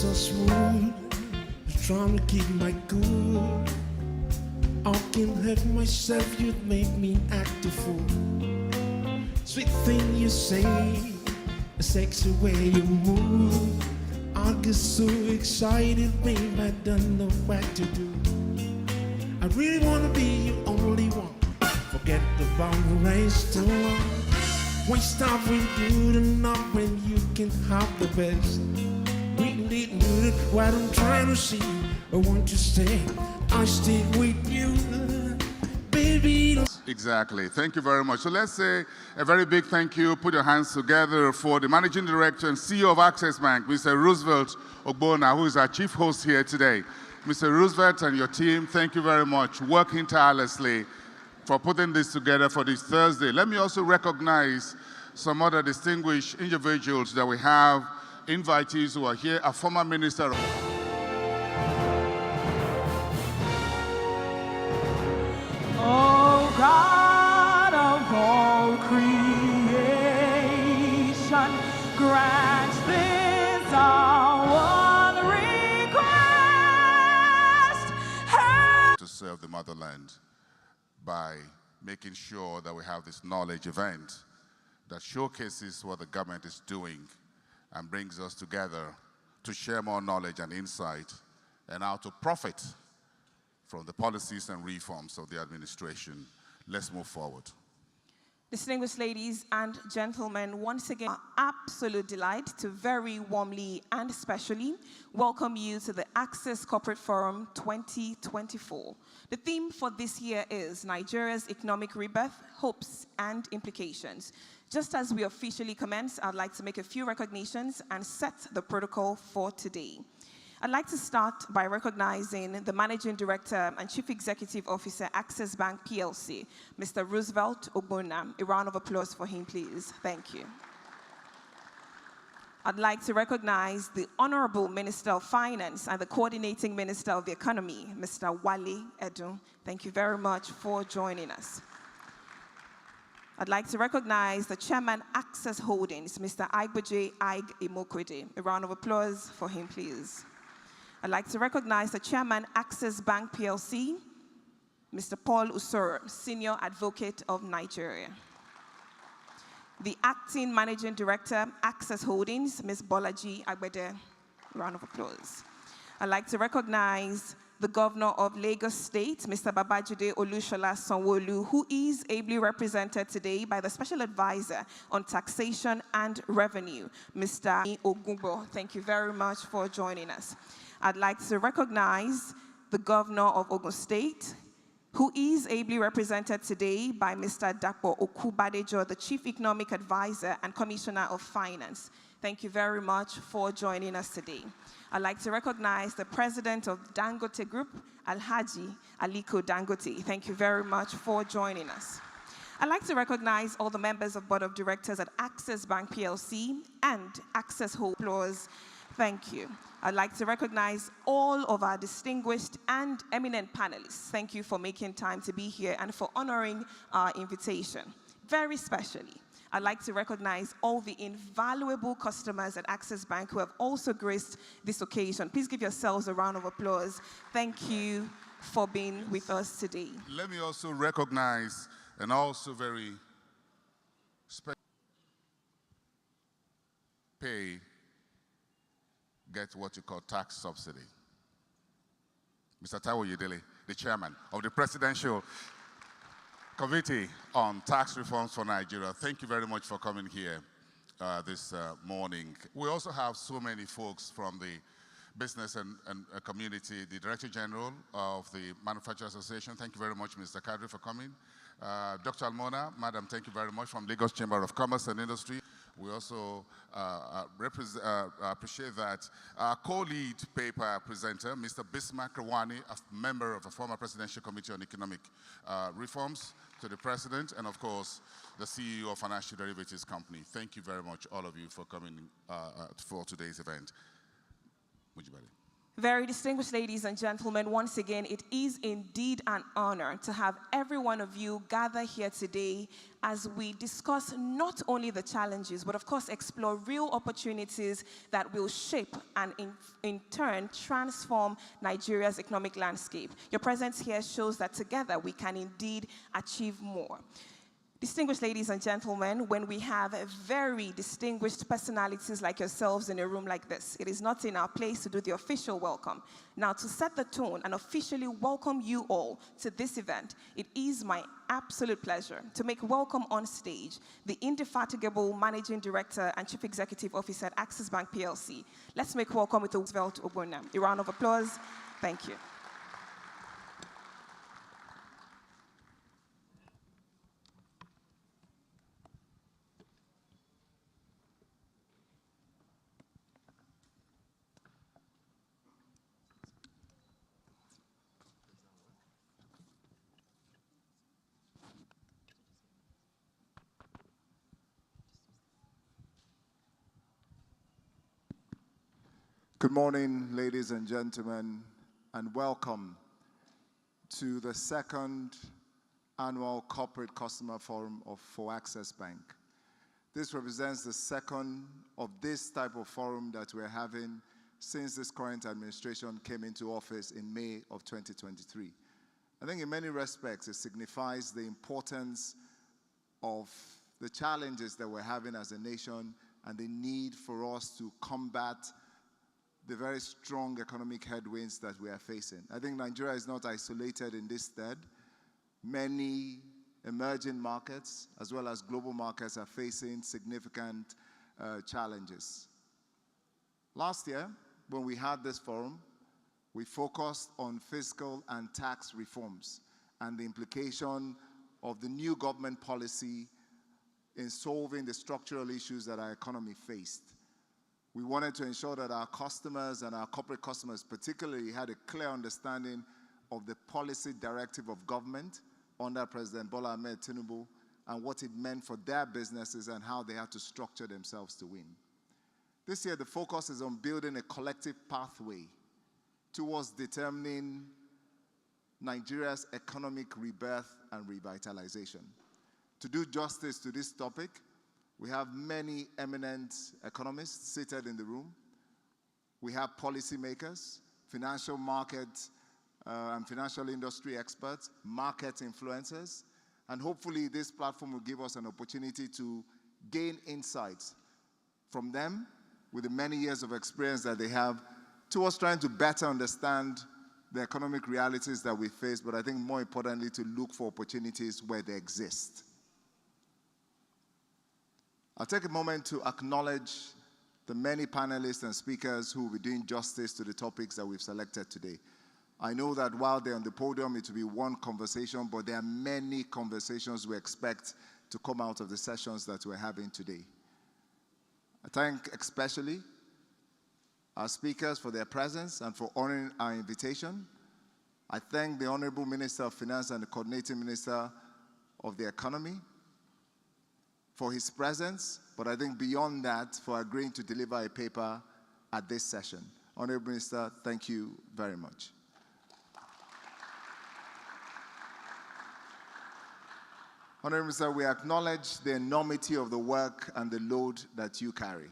so smooth, trying to keep my cool. I can't help myself, you'd make me act a fool. Sweet thing you say, a sexy way you move. I get so excited, babe, I don't know what to do. I really wanna be your only one. Forget about the race to one. Why stop with good enough when you can have the best? Really good what I'm trying to see. I want to stay, I stick with you, baby. Exactly. Thank you very much. So let's say a very big thank you. Put your hands together for the Managing Director and CEO of Access Bank, Mr. Roosevelt Ogbonna, who is our chief host here today. Mr. Roosevelt and your team, thank you very much, working tirelessly for putting this together for this Thursday. Let me also recognize some other distinguished individuals that we have, invitees who are here, a former minister. Oh God of all creation, grant this our one request. To serve the motherland by making sure that we have this knowledge event that showcases what the government is doing and brings us together to share more knowledge and insight and how to profit from the policies and reforms of the administration. Let's move forward. Distinguished ladies and gentlemen, once again, our absolute delight to very warmly and specially welcome you to the Access Corporate Forum 2024. The theme for this year is Nigeria's Economic Rebirth, Hopes and Implications. Just as we officially commence, I'd like to make a few recognitions and set the protocol for today. I'd like to start by recognizing the Managing Director and Chief Executive Officer, Access Bank PLC, Mr. Roosevelt Ogbonna. A round of applause for him, please. Thank you. I'd like to recognize the Honorable Minister of Finance and the Coordinating Minister of the Economy, Mr. Wale Edun. Thank you very much for joining us. I'd like to recognize the Chairman, Access Holdings, Mr. Aigboje Aig Imokwede. A round of applause for him, please. I'd like to recognize the Chairman, Access Bank PLC, Mr. Paul Usoro, Senior Advocate of Nigeria. The Acting Managing Director, Access Holdings, Ms. Bolaji Agbede. Round of applause. I'd like to recognize the Governor of Lagos State, Mr. Babajide Olushola Sanwo-Olu, who is ably represented today by the Special Advisor on Taxation and Revenue, Mr. Ogungbo. Thank you very much for joining us. I'd like to recognize the Governor of Ogun State, who is ably represented today by Mr. Dapo Okubadejo, the Chief Economic Advisor and Commissioner of Finance. Thank you very much for joining us today. I'd like to recognize the President of Dangote Group, Alhaji Aliko Dangote. Thank you very much for joining us. I'd like to recognize all the members of Board of Directors at Access Bank PLC and Access Holdings. Thank you. I'd like to recognize all of our distinguished and eminent panelists. Thank you for making time to be here and for honoring our invitation. Very specially, I'd like to recognize all the invaluable customers at Access Bank who have also graced this occasion. Please give yourselves a round of applause. Thank you for being with us today. Let me also recognize and also very special get what you call tax subsidy. Mr. Taiwo Yedele, the chairman of the Presidential Committee on Tax Reforms for Nigeria. Thank you very much for coming here this morning. We also have so many folks from the business and community, the Director General of the Manufacturers Association. Thank you very much, Mr. Kadri, for coming. Dr. Almona, Madam, thank you very much, from Lagos Chamber of Commerce and Industry. We also appreciate that our co-lead paper presenter, Mr. Bismarck Rawani, a member of the former Presidential Committee on Economic Reforms, to the President, and of course, the CEO of Financial Derivatives Company. Thank you very much, all of you, for coming for today's event. Mujibali. Very distinguished ladies and gentlemen, once again, it is indeed an honor to have every one of you gather here today as we discuss not only the challenges, but of course explore real opportunities that will shape and in turn transform Nigeria's economic landscape. Your presence here shows that together we can indeed achieve more. Distinguished ladies and gentlemen, when we have very distinguished personalities like yourselves in a room like this, it is not in our place to do the official welcome. Now, to set the tone and officially welcome you all to this event, it is my absolute pleasure to make welcome on stage the indefatigable Managing Director and Chief Executive Officer at Access Bank PLC. Let's make welcome with Roosevelt Obuna. A round of applause. Thank you. Good morning, ladies and gentlemen, and welcome to the second annual Corporate Customer Forum for Access Bank. This represents the second of this type of forum that we're having since this current administration came into office in May of 2023. I think in many respects, it signifies the importance of the challenges that we're having as a nation and the need for us to combat the very strong economic headwinds that we are facing. I think Nigeria is not isolated in this stead. Many emerging markets, as well as global markets, are facing significant challenges. Last year, when we had this forum, we focused on fiscal and tax reforms and the implication of the new government policy in solving the structural issues that our economy faced. We wanted to ensure that our customers and our corporate customers particularly had a clear understanding of the policy directive of government under President Bola Ahmed Tinubu and what it meant for their businesses and how they had to structure themselves to win. This year, the focus is on building a collective pathway towards determining Nigeria's economic rebirth and revitalization. To do justice to this topic, we have many eminent economists seated in the room. We have policymakers, financial market and financial industry experts, market influencers, and hopefully this platform will give us an opportunity to gain insights from them with the many years of experience that they have towards trying to better understand the economic realities that we face, but I think more importantly to look for opportunities where they exist. I'll take a moment to acknowledge the many panelists and speakers who will be doing justice to the topics that we've selected today. I know that while they're on the podium, it will be one conversation, but there are many conversations we expect to come out of the sessions that we're having today. I thank especially our speakers for their presence and for honoring our invitation. I thank the Honorable Minister of Finance and the Coordinating Minister of the Economy for his presence, but I think beyond that, for agreeing to deliver a paper at this session. Honorable Minister, thank you very much. Honorable Minister, we acknowledge the enormity of the work and the load that you carry.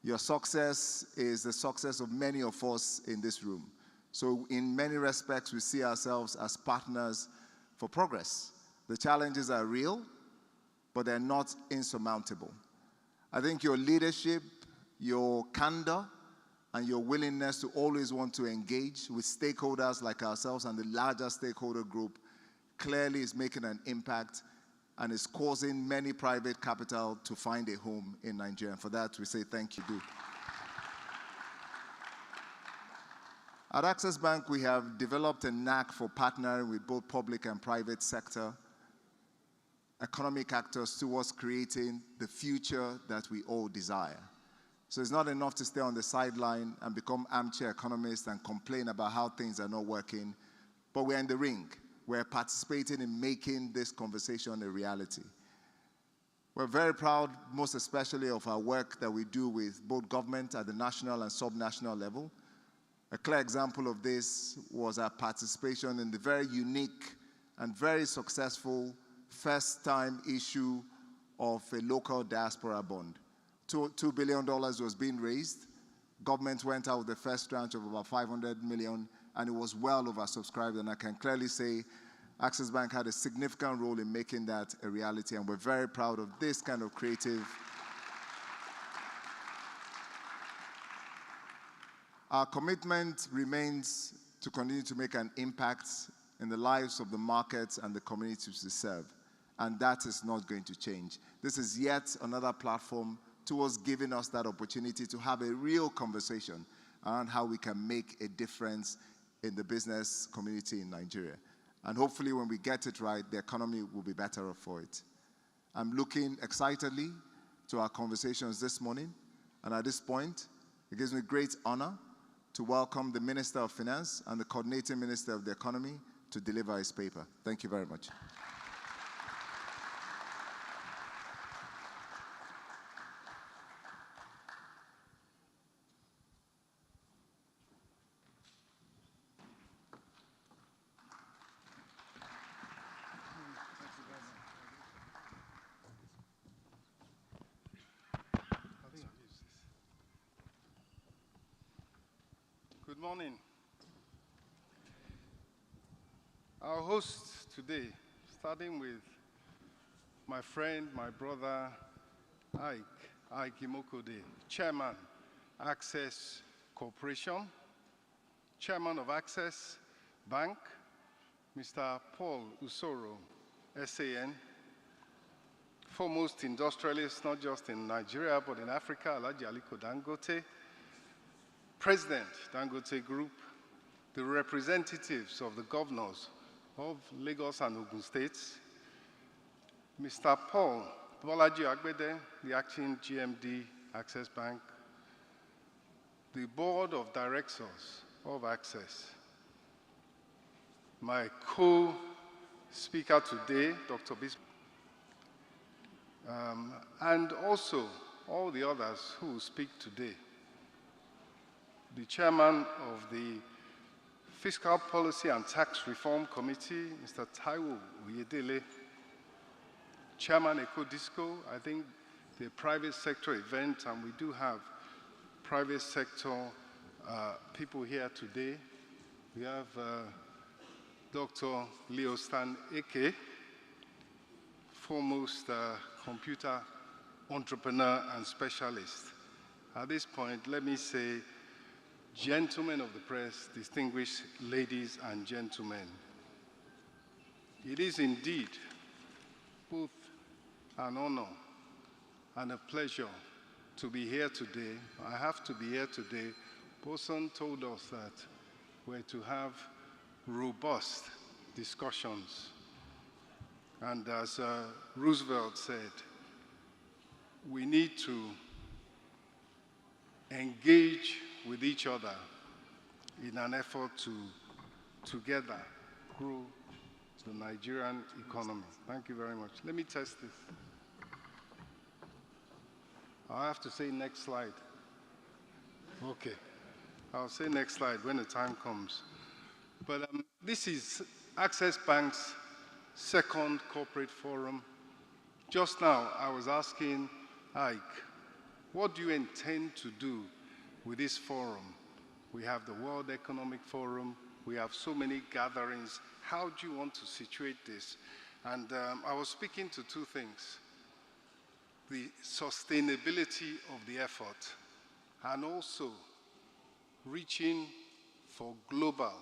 Your success is the success of many of us in this room. So in many respects, we see ourselves as partners for progress. The challenges are real, but they're not insurmountable. I think your leadership, your candor, and your willingness to always want to engage with stakeholders like ourselves and the larger stakeholder group clearly is making an impact and is causing many private capital to find a home in Nigeria. And for that, we say thank you. At Access Bank, we have developed a knack for partnering with both public and private sector economic actors towards creating the future that we all desire. So it's not enough to stay on the sideline and become armchair economists and complain about how things are not working, but we're in the ring. We're participating in making this conversation a reality. We're very proud, most especially of our work that we do with both government at the national and sub-national level. A clear example of this was our participation in the very unique and very successful first-time issue of a local diaspora bond. $2 billion was being raised. Government went out with the first tranche of about 500 million, and it was well oversubscribed, and I can clearly say Access Bank had a significant role in making that a reality, and we're very proud of this kind of creative. Our commitment remains to continue to make an impact in the lives of the markets and the communities we serve, and that is not going to change. This is yet another platform towards giving us that opportunity to have a real conversation around how we can make a difference in the business community in Nigeria. And hopefully when we get it right, the economy will be better off for it. I'm looking excitedly to our conversations this morning, and at this point, it gives me great honor to welcome the Minister of Finance and the Coordinating Minister of the Economy to deliver his paper. Thank you very much. Good morning. Our host today, starting with my friend, my brother, Ike Imokode, Chairman, Access Corporation, Chairman of Access Bank, Mr. Paul Usoro, SAN, foremost industrialist, not just in Nigeria, but in Africa, Alhaji Aliko Dangote, President, Dangote Group, the representatives of the governors of Lagos and Ogun States, Mr. Paul Bolaji Agbede, the acting GMD, Access Bank, the board of directors of Access, my co-speaker today, Dr. Bis, and also all the others who will speak today. The chairman of the Fiscal Policy and Tax Reform Committee, Mr. Taiwo Uyedele, Chairman Ecodisco, I think the private sector event, and we do have private sector people here today. We have Dr. Leo Stan Eke, foremost computer entrepreneur and specialist. At this point, let me say, gentlemen of the press, distinguished ladies and gentlemen, it is indeed both an honor and a pleasure to be here today. I have to be here today. Boson told us that we're to have robust discussions. And as Roosevelt said, we need to engage with each other in an effort to together grow the Nigerian economy. Thank you very much. Let me test this. I have to say next slide. Okay. I'll say next slide when the time comes. But this is Access Bank's second corporate forum. Just now, I was asking Ike, what do you intend to do with this forum? We have the World Economic Forum. We have so many gatherings. How do you want to situate this? And I was speaking to two things: the sustainability of the effort and also reaching for global,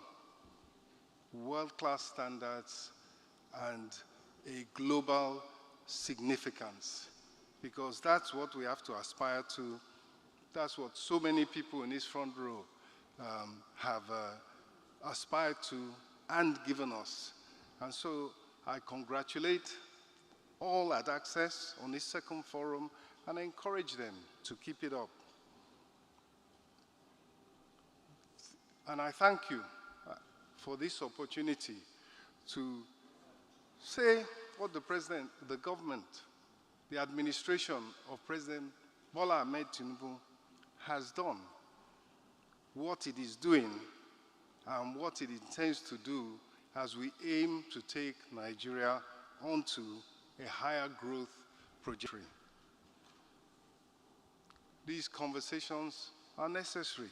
world-class standards and a global significance, because that's what we have to aspire to. That's what so many people in this front row have aspired to and given us. And so I congratulate all at Access on this second forum and I encourage them to keep it up. And I thank you for this opportunity to say what the president, the government, the administration of President Bola Ahmed Tinubu has done. what it is doing and what it intends to do as we aim to take Nigeria onto a higher growth trajectory. These conversations are necessary.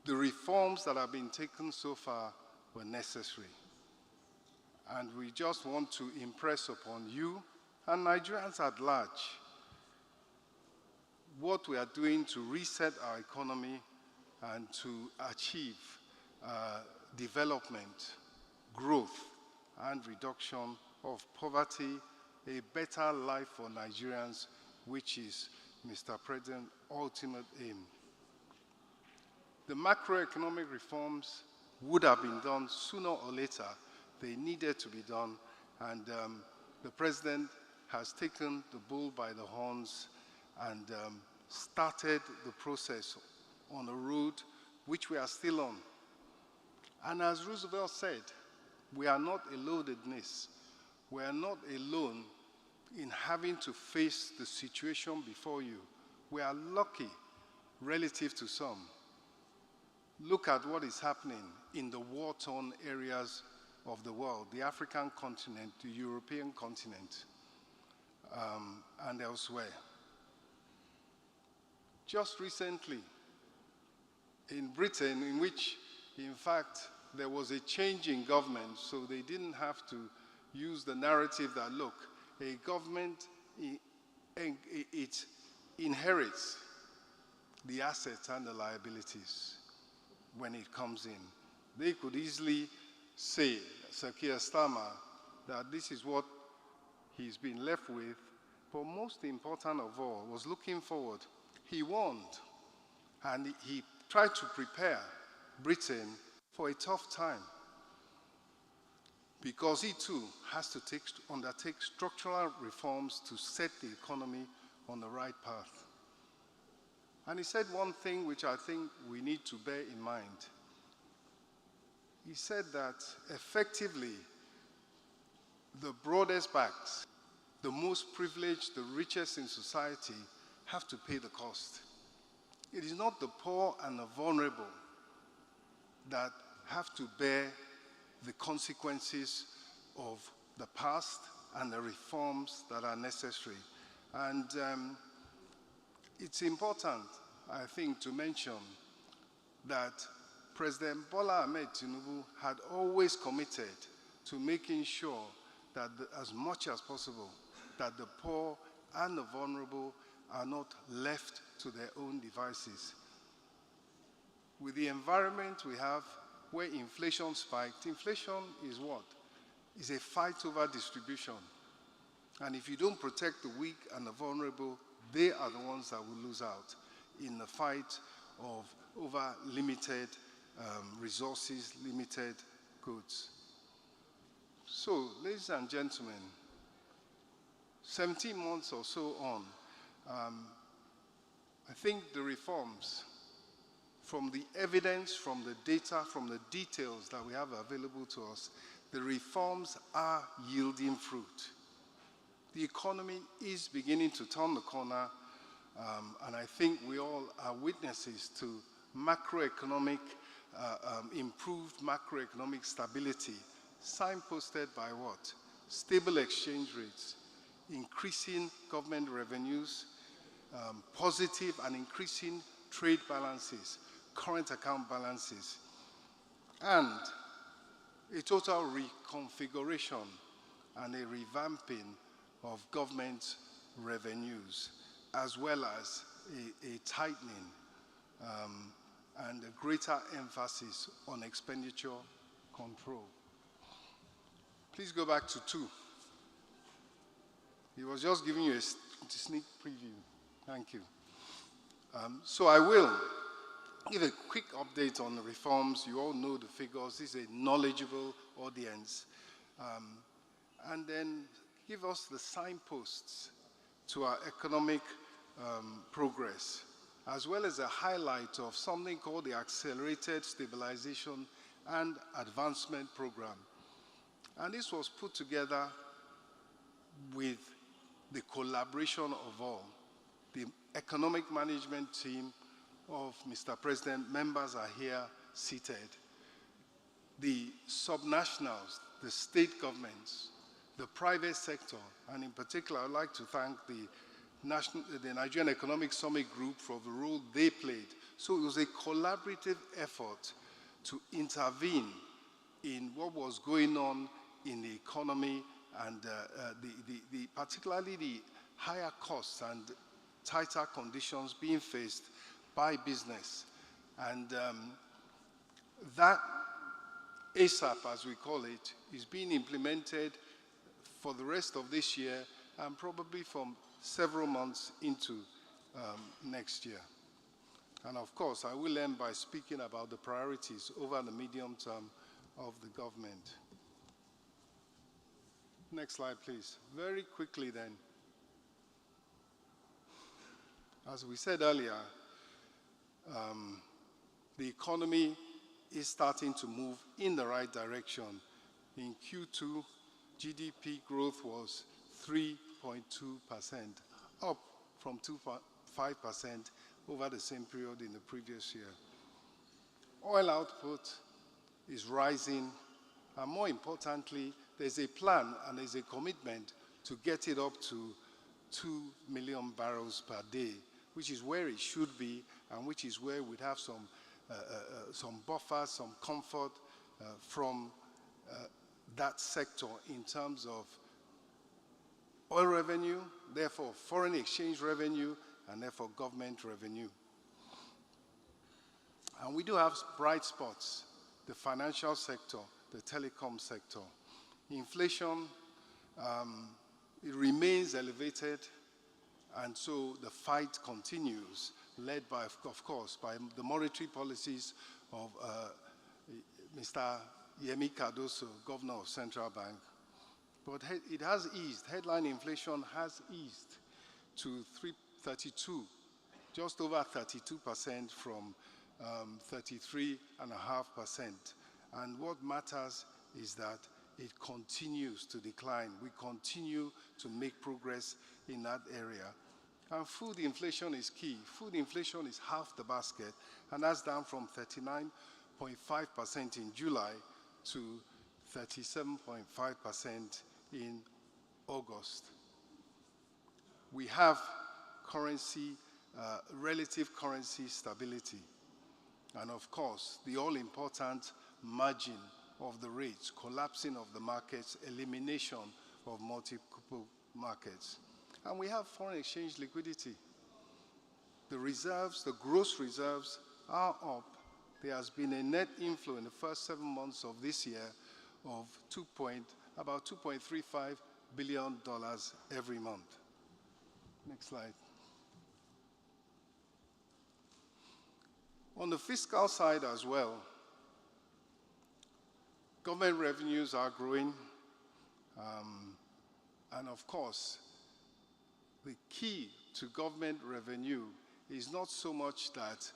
The reforms that have been taken so far were necessary. And we just want to impress upon you and Nigerians at large what we are doing to reset our economy and to achieve development, growth, and reduction of poverty, a better life for Nigerians, which is Mr. President's ultimate aim. The macroeconomic reforms would have been done sooner or later. They needed to be done, and the President has taken the bull by the horns and started the process on a road which we are still on. And as Roosevelt said, we are not alone in this. We are not alone in having to face the situation before you. We are lucky relative to some. Look at what is happening in the war-torn areas of the world, the African continent, the European continent, and elsewhere. Just recently, in Britain, in which, in fact, there was a change in government, so they didn't have to use the narrative that, look, a government, it inherits the assets and the liabilities when it comes in. They could easily say, Sir Keir Starmer, that this is what he's been left with, but most important of all was looking forward. He warned, and he tried to prepare Britain for a tough time, because he too has to undertake structural reforms to set the economy on the right path. And he said one thing which I think we need to bear in mind. He said that effectively, the broadest backs, the most privileged, the richest in society, have to pay the cost. It is not the poor and the vulnerable that have to bear the consequences of the past and the reforms that are necessary. And it's important, I think, to mention that President Bola Ahmed Tinubu had always committed to making sure that as much as possible, that the poor and the vulnerable are not left to their own devices. With the environment we have, where inflation spiked, inflation is what? It's a fight over distribution. And if you don't protect the weak and the vulnerable, they are the ones that will lose out in the fight over limited resources, limited goods. So, ladies and gentlemen, 17 months or so on, I think the reforms, from the evidence, from the data, from the details that we have available to us, the reforms are yielding fruit. The economy is beginning to turn the corner, and I think we all are witnesses to improved macroeconomic stability, signposted by what? Stable exchange rates, increasing government revenues, positive and increasing trade balances, current account balances, and a total reconfiguration and a revamping of government revenues, as well as a tightening and a greater emphasis on expenditure control. Please go back to 2. He was just giving you a sneak preview. Thank you. So I will give a quick update on the reforms. You all know the figures. This is a knowledgeable audience. And then give us the signposts to our economic progress, as well as a highlight of something called the Accelerated Stabilization and Advancement Program. And this was put together with the collaboration of all, the economic management team of Mr. President, members are here seated. The subnationals, the state governments, the private sector, and in particular, I'd like to thank the Nigerian Economic Summit Group for the role they played. So it was a collaborative effort to intervene in what was going on in the economy and particularly the higher costs and tighter conditions being faced by business. And that ASAP, as we call it, is being implemented for the rest of this year and probably from several months into next year. And of course, I will end by speaking about the priorities over the medium term of the government. Next slide, please. Very quickly then. As we said earlier, the economy is starting to move in the right direction. In Q2, GDP growth was 3.2%, up from 2.5% over the same period in the previous year. Oil output is rising, and more importantly, there's a plan and there's a commitment to get it up to 2 million barrels per day, which is where it should be, and which is where we'd have some buffer, some comfort from that sector in terms of oil revenue, therefore foreign exchange revenue, and therefore government revenue. And we do have bright spots: the financial sector, the telecom sector. Inflation, it remains elevated, and so the fight continues, led by, of course, by the monetary policies of Mr. Yemi Cardoso, Governor of Central Bank. But it has eased. Headline inflation has eased to 32, just over 32% from 33.5%. And what matters is that it continues to decline. We continue to make progress in that area. And food inflation is key. Food inflation is half the basket, and that's down from 39.5% in July to 37.5% in August. We have relative currency stability. And of course, the all-important margin of the rates, collapsing of the markets, elimination of multiple markets. And we have foreign exchange liquidity. The reserves, the gross reserves are up. There has been a net inflow in the first 7 months of this year of about $2.35 billion every month. Next slide. On the fiscal side as well, government revenues are growing. And of course, the key to government revenue is not so much that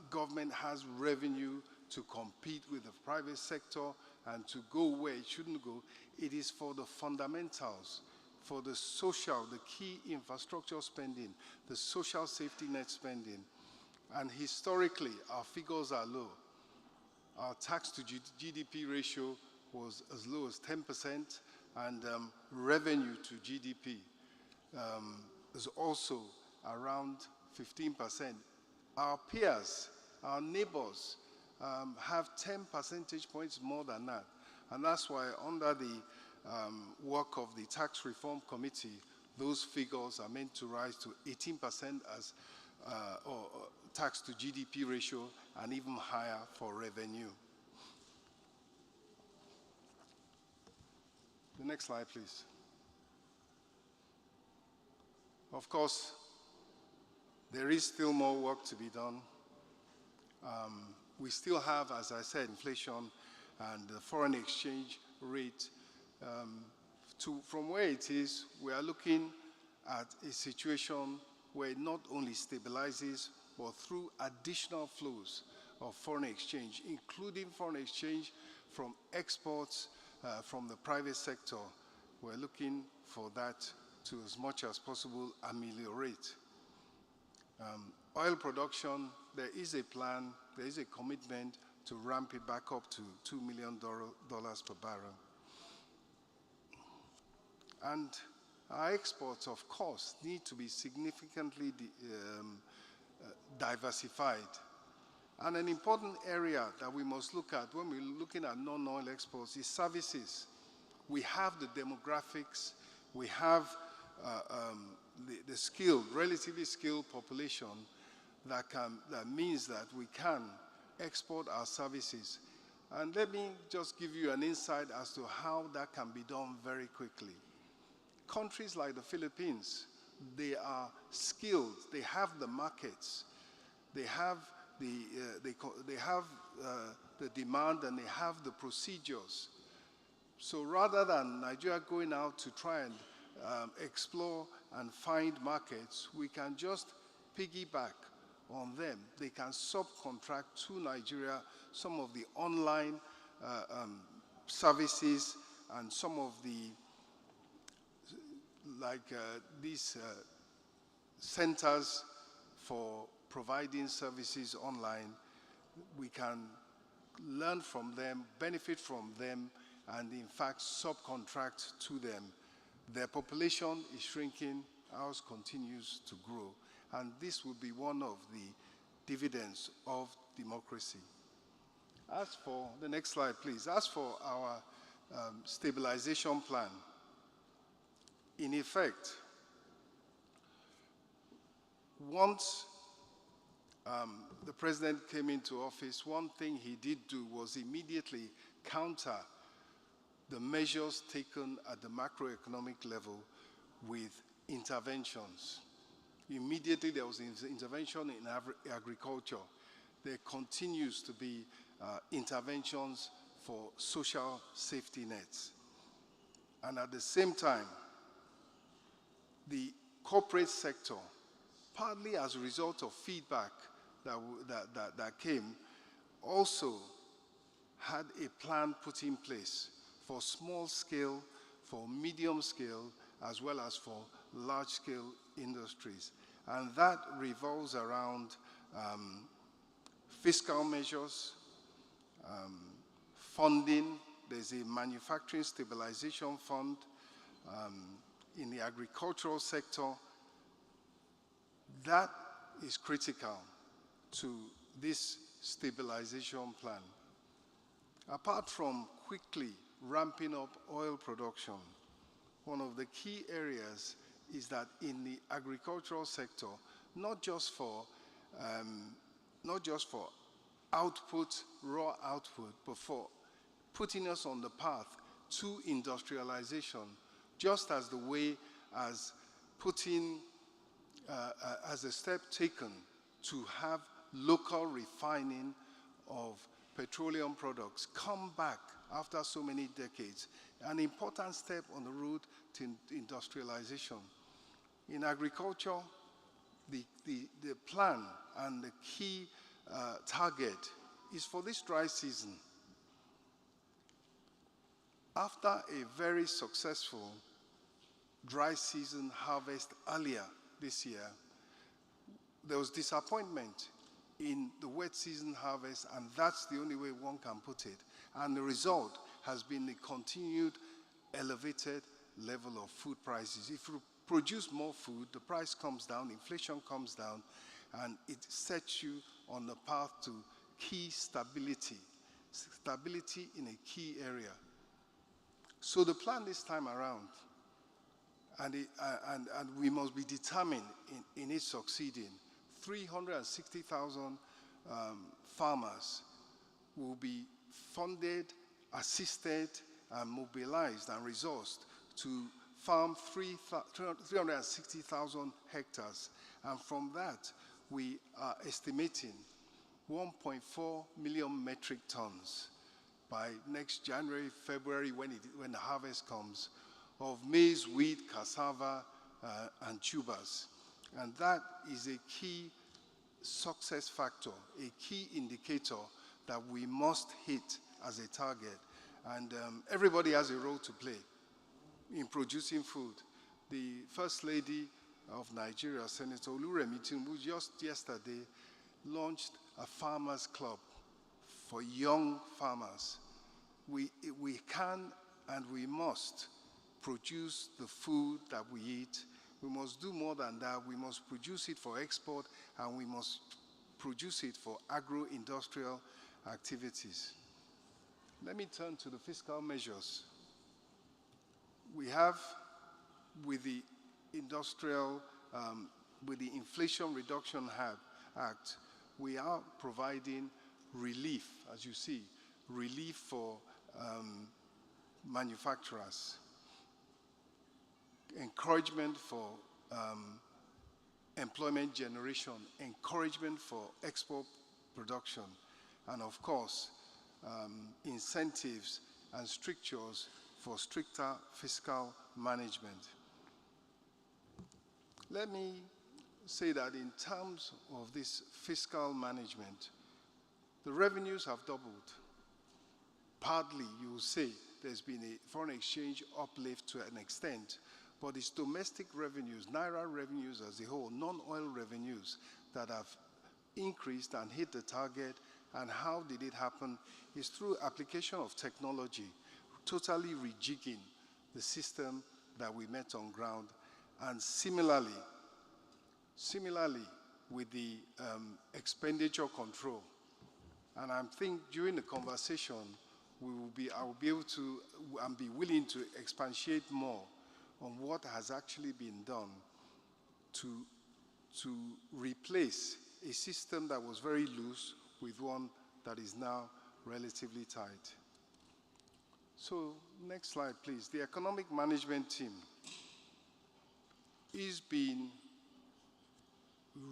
government has revenue to compete with the private sector and to go where it shouldn't go. It is for the fundamentals, for the social, the key infrastructure spending, the social safety net spending. And historically, our figures are low. Our tax to GDP ratio was as low as 10%, and revenue to GDP is also around 15%. Our peers, our neighbors, have 10 percentage points more than that. And that's why under the work of the Tax Reform Committee, those figures are meant to rise to 18% as tax to GDP ratio, and even higher for revenue. The next slide, please. Of course, there is still more work to be done. We still have, as I said, inflation and the foreign exchange rate. From where it is, we are looking at a situation where it not only stabilizes, but through additional flows of foreign exchange, including foreign exchange from exports from the private sector. We're looking for that to, as much as possible, ameliorate. Oil production, there is a plan, there is a commitment to ramp it back up to $2 million per barrel. And our exports, of course, need to be significantly diversified. And an important area that we must look at when we're looking at non-oil exports is services. We have the demographics, we have the skilled, relatively skilled population that means that we can export our services. And let me just give you an insight as to how that can be done very quickly. Countries like the Philippines, they are skilled, they have the markets, they have the demand, and they have the procedures. So rather than Nigeria going out to try and explore and find markets, we can just piggyback on them. They can subcontract to Nigeria some of the online services and some of the, these centers for providing services online. We can learn from them, benefit from them, and in fact subcontract to them. Their population is shrinking, ours continues to grow. And this will be one of the dividends of democracy. As for, the next slide please, as for our stabilization plan, in effect, once the president came into office, one thing he did do was immediately counter the measures taken at the macroeconomic level with interventions. Immediately there was intervention in agriculture. There continues to be interventions for social safety nets. And at the same time, the corporate sector, partly as a result of feedback that came, also had a plan put in place for small scale, for medium scale, as well as for large scale industries. And that revolves around fiscal measures, funding. There's a manufacturing stabilization fund in the agricultural sector. That is critical to this stabilization plan. Apart from quickly ramping up oil production, one of the key areas is that in the agricultural sector, not just for output, raw output, but for putting us on the path to industrialization, just as the way as putting, as a step taken to have local refining of petroleum products come back after so many decades, an important step on the road to industrialization. In agriculture, the plan and the key target is for this dry season. After a very successful dry season harvest earlier this year, there was disappointment in the wet season harvest, and that's the only way one can put it. And the result has been the continued elevated level of food prices. If you produce more food, the price comes down, inflation comes down, and it sets you on the path to key stability in a key area. So the plan this time around, and we must be determined in it succeeding, 360,000 farmers will be funded, assisted, and mobilized and resourced to farm 360,000 hectares. And from that, we are estimating 1.4 million metric tons by next January, February, when the harvest comes, of maize, wheat, cassava, and tubers. And that is a key success factor, a key indicator that we must hit as a target. And everybody has a role to play in producing food. The First Lady of Nigeria, Senator Oluremi Tinubu, just yesterday launched a farmers club for young farmers. We can and we must produce the food that we eat. We must do more than that. We must produce it for export, and we must produce it for agro-industrial activities. Let me turn to the fiscal measures. We have, with the with the Inflation Reduction Act, we are providing relief, as you see, relief for manufacturers, encouragement for employment generation, encouragement for export production, and of course, incentives and strictures for stricter fiscal management. Let me say that in terms of this fiscal management, the revenues have doubled. Partly, you will say, there's been a foreign exchange uplift to an extent, but it's domestic revenues, Naira revenues as a whole, non-oil revenues that have increased and hit the target. And how did it happen? It's through application of technology, totally rejigging the system that we met on ground. And similarly with the expenditure control. And I think during the conversation, I will be able to and be willing to expatiate more on what has actually been done to replace a system that was very loose with one that is now relatively tight. So next slide, please. The economic management team is being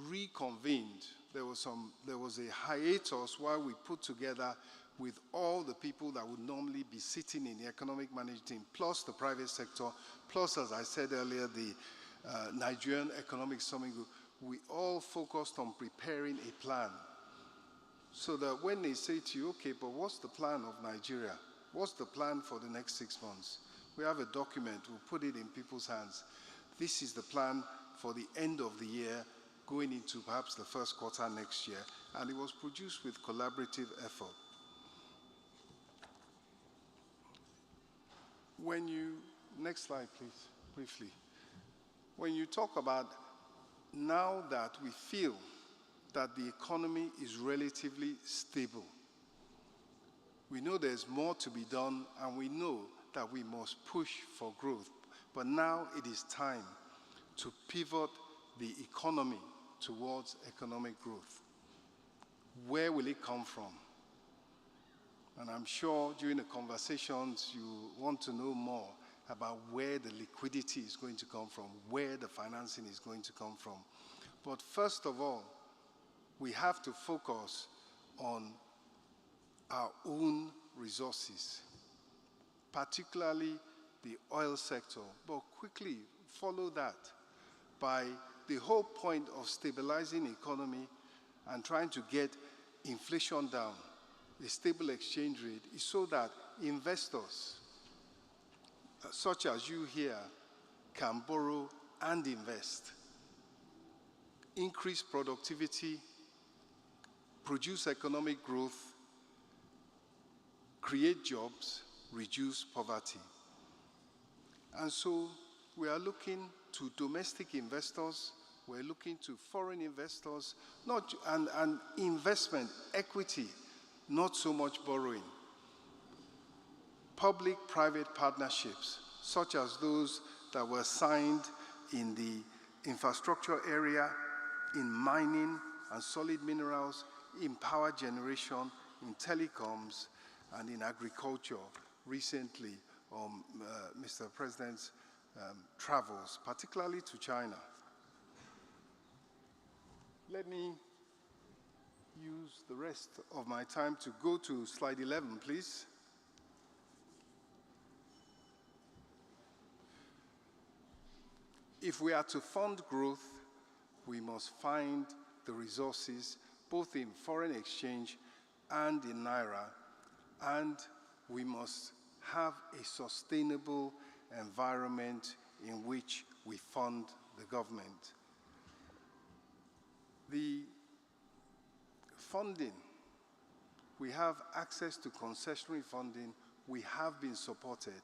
reconvened. There was a hiatus while we put together with all the people that would normally be sitting in the economic management team, plus the private sector, plus, as I said earlier, the Nigerian Economic Summit Group. We all focused on preparing a plan so that when they say to you, okay, but what's the plan of Nigeria? What's the plan for the next 6 months? We have a document, we'll put it in people's hands. This is the plan for the end of the year, going into perhaps the first quarter next year, and it was produced with collaborative effort. Next slide, please, briefly. When you talk about now that we feel that the economy is relatively stable, we know there's more to be done, and we know that we must push for growth. But now it is time to pivot the economy towards economic growth. Where will it come from? And I'm sure during the conversations you want to know more about where the liquidity is going to come from, where the financing is going to come from. But first of all, we have to focus on our own resources, particularly the oil sector, but quickly follow that by the whole point of stabilizing the economy and trying to get inflation down, a stable exchange rate, is so that investors, such as you here, can borrow and invest, increase productivity, produce economic growth, create jobs, reduce poverty. And so we are looking to domestic investors, we're looking to foreign investors, and investment, equity, not so much borrowing. Public-private partnerships, such as those that were signed in the infrastructure area, in mining and solid minerals, in power generation, in telecoms, and in agriculture. Recently, Mr. President's travels, particularly to China. Let me use the rest of my time to go to slide 11, please. If we are to fund growth, we must find the resources both in foreign exchange and in Naira, and we must have a sustainable environment in which we fund the government. The funding, we have access to concessionary funding. We have been supported.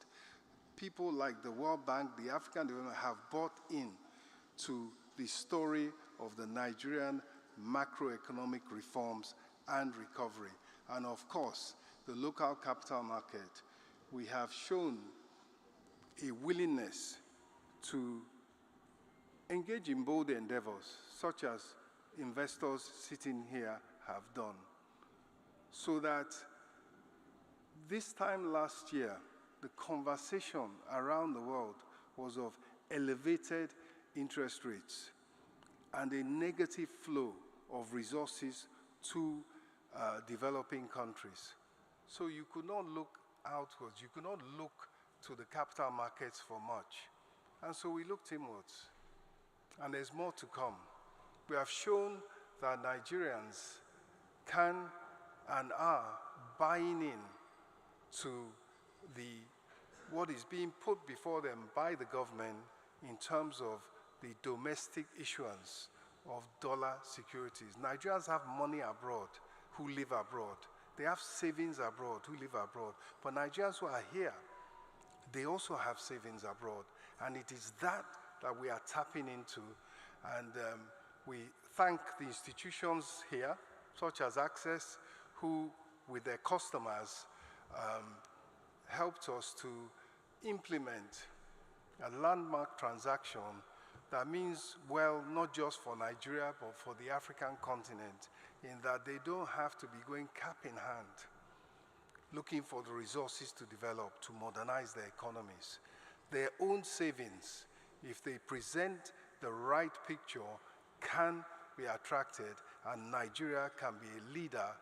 People like the World Bank, the African Development, have bought in to the story of the Nigerian macroeconomic reforms and recovery. And of course, the local capital market, we have shown a willingness to engage in bold endeavors, such as investors sitting here have done. So that this time last year, the conversation around the world was of elevated interest rates and a negative flow of resources to developing countries. So you could not look outwards. You could not look to the capital markets for much. And so we looked inwards. And there's more to come. We have shown that Nigerians can and are buying in to what is being put before them by the government in terms of the domestic issuance of dollar securities. Nigerians have money abroad who live abroad. They have savings abroad who live abroad. But Nigerians who are here, they also have savings abroad. And it is that we are tapping into. And we thank the institutions here, such as Access, who, with their customers, helped us to implement a landmark transaction that means well, not just for Nigeria, but for the African continent, in that they don't have to be going cap in hand, looking for the resources to develop, to modernize their economies. Their own savings, if they present the right picture, can be attracted, and Nigeria can be a leader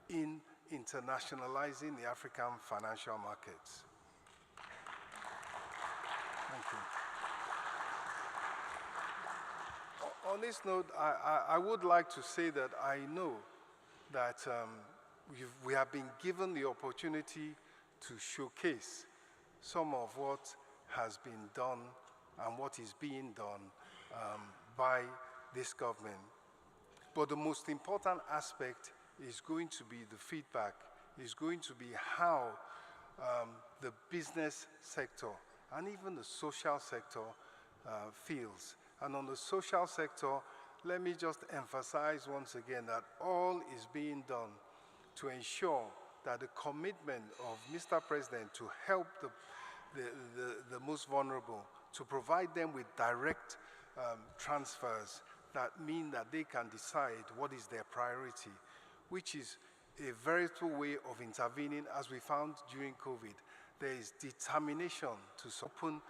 in internationalizing the African financial markets. Thank you. On this note, I would like to say that I know that we have been given the opportunity to showcase some of what has been done and what is being done by this government. But the most important aspect is going to be the feedback, is going to be how the business sector and even the social sector feels. And on the social sector, let me just emphasize once again that all is being done to ensure that the commitment of Mr. President to help the most vulnerable, to provide them with direct transfers that mean that they can decide what is their priority, which is a veritable way of intervening, as we found during COVID. There is determination to open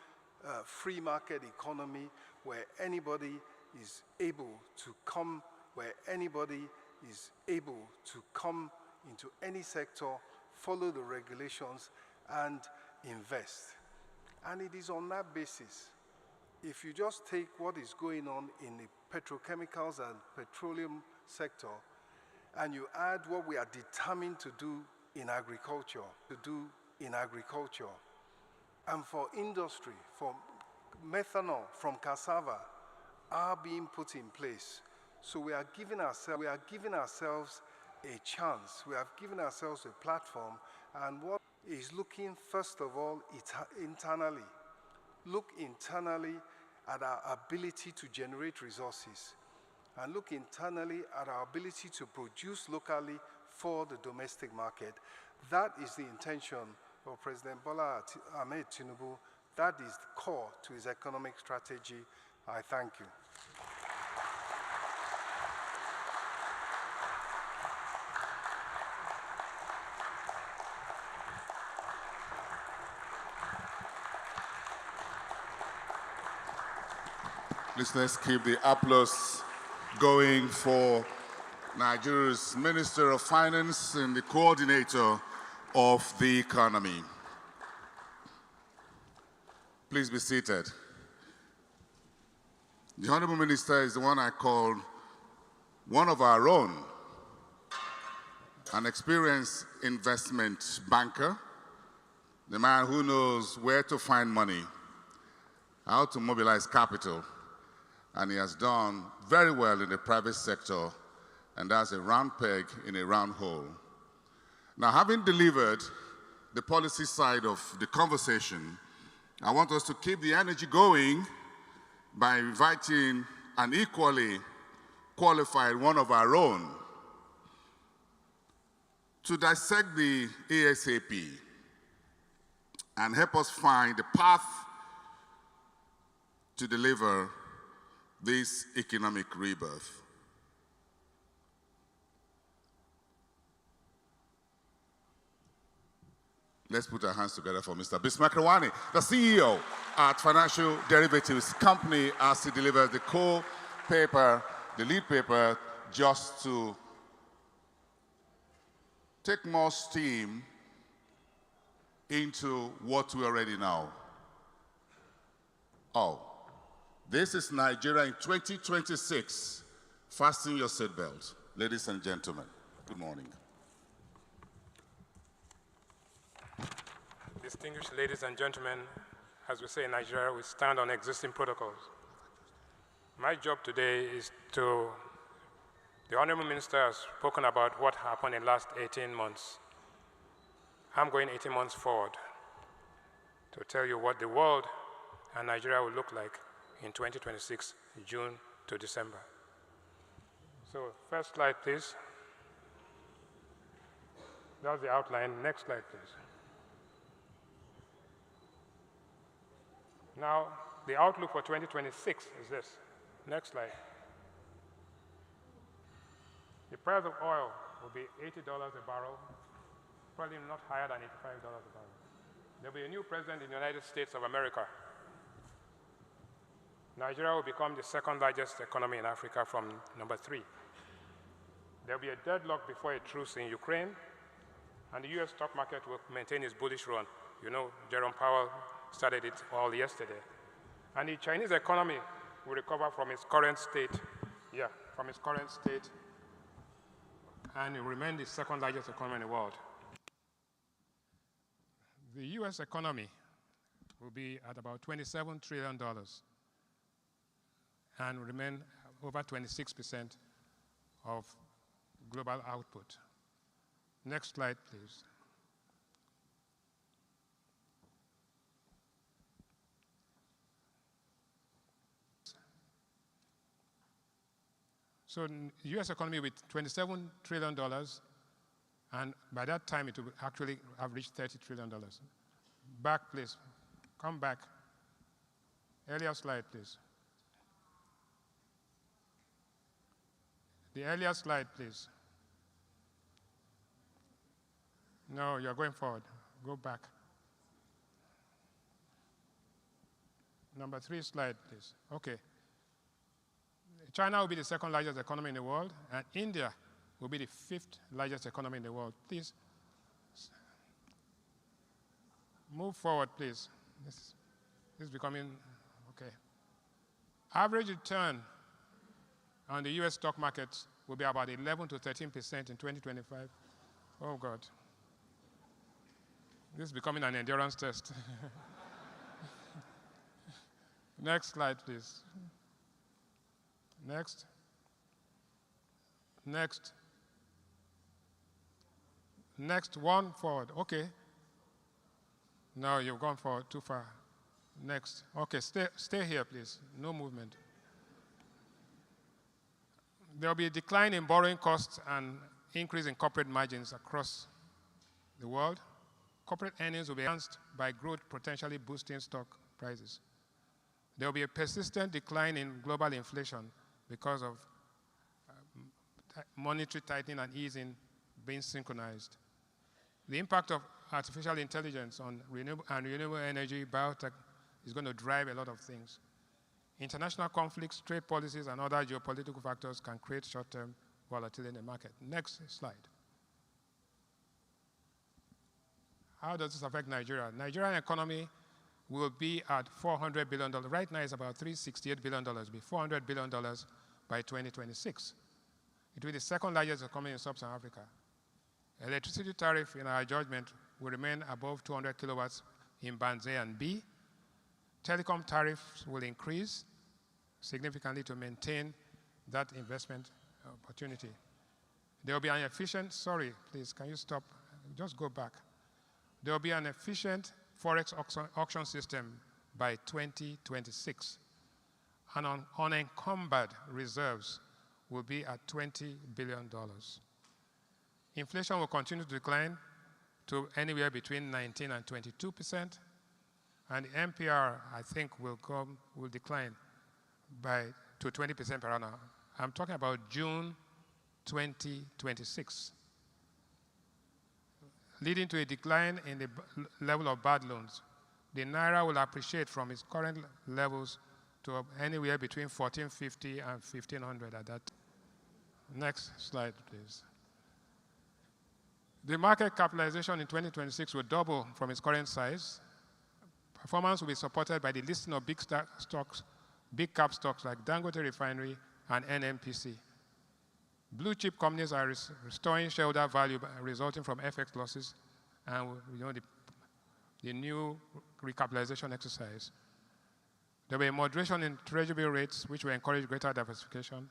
a free market economy where anybody is able to come, where anybody is able to come into any sector, follow the regulations, and invest. And it is on that basis. If you just take what is going on in the petrochemicals and petroleum sector, and you add what we are determined to do in agriculture, and for industry, for methanol from cassava are being put in place. So we are giving ourselves a chance. We have given ourselves a platform, and what is looking first of all internally. Look internally at our ability to generate resources, and look internally at our ability to produce locally for the domestic market. That is the intention of President Bola Ahmed Tinubu. That is the core to his economic strategy. I thank you. Please let's keep the applause going for Nigeria's Minister of Finance and the coordinator of the economy. Please be seated. The Honorable Minister is the one I call one of our own, an experienced investment banker, the man who knows where to find money, how to mobilize capital, and he has done very well in the private sector, and that's a round peg in a round hole. Now, having delivered the policy side of the conversation, I want us to keep the energy going by inviting an equally qualified one of our own to dissect the ASAP and help us find the path to deliver this economic rebirth. Let's put our hands together for Mr. Bismarck Rawani, the CEO at Financial Derivatives Company, as he delivers the core paper, the lead paper, just to take more steam into what we already know. Oh, this is Nigeria in 2026. Fasten your seatbelt. Ladies and gentlemen, good morning. Distinguished ladies and gentlemen, as we say in Nigeria, we stand on existing protocols. My job today is to, the Honorable Minister has spoken about what happened in the last 18 months. I'm going 18 months forward to tell you what the world and Nigeria will look like in 2026, June to December. So first slide, please. That's the outline. Next slide, please. Now, the outlook for 2026 is this. Next slide. The price of oil will be $80 a barrel, probably not higher than $85 a barrel. There will be a new president in the United States of America. Nigeria will become the second largest economy in Africa from number 3. There will be a deadlock before a truce in Ukraine, and the US stock market will maintain its bullish run. You know, Jerome Powell started it all yesterday. And the Chinese economy will recover from its current state, and it will remain the second largest economy in the world. The US economy will be at about $27 trillion and will remain over 26% of global output. Next slide, please. So the US economy with $27 trillion, and by that time it will actually have reached $30 trillion. Back, please. Come back. Earlier slide, please. The earlier slide, please. No, you're going forward. Go back. Number 3 slide, please. Okay. China will be the second largest economy in the world, and India will be the 5th largest economy in the world. Please move forward, please. This is becoming, okay. Average return on the US stock market will be about 11 to 13% in 2025. Oh, God. This is becoming an endurance test. Next slide, please. Next. Next. Next, one forward. Okay. No, you've gone forward too far. Next. Okay, stay here, please. No movement. There will be a decline in borrowing costs and increase in corporate margins across the world. Corporate earnings will be enhanced by growth potentially boosting stock prices. There will be a persistent decline in global inflation because of monetary tightening and easing being synchronized. The impact of artificial intelligence on renewable energy, biotech, is going to drive a lot of things. International conflicts, trade policies, and other geopolitical factors can create short-term volatility in the market. Next slide. How does this affect Nigeria? Nigerian economy will be at $400 billion. Right now it's about $368 billion. It will be $400 billion by 2026. It will be the second largest economy in sub-Saharan Africa. Electricity tariff, in our judgment, will remain above 200 kilowatts in bands A and B. Telecom tariffs will increase. significantly to maintain that investment opportunity. There will be an efficient, sorry, please, can you stop? Just go back. There will be an efficient forex auction system by 2026. And unencumbered reserves will be at $20 billion. Inflation will continue to decline to anywhere between 19 and 22%, and the MPR, I think, will decline to 20% per annum. I'm talking about June 2026, leading to a decline in the level of bad loans. The Naira will appreciate from its current levels to anywhere between 1450 and 1500 at that. Next slide, please. The market capitalization in 2026 will double from its current size. Performance will be supported by the listing of big cap stocks like Dangote Refinery and NNPC. Blue chip companies are restoring shareholder value resulting from FX losses and the new recapitalization exercise. There will be a moderation in treasury rates, which will encourage greater diversification,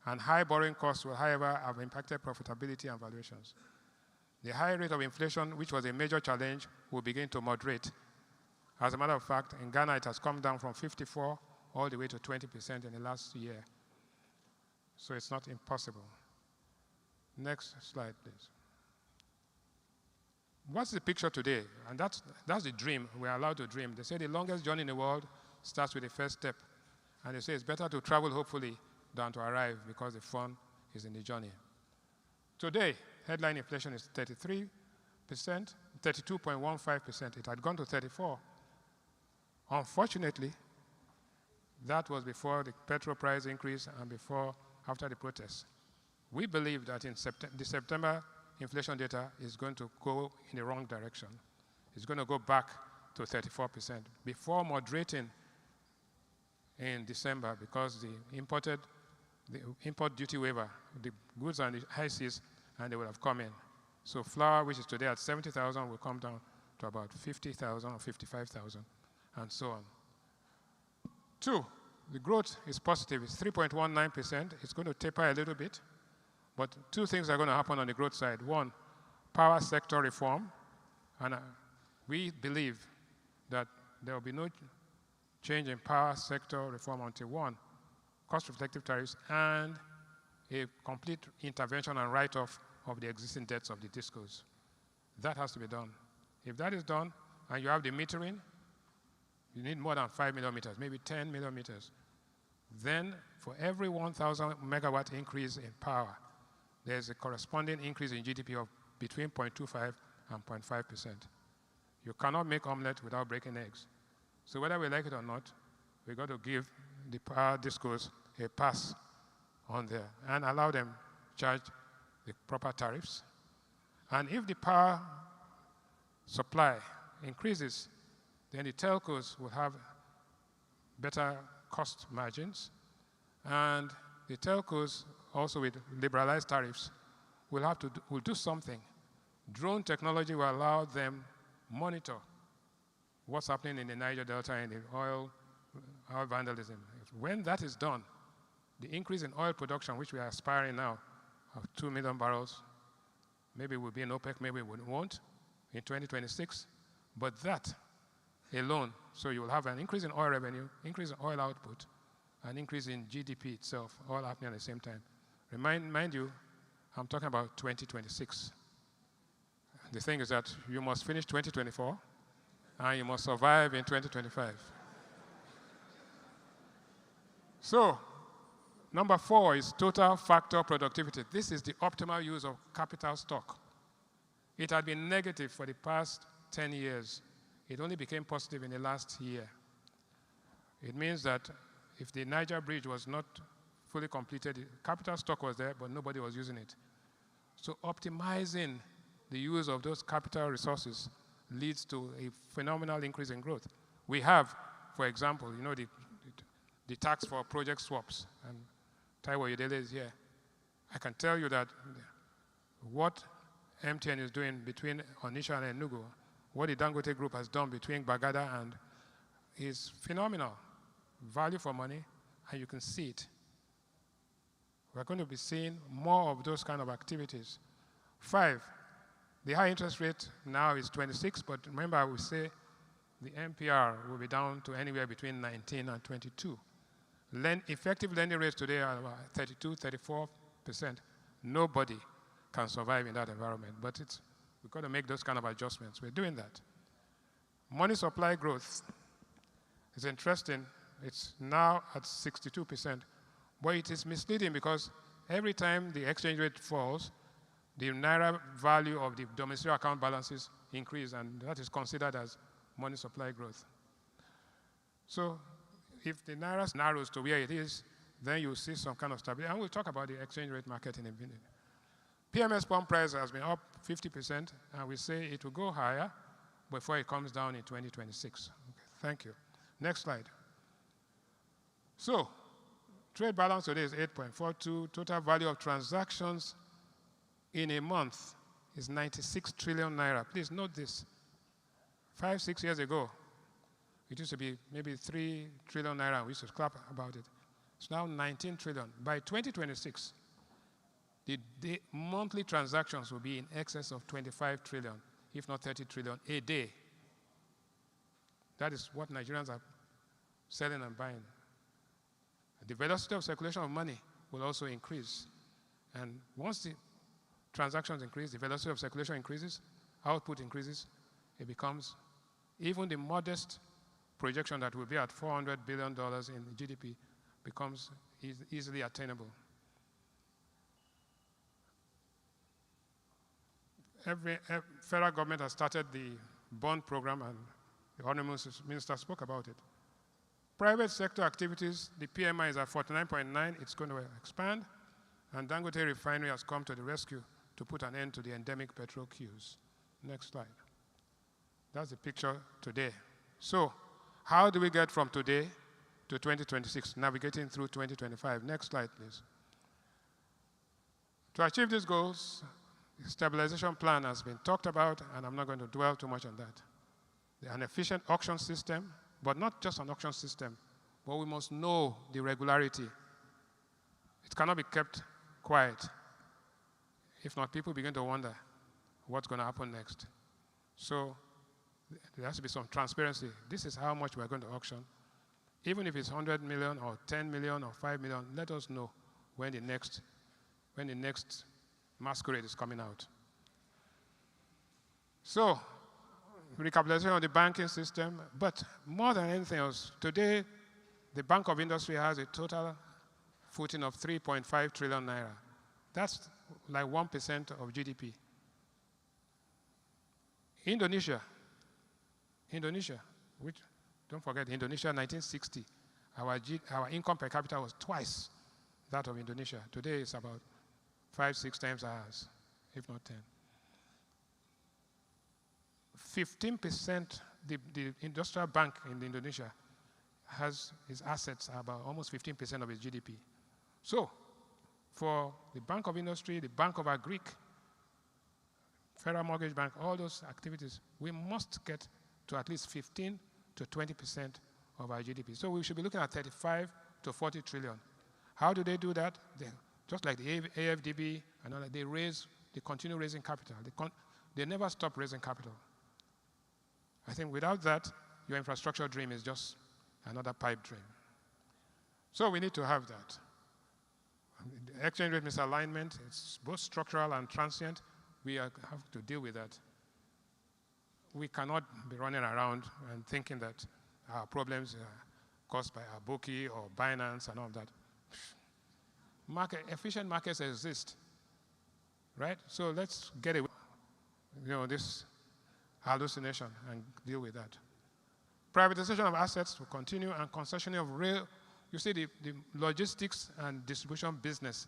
and high borrowing costs will, however, have impacted profitability and valuations. The high rate of inflation, which was a major challenge, will begin to moderate. As a matter of fact, in Ghana, it has come down from 54 all the way to 20% in the last year. So it's not impossible. Next slide, please. What's the picture today? And that's the dream. We're allowed to dream. They say the longest journey in the world starts with the first step. And they say it's better to travel, hopefully, than to arrive because the fun is in the journey. Today, headline inflation is 33%, 32.15%. It had gone to 34%. Unfortunately, that was before the petrol price increase and after the protests. We believe that in the September inflation data is going to go in the wrong direction. It's going to go back to 34% before moderating in December because the import duty waiver, the goods are on the high seas and they will have come in. So flour, which is today at 70,000, will come down to about 50,000 or 55,000 and so on. 2, the growth is positive. It's 3.19%. It's going to taper a little bit. But 2 things are going to happen on the growth side. 1, power sector reform. And we believe that there will be no change in power sector reform until 1, cost-reflective tariffs and a complete intervention and write-off of the existing debts of the discos. That has to be done. If that is done and you have the metering, you need more than 5 millimeters, maybe 10 millimeters. Then for every 1,000 megawatt increase in power, there's a corresponding increase in GDP of between 0.25 and 0.5%. You cannot make omelette without breaking eggs. So whether we like it or not, we've got to give the power discos a pass on there and allow them charge the proper tariffs. And if the power supply increases, then the telcos will have better cost margins, and the telcos, also with liberalized tariffs, will do something. Drone technology will allow them monitor what's happening in the Niger Delta and the oil vandalism. When that is done, the increase in oil production, which we are aspiring now, of 2 million barrels, maybe we'll be in OPEC, maybe we won't, in 2026, but that alone, so you will have an increase in oil revenue, increase in oil output, an increase in GDP itself, all happening at the same time. Mind you, I'm talking about 2026. The thing is that you must finish 2024, and you must survive in 2025. So, number 4 is total factor productivity. This is the optimal use of capital stock. It had been negative for the past 10 years. It only became positive in the last year. It means that if the Niger Bridge was not fully completed, capital stock was there, but nobody was using it. So optimizing the use of those capital resources leads to a phenomenal increase in growth. We have, for example, the tax for project swaps, and Taiwo Yedele is here. I can tell you that what MTN is doing between Onitsha and Enugu, what the Dangote Group has done between Bagada and is phenomenal. Value for money and you can see it. We're going to be seeing more of those kind of activities. 5, the high interest rate now is 26, but remember I will say the MPR will be down to anywhere between 19 and 22. Effective lending rates today are about 32, 34%. Nobody can survive in that environment, but we've got to make those kind of adjustments. We're doing that. Money supply growth is interesting. It's now at 62%, but it is misleading because every time the exchange rate falls, the Naira value of the domestic account balances increase, and that is considered as money supply growth. So if the Naira narrows to where it is, then you'll see some kind of stability. And we'll talk about the exchange rate market in a minute. PMS pump price has been up 50%, and we say it will go higher before it comes down in 2026. Okay, thank you. Next slide. So, trade balance today is 8.42. Total value of transactions in a month is 96 trillion naira. Please note this. 5, 6 years ago, it used to be maybe 3 trillion naira. We used to clap about it. It's now 19 trillion. By 2026, the monthly transactions will be in excess of 25 trillion, if not 30 trillion a day. That is what Nigerians are selling and buying. The velocity of circulation of money will also increase. And once the transactions increase, the velocity of circulation increases, output increases, it becomes, even the modest projection that will be at $400 billion in GDP becomes easily attainable. Every federal government has started the bond program, and the Honorable Minister spoke about it. Private sector activities, the PMI is at 49.9. It's going to expand. And Dangote Refinery has come to the rescue to put an end to the endemic petrol queues. Next slide. That's the picture today. So, how do we get from today to 2026, navigating through 2025? Next slide, please. To achieve these goals, the stabilization plan has been talked about, and I'm not going to dwell too much on that. An efficient auction system, but not just an auction system, but we must know the regularity. It cannot be kept quiet. If not, people begin to wonder what's going to happen next. So there has to be some transparency. This is how much we're going to auction. Even if it's 100 million or 10 million or 5 million, let us know when the next masquerade is coming out. So, recapitalization of the banking system, but more than anything else, today the Bank of Industry has a total footing of 3.5 trillion naira. That's like 1% of GDP. Indonesia, which, don't forget, Indonesia 1960, our income per capita was twice that of Indonesia. Today it's about 5, 6 times ours, if not 10. 15%, the industrial bank in Indonesia has its assets are about almost 15% of its GDP. So, for the Bank of Industry, the Bank of Agric, Federal Mortgage Bank, all those activities, we must get to at least 15 to 20% of our GDP. So we should be looking at 35 to 40 trillion. How do they do that? Just like the AFDB and all that, they continue raising capital. They never stop raising capital. I think without that, your infrastructure dream is just another pipe dream. So we need to have that. The exchange rate misalignment, it's both structural and transient. We have to deal with that. We cannot be running around and thinking that our problems are caused by Aboki or Binance and all that. Efficient markets exist, right? So let's get away, this hallucination and deal with that. Privatization of assets will continue, and concessioning of rail. You see the logistics and distribution business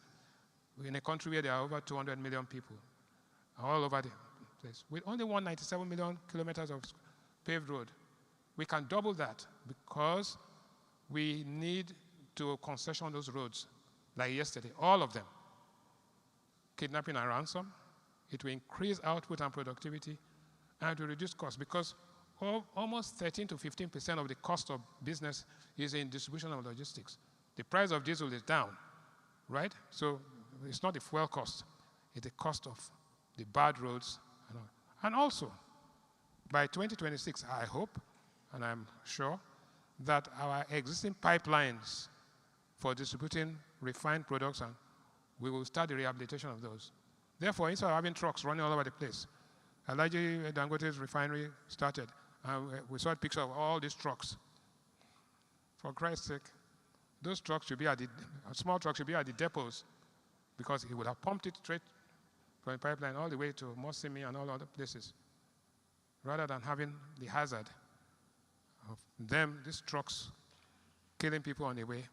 in a country where there are over 200 million people all over the place. With only 197 million kilometers of paved road, we can double that because we need to concession those roads like yesterday, all of them. Kidnapping and ransom, it will increase output and productivity, and it will reduce costs because almost 13 to 15% of the cost of business is in distribution of logistics. the price of diesel is down, right? So it's not the fuel cost, it's the cost of the bad roads. And also, by 2026, I hope, and I'm sure, that our existing pipelines for distributing refined products, and we will start the rehabilitation of those. Therefore, instead of having trucks running all over the place, Alhaji Dangote's refinery started, and we saw pictures of all these trucks. For Christ's sake, those trucks should be at the, small trucks should be at the depots, because he would have pumped it straight from the pipeline all the way to Mosimi and all other places, rather than having the hazard of them, these trucks, killing people on the way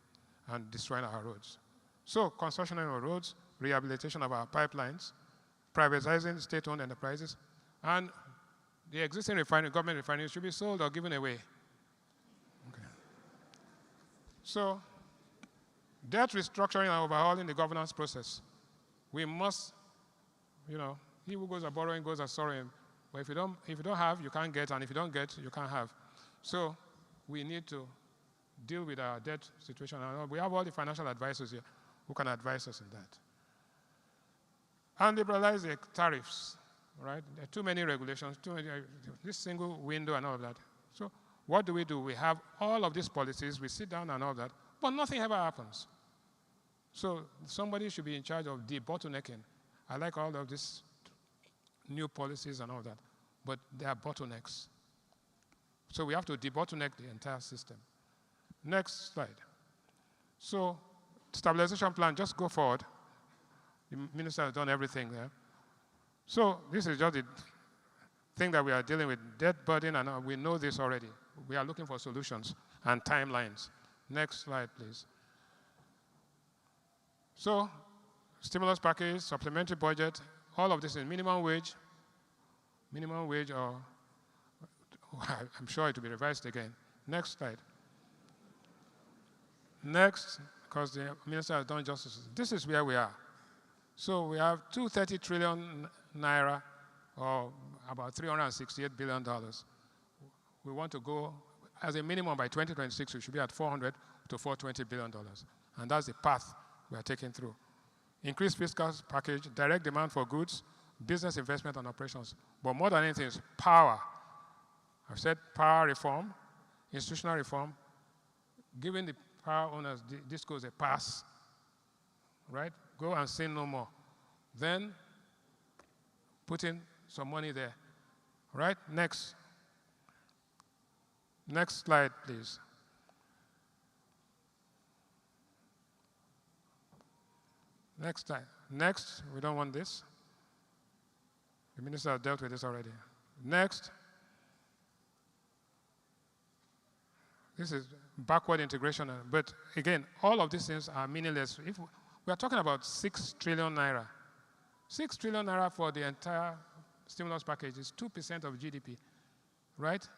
and destroying our roads. So, construction of our roads, rehabilitation of our pipelines, privatizing state-owned enterprises, and the existing refinery, government refineries should be sold or given away. Okay. So, debt restructuring and overhauling the governance process. We must, he who goes a borrowing goes a sorrowing. But if you don't have, you can't get, and if you don't get, you can't have. So we need to deal with our debt situation. And we have all the financial advisors here who can advise us in that. And liberalize the tariffs, right? There are too many regulations, this single window and all of that. So what do? We have all of these policies, we sit down and all that, but nothing ever happens. So somebody should be in charge of debottlenecking. I like all of these new policies and all that, but they are bottlenecks. So we have to debottleneck the entire system. Next slide. So stabilization plan, just go forward. The minister has done everything there. So this is just the thing that we are dealing with, debt burden, and we know this already. We are looking for solutions and timelines. Next slide, please. So stimulus package, supplementary budget, all of this is minimum wage, or I'm sure it will be revised again. Next slide. Next, because the minister has done justice. This is where we are. So we have 230 trillion naira, or about $368 billion. We want to go, as a minimum by 2026, we should be at $400 to $420 billion. And that's the path we are taking through. Increased fiscal package, direct demand for goods, business investment and operations. But more than anything is power. I've said power reform, institutional reform, giving the power owners this goes a pass, right? Go and sin no more. Then put in some money there, right? Next. Next slide, please. Next slide. Next, we don't want this. The minister has dealt with this already. Next. This is backward integration, but again, all of these things are meaningless. If we are talking about 6 trillion naira. 6 trillion naira for the entire stimulus package is 2% of GDP, right?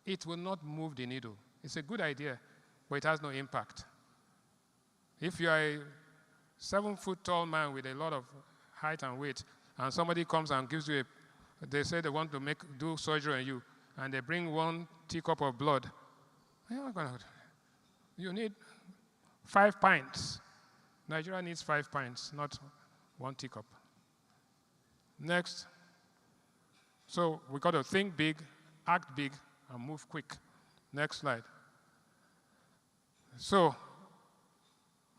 It will not move the needle. It's a good idea, but it has no impact. If you are a 7-foot-tall man with a lot of height and weight, and somebody comes and gives you they say they want to do surgery on you, and they bring 1 teacup of blood, you need 5 pints. Nigeria needs 5 pints, not 1 teacup. Next. So we got to think big, act big, and move quick. Next slide. So,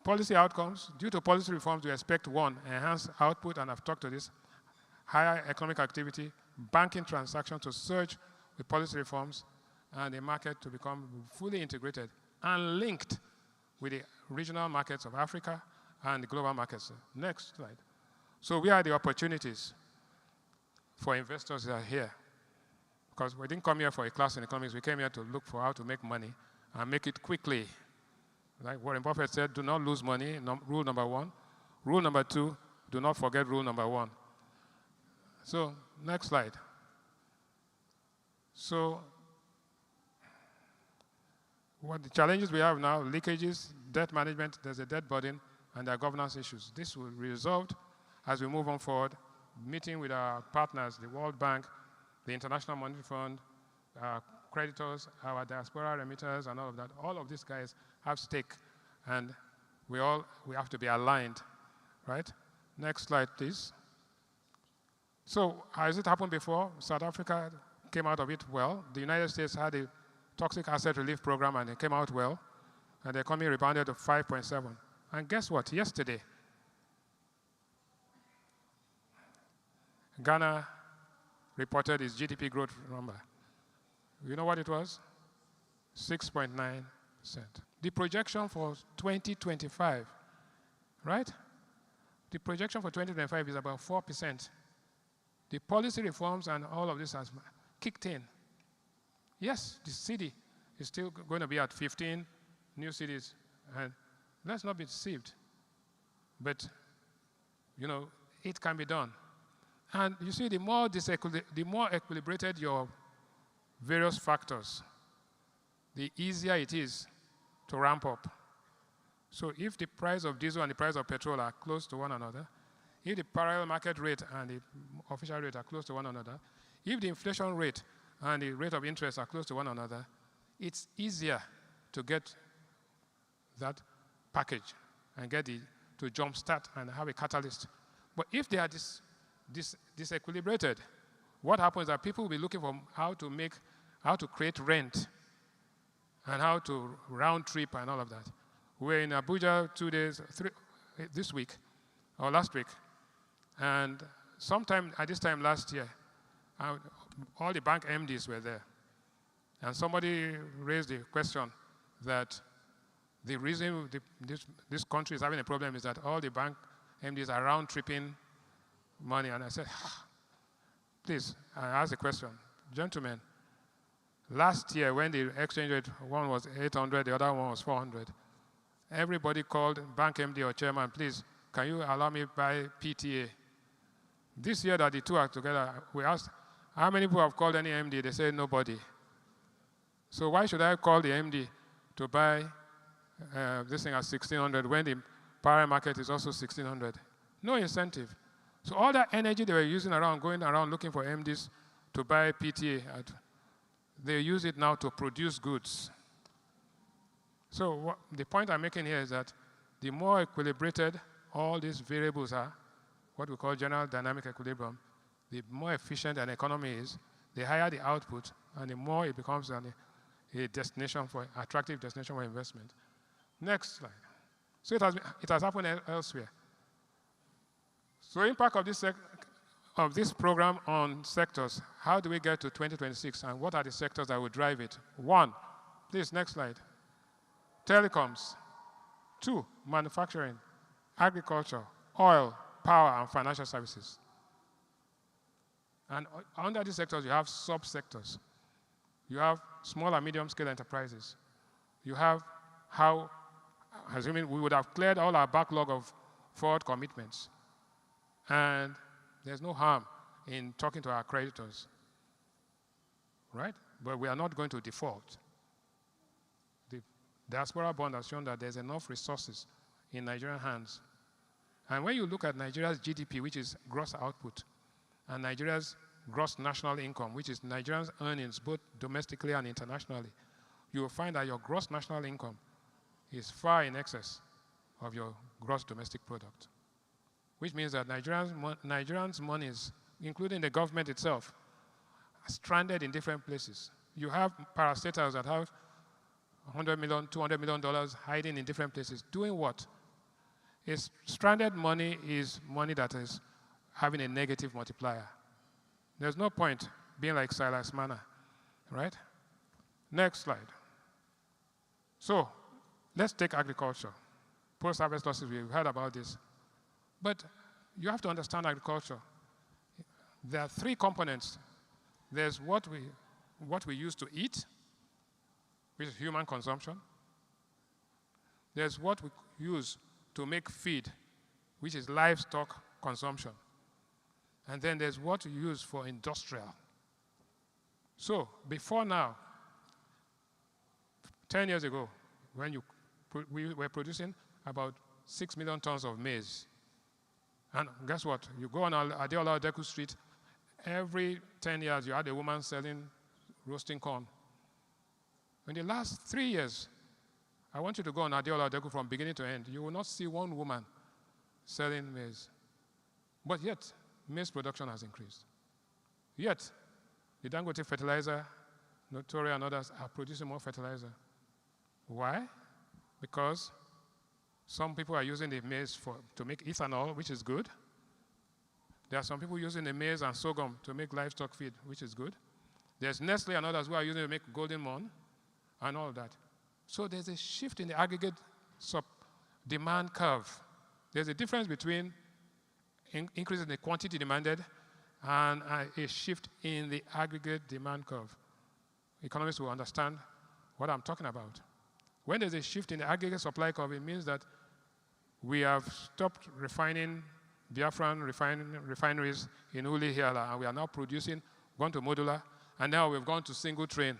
policy outcomes. Due to policy reforms, we expect 1, enhanced output, and I've talked to this, higher economic activity, banking transactions to surge with policy reforms, and the market to become fully integrated and linked with the regional markets of Africa and the global markets. Next slide. So where are the opportunities for investors that are here? Because we didn't come here for a class in economics. We came here to look for how to make money and make it quickly. Like Warren Buffett said, do not lose money, rule number 1. Rule number 2, do not forget rule number 1. So next slide. So what the challenges we have now, leakages, debt management, there's a debt burden, and there are governance issues. This will be resolved as we move on forward, meeting with our partners, the World Bank, the International Monetary Fund, our creditors, our diaspora remitters, and all of that. All of these guys have stake, and we have to be aligned, right? Next slide, please. So has it happened before? South Africa came out of it well. The United States had a toxic asset relief program and it came out well. And the economy rebounded to 5.7. And guess what? Yesterday, Ghana reported its GDP growth number. You know what it was? 6.9%. The projection for 2025, right? The projection for 2025 is about 4%. The policy reforms and all of this has kicked in. Yes, the city is still going to be at 15 new cities, and let's not be deceived. But, you know, it can be done. And you see, the more equilibrated your various factors, the easier it is to ramp up. So if the price of diesel and the price of petrol are close to one another, if the parallel market rate and the official rate are close to one another, if the inflation rate and the rate of interest are close to one another, it's easier to get that package and get it to jumpstart and have a catalyst. But if they are disequilibrated, what happens is that people will be looking for how to create rent and how to round trip and all of that. We were in Abuja this week, or last week, and sometime at this time last year, all the bank MDs were there. And somebody raised the question that the reason this country is having a problem is that all the bank MDs are round tripping money. And I said, please, I asked a question. Gentlemen, last year when the exchange rate, one was 800, the other one was 400, everybody called bank MD or chairman, please, can you allow me buy PTA? This year that the two are together, we asked, how many people have called any MD? They said nobody. So why should I call the MD to buy this thing at 1,600 when the parallel market is also 1,600? No incentive. So all that energy they were using going around looking for MDs to buy PTA, they use it now to produce goods. So the point I'm making here is that the more equilibrated all these variables are, what we call general dynamic equilibrium, the more efficient an economy is, the higher the output, and the more it becomes a attractive destination for investment. Next slide. So it has happened elsewhere. So impact of this program on sectors, how do we get to 2026, and what are the sectors that will drive it? 1, please, next slide. Telecoms. 2, manufacturing, agriculture, oil, power, and financial services. And under these sectors, you have sub-sectors. You have small and medium-scale enterprises. You have how, assuming we would have cleared all our backlog of forward commitments. And there's no harm in talking to our creditors, right? But we are not going to default. The diaspora bond has shown that there's enough resources in Nigerian hands. And when you look at Nigeria's GDP, which is gross output, and Nigeria's gross national income, which is Nigerians' earnings, both domestically and internationally, you will find that your gross national income is far in excess of your gross domestic product, which means that Nigerians' monies, including the government itself, are stranded in different places. You have parastatals that have $100 million, $200 million hiding in different places. Doing what? Stranded money is money that is having a negative multiplier. There's no point being like Silas Mana, right? Next slide. So let's take agriculture. Post-harvest losses, we've heard about this. But you have to understand agriculture. There are 3 components. There's what we use to eat, which is human consumption. There's what we use to make feed, which is livestock consumption. And then there's what we use for industrial. So before now, 10 years ago, when we were producing about 6 million tons of maize. And guess what? You go on Adeola Odeku Street, every 10 years you had a woman selling roasting corn. In the last 3 years, I want you to go on Adeola Odeku from beginning to end. You will not see one woman selling maize. But yet, maize production has increased. Yet, the Dangote fertilizer, Notoria and others are producing more fertilizer. Why? Because some people are using the maize to make ethanol, which is good. There are some people using the maize and sorghum to make livestock feed, which is good. There's Nestle and others who are using it to make golden morn and all of that. So there's a shift in the aggregate demand curve. There's a difference between increase in the quantity demanded and a shift in the aggregate demand curve. Economists will understand what I'm talking about. When there's a shift in the aggregate supply curve, it means that we have stopped refining Biafran refineries in Uli Hiala, and we are now producing, gone to modular, and now we've gone to single train,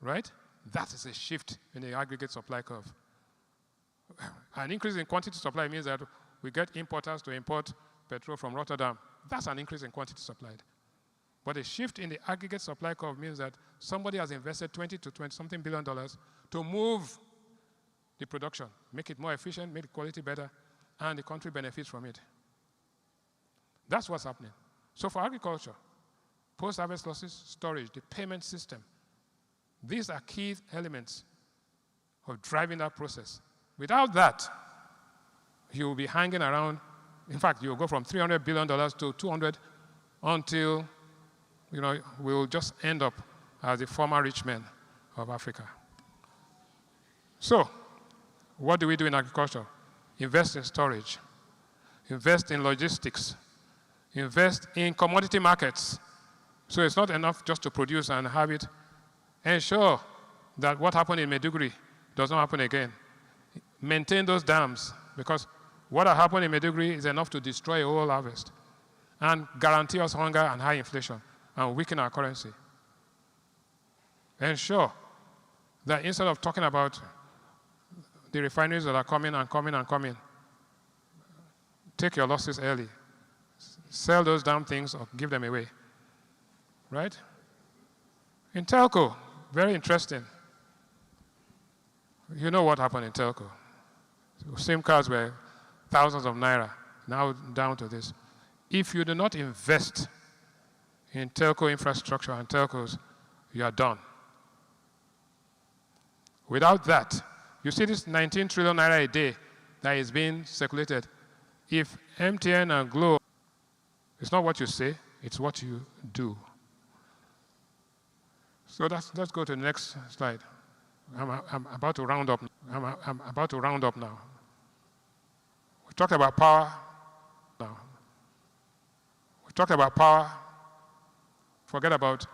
right? That is a shift in the aggregate supply curve. An increase in quantity supply means that we get importers to import petrol from Rotterdam. That's an increase in quantity supplied. But a shift in the aggregate supply curve means that somebody has invested $20 to $20-something billion to move the production, make it more efficient, make the quality better, and the country benefits from it. That's what's happening. So for agriculture, post-harvest losses, storage, the payment system, these are key elements of driving that process. Without that, you will be hanging around. In fact, you'll go from $300 billion to 200 until, we'll just end up as the former rich men of Africa. So, what do we do in agriculture? Invest in storage, invest in logistics, invest in commodity markets. So it's not enough just to produce and have it. Ensure that what happened in Maiduguri does not happen again. Maintain those dams, because what happened in Maiduguri is enough to destroy a whole harvest and guarantee us hunger and high inflation and weaken our currency. Ensure that instead of talking about the refineries that are coming and coming and coming, take your losses early. Sell those damn things or give them away. Right? In telco, very interesting. You know what happened in telco. SIM cards were thousands of naira, now down to this. If you do not invest in telco infrastructure and telcos, you are done. Without that, you see this 19 trillion naira a day that is being circulated. If MTN and Glo, it's not what you say, it's what you do. So let's go to the next slide. I'm about to round up. I'm about to round up now. We talked about power. Now, we talked about power. Forget about,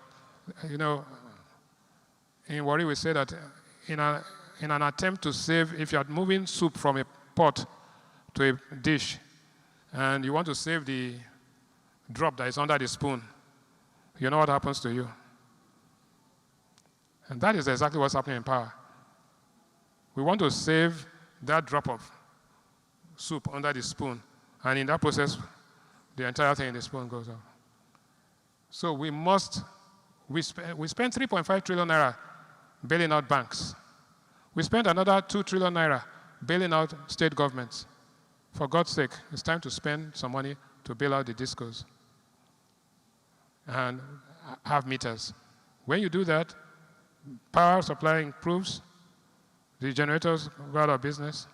in Warri we say that in an attempt to save, if you're moving soup from a pot to a dish, and you want to save the drop that is under the spoon, you know what happens to you? And that is exactly what's happening in power. We want to save that drop of soup under the spoon, and in that process, the entire thing in the spoon goes off. So we spent 3.5 trillion naira bailing out banks. We spent another 2 trillion naira bailing out state governments. For God's sake, it's time to spend some money to bail out the discos and have meters. When you do that, power supply improves, the generators go out of business,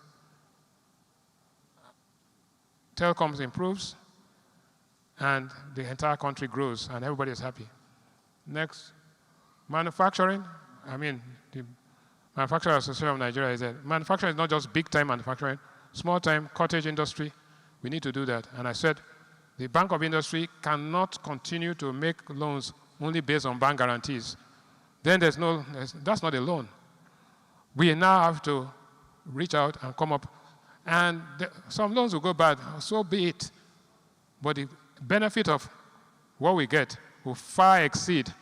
telecoms improves, and the entire country grows, and everybody is happy. Next, manufacturing. The Manufacturing Association of Nigeria is that manufacturing is not just big-time manufacturing, small-time cottage industry. We need to do that. And I said, the Bank of Industry cannot continue to make loans only based on bank guarantees. Then that's not a loan. We now have to reach out and come up. And some loans will go bad, so be it. But the benefit of what we get will far exceed.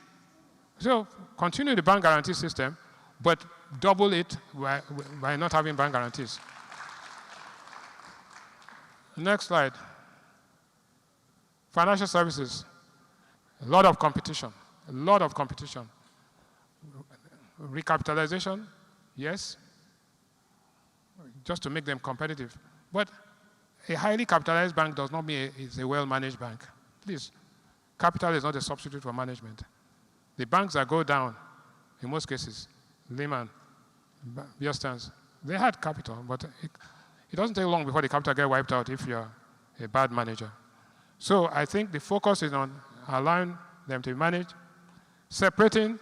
So continue the bank guarantee system, but double it by not having bank guarantees. Next slide. Financial services. A lot of competition. A lot of competition. Recapitalization, yes. just to make them competitive. But a highly capitalized bank does not mean it's a well-managed bank. Please, capital is not a substitute for management. The banks that go down, in most cases, Lehman, Bear Stearns, they had capital, but it doesn't take long before the capital get wiped out if you're a bad manager. So I think the focus is on allowing them to be managed, separating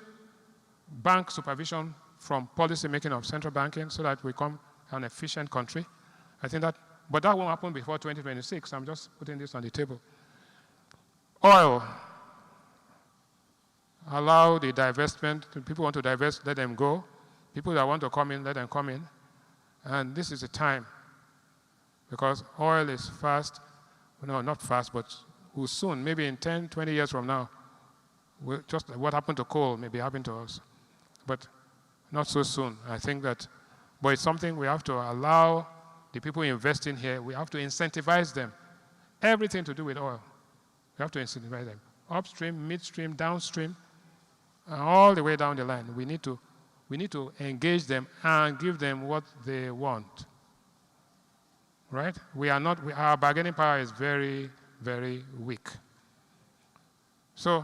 bank supervision from policy making of central banking so that we become an efficient country. I think that, but that won't happen before 2026. I'm just putting this on the table. Oil. Allow the divestment. People want to divest, let them go. People that want to come in, let them come in. And this is the time, because oil is fast. No, not fast, but will soon, maybe in 10, 20 years from now, just what happened to coal may be happening to us. But not so soon. I think that, but it's something we have to allow the people investing here, we have to incentivize them. Everything to do with oil, we have to incentivize them. Upstream, midstream, downstream, and all the way down the line. We need to engage them and give them what they want. Right? Our bargaining power is very, very weak. So,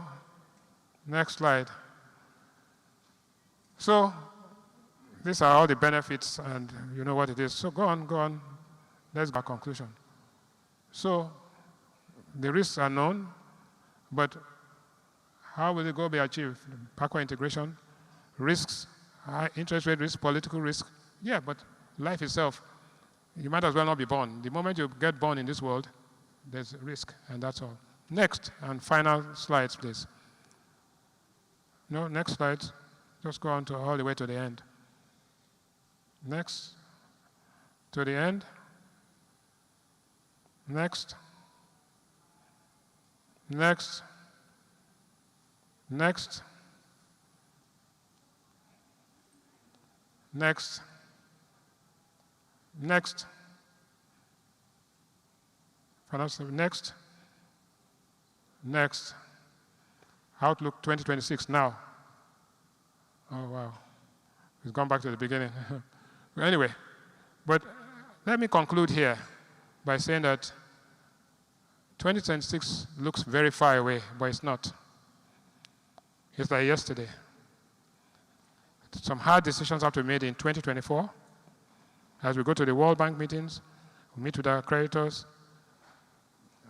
next slide. So, these are all the benefits, and you know what it is. So go on. Let's go to conclusion. So, the risks are known, but how will it be achieved? Backward integration, risks, high interest rate risk, political risk. Yeah, but life itself, you might as well not be born. The moment you get born in this world, there's risk, and that's all. Next, and final slides, please. No, next slide. Just go on to all the way to the end. Next. To the end. Next. Next. Next. Next. Next. Next. Next. Outlook 2026 now. Oh, wow. We've gone back to the beginning. Anyway, but let me conclude here by saying that 2026 looks very far away, but it's not. It's like yesterday. Some hard decisions have to be made in 2024. As we go to the World Bank meetings, we meet with our creditors,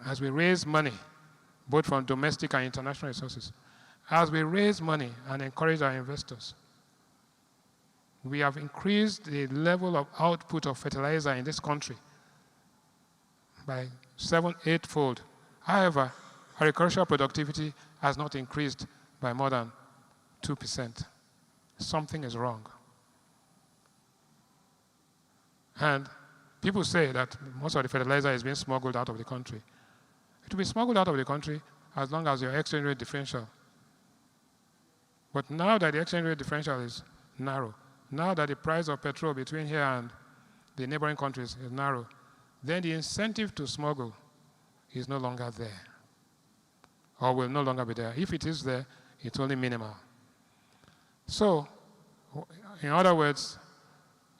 as we raise money, both from domestic and international resources, as we raise money and encourage our investors, we have increased the level of output of fertilizer in this country by 7-8-fold. However, agricultural productivity has not increased by more than 2%. Something is wrong. And people say that most of the fertilizer is being smuggled out of the country. It will be smuggled out of the country as long as your exchange rate differential. But now that the exchange rate differential is narrow, now that the price of petrol between here and the neighboring countries is narrow, then the incentive to smuggle is no longer there, or will no longer be there. If it is there, it's only minimal. So, in other words,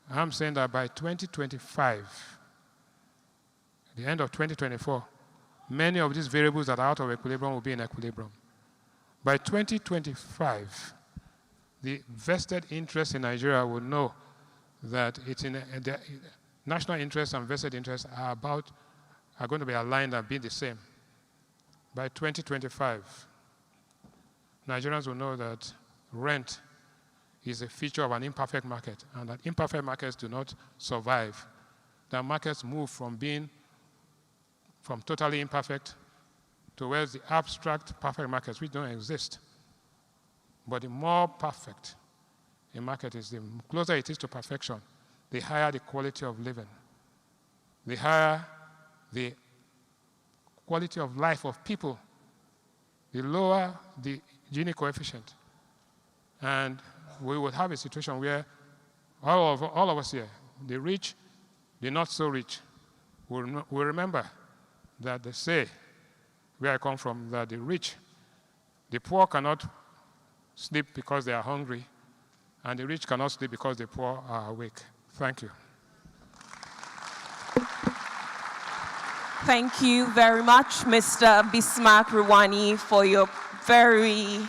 I'm saying that by 2025, the end of 2024, many of these variables that are out of equilibrium will be in equilibrium. By 2025, the vested interest in Nigeria will know that it's in the national interests and vested interests are going to be aligned and be the same. By 2025, Nigerians will know that rent is a feature of an imperfect market, and that imperfect markets do not survive. That markets move from totally imperfect towards the abstract perfect markets, which don't exist. But the more perfect a market is, the closer it is to perfection, the higher the quality of living, the higher the quality of life of people, the lower the Gini coefficient. And we will have a situation where all of us here, the rich, the not so rich, will remember that they say, where I come from, that the poor cannot sleep because they are hungry, and the rich cannot sleep because the poor are awake. Thank you. Thank you very much, Mr. Bismarck Rwani, for your very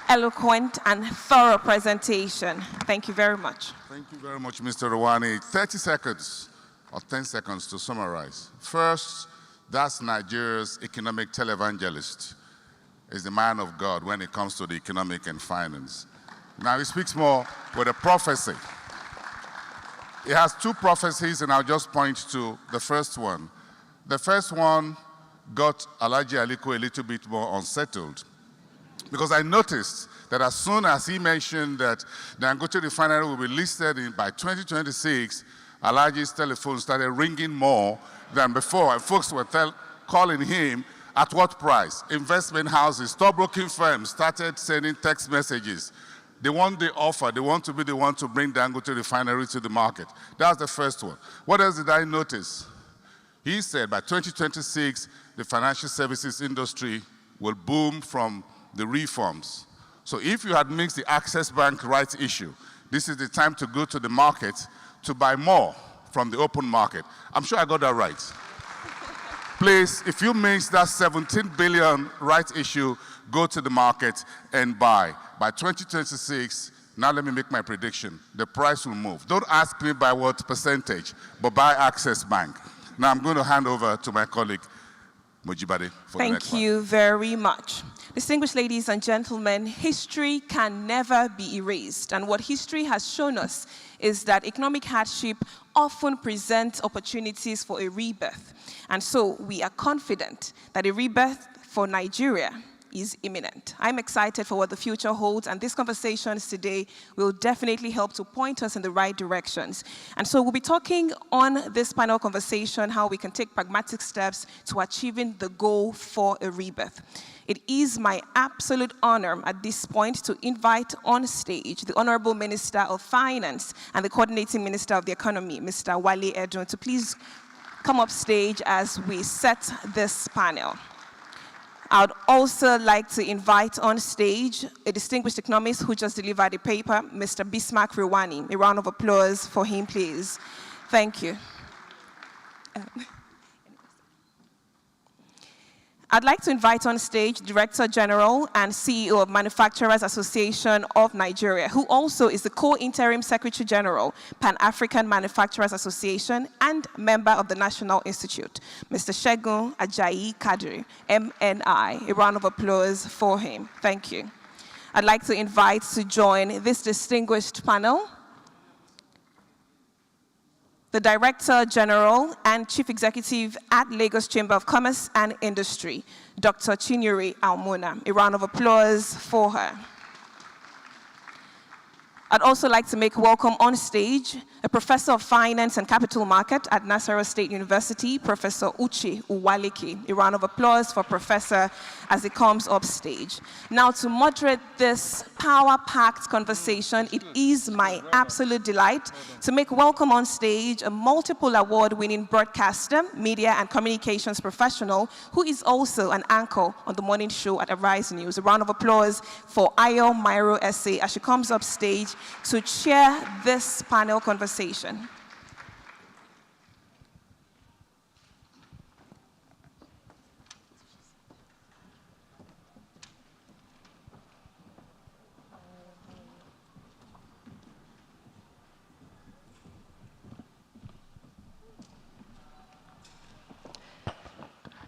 eloquent and thorough presentation. Thank you very much. Thank you very much, Mr. Rwani. 30 seconds or 10 seconds to summarize. First, that's Nigeria's economic televangelist. Is the man of God when it comes to the economic and finance. Now he speaks more with a prophecy. He has two prophecies, and I'll just point to the first one. The first one got Alhaji Aliko a little bit more unsettled, because I noticed that as soon as he mentioned that the Dangote refinery will be listed by 2026, Alhaji's telephone started ringing more than before, and folks were calling him at what price. Investment houses, stockbroking firms started sending text messages. They want the offer. They want to be the one to bring Dangote refinery to the market. That's the first one. What else did I notice? He said by 2026, the financial services industry will boom from the reforms. So if you had mixed the Access Bank rights issue, this is the time to go to the market to buy more from the open market. I'm sure I got that right. Please, if you mix that 17 billion rights issue, go to the market and buy. By 2026, now let me make my prediction. The price will move. Don't ask me by what percentage, but buy Access Bank. Now I'm going to hand over to my colleague, Mojibade, for the next one. Thank you very much. Distinguished ladies and gentlemen, history can never be erased. And what history has shown us is that economic hardship often presents opportunities for a rebirth. And so we are confident that a rebirth for Nigeria is imminent. I'm excited for what the future holds, and these conversations today will definitely help to point us in the right directions. And so we'll be talking on this panel conversation how we can take pragmatic steps to achieving the goal for a rebirth. It is my absolute honor at this point to invite on stage the Honorable Minister of Finance and the Coordinating Minister of the Economy, Mr. Wale Edun, to please come up stage as we set this panel. I would also like to invite on stage a distinguished economist who just delivered a paper, Mr. Bismarck Rwani. A round of applause for him, please. Thank you. I'd like to invite on stage Director General and CEO of Manufacturers Association of Nigeria, who also is the co-interim Secretary General, Pan-African Manufacturers Association, and member of the National Institute, Mr. Segun Ajayi Kadri, MNI. A round of applause for him. Thank you. I'd like to invite to join this distinguished panel the Director General and Chief Executive at Lagos Chamber of Commerce and Industry, Dr. Chinyere Almona. A round of applause for her. I'd also like to make welcome on stage a Professor of Finance and Capital Market at Nasarawa State University, Professor Uche Uwaleke. A round of applause for Professor as he comes up stage. Now, to moderate this power-packed conversation, it is my absolute delight to make welcome on stage a multiple award-winning broadcaster, media and communications professional, who is also an anchor on the morning show at Arise News. A round of applause for Ayo Mairo Esse as she comes up stage to chair this panel conversation.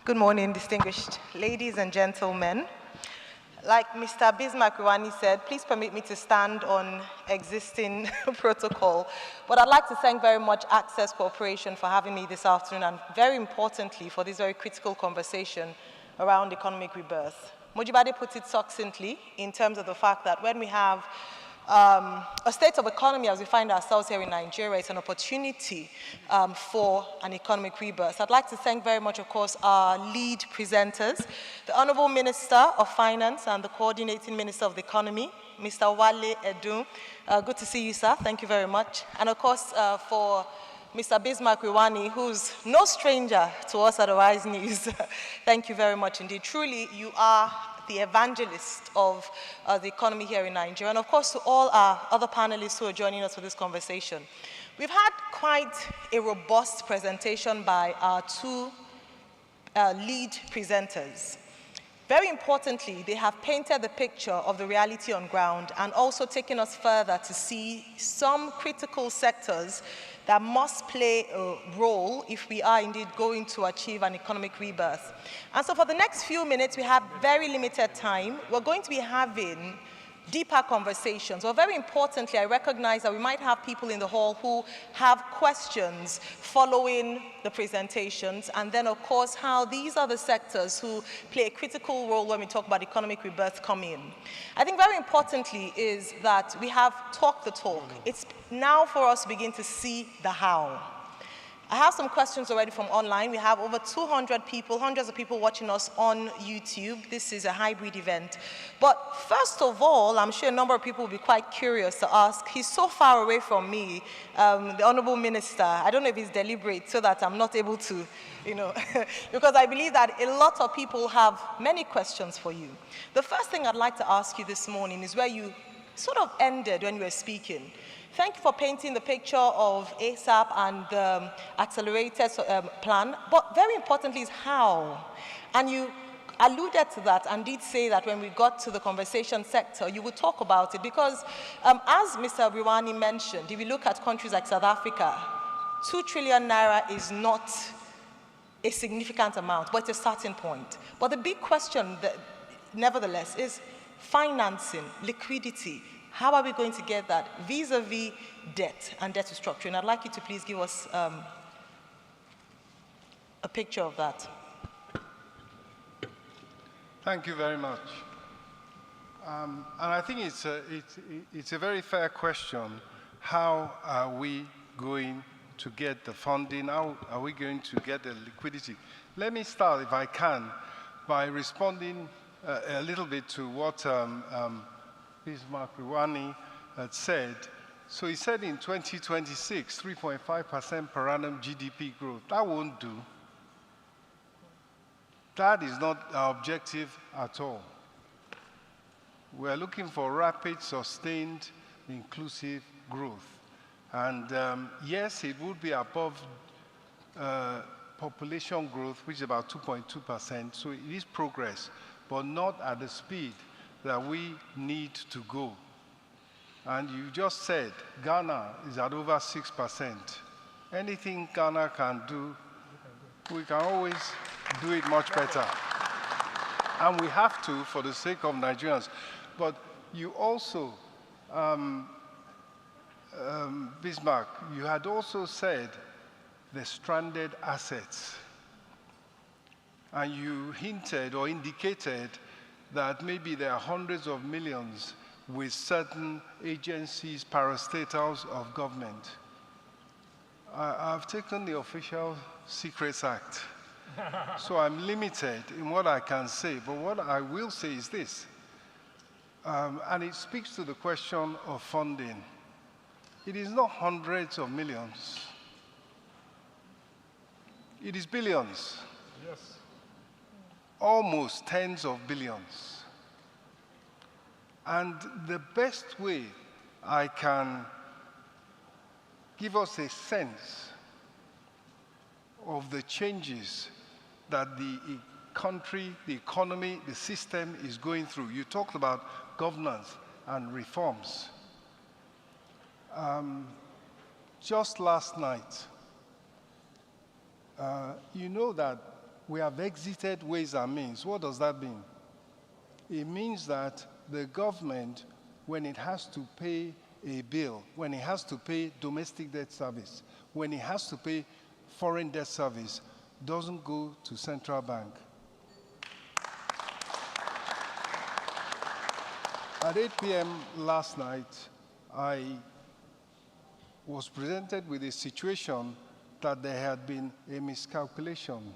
Good morning, distinguished ladies and gentlemen. Like Mr. Bismarck Rwani said, please permit me to stand on existing protocol. But I'd like to thank very much Access Corporation for having me this afternoon, and very importantly for this very critical conversation around economic rebirth. Mojibade put it succinctly in terms of the fact that when we have a state of economy as we find ourselves here in Nigeria, it's an opportunity for an economic rebirth. I'd like to thank very much, of course, our lead presenters, the Honorable Minister of Finance and the Coordinating Minister of the Economy, Mr. Wale Edun. Good to see you, sir. Thank you very much. And of course, for Mr. Bismarck Rwani, who's no stranger to us at Arise News. Thank you very much indeed. Truly, you are the evangelist of the economy here in Nigeria, and of course to all our other panelists who are joining us for this conversation. We've had quite a robust presentation by our two lead presenters. Very importantly, they have painted the picture of the reality on ground and also taken us further to see some critical sectors that must play a role if we are indeed going to achieve an economic rebirth. And so for the next few minutes, we have very limited time. We're going to be having deeper conversations. Well, very importantly, I recognize that we might have people in the hall who have questions following the presentations, and then, of course, how these other sectors who play a critical role when we talk about economic rebirth come in. I think very importantly is that we have talked the talk. It's now for us to begin to see the how. I have some questions already from online. We have over 200 people, hundreds of people watching us on YouTube. This is a hybrid event. But first of all, I'm sure a number of people will be quite curious to ask, he's so far away from me, the Honorable Minister. I don't know if it's deliberate so that I'm not able to, because I believe that a lot of people have many questions for you. The first thing I'd like to ask you this morning is where you sort of ended when you were speaking. Thank you for painting the picture of ASAP and the accelerated plan, but very importantly is how. And you alluded to that and did say that when we got to the conversation sector, you would talk about it because, as Mr. Briwani mentioned, if you look at countries like South Africa, 2 trillion naira is not a significant amount, but it's a starting point. But the big question, nevertheless, is financing, liquidity. How are we going to get that vis-a-vis debt and debt restructuring? I'd like you to please give us a picture of that. Thank you very much. And I think it's a very fair question. How are we going to get the funding? How are we going to get the liquidity? Let me start, if I can, by responding a little bit to what Bismarck Riwani had said. So he said in 2026, 3.5% per annum GDP growth. That won't do. That is not our objective at all. We're looking for rapid, sustained, inclusive growth. And yes, it would be above population growth, which is about 2.2%. So it is progress, but not at the speed that we need to go. And you just said Ghana is at over 6%. Anything Ghana can do, we can always do it much better. And we have to for the sake of Nigerians. But you also, Bismarck, you had also said the stranded assets. And you hinted or indicated that maybe there are hundreds of millions with certain agencies, parastatals of government. I've taken the Official Secrets Act, so I'm limited in what I can say, but what I will say is this, and it speaks to the question of funding. It is not hundreds of millions. It is billions. Yes. Almost tens of billions. And the best way I can give us a sense of the changes that the country, the economy, the system is going through. You talked about governance and reforms. Just last night, you know that we have exited Ways and Means. What does that mean? It means that the government, when it has to pay a bill, when it has to pay domestic debt service, when it has to pay foreign debt service, doesn't go to central bank. At 8 p.m. last night, I was presented with a situation that there had been a miscalculation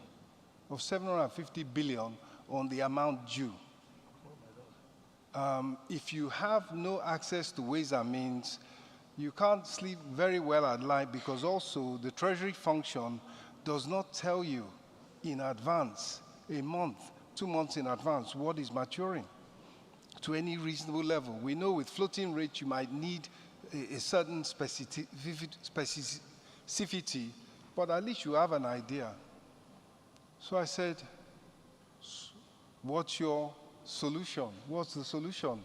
of 750 billion on the amount due. If you have no access to Ways and Means, you can't sleep very well at night because also the Treasury function does not tell you in advance, a month, 2 months in advance, what is maturing to any reasonable level. We know with floating rates you might need a certain specificity, but at least you have an idea. So I said, what's your solution? What's the solution?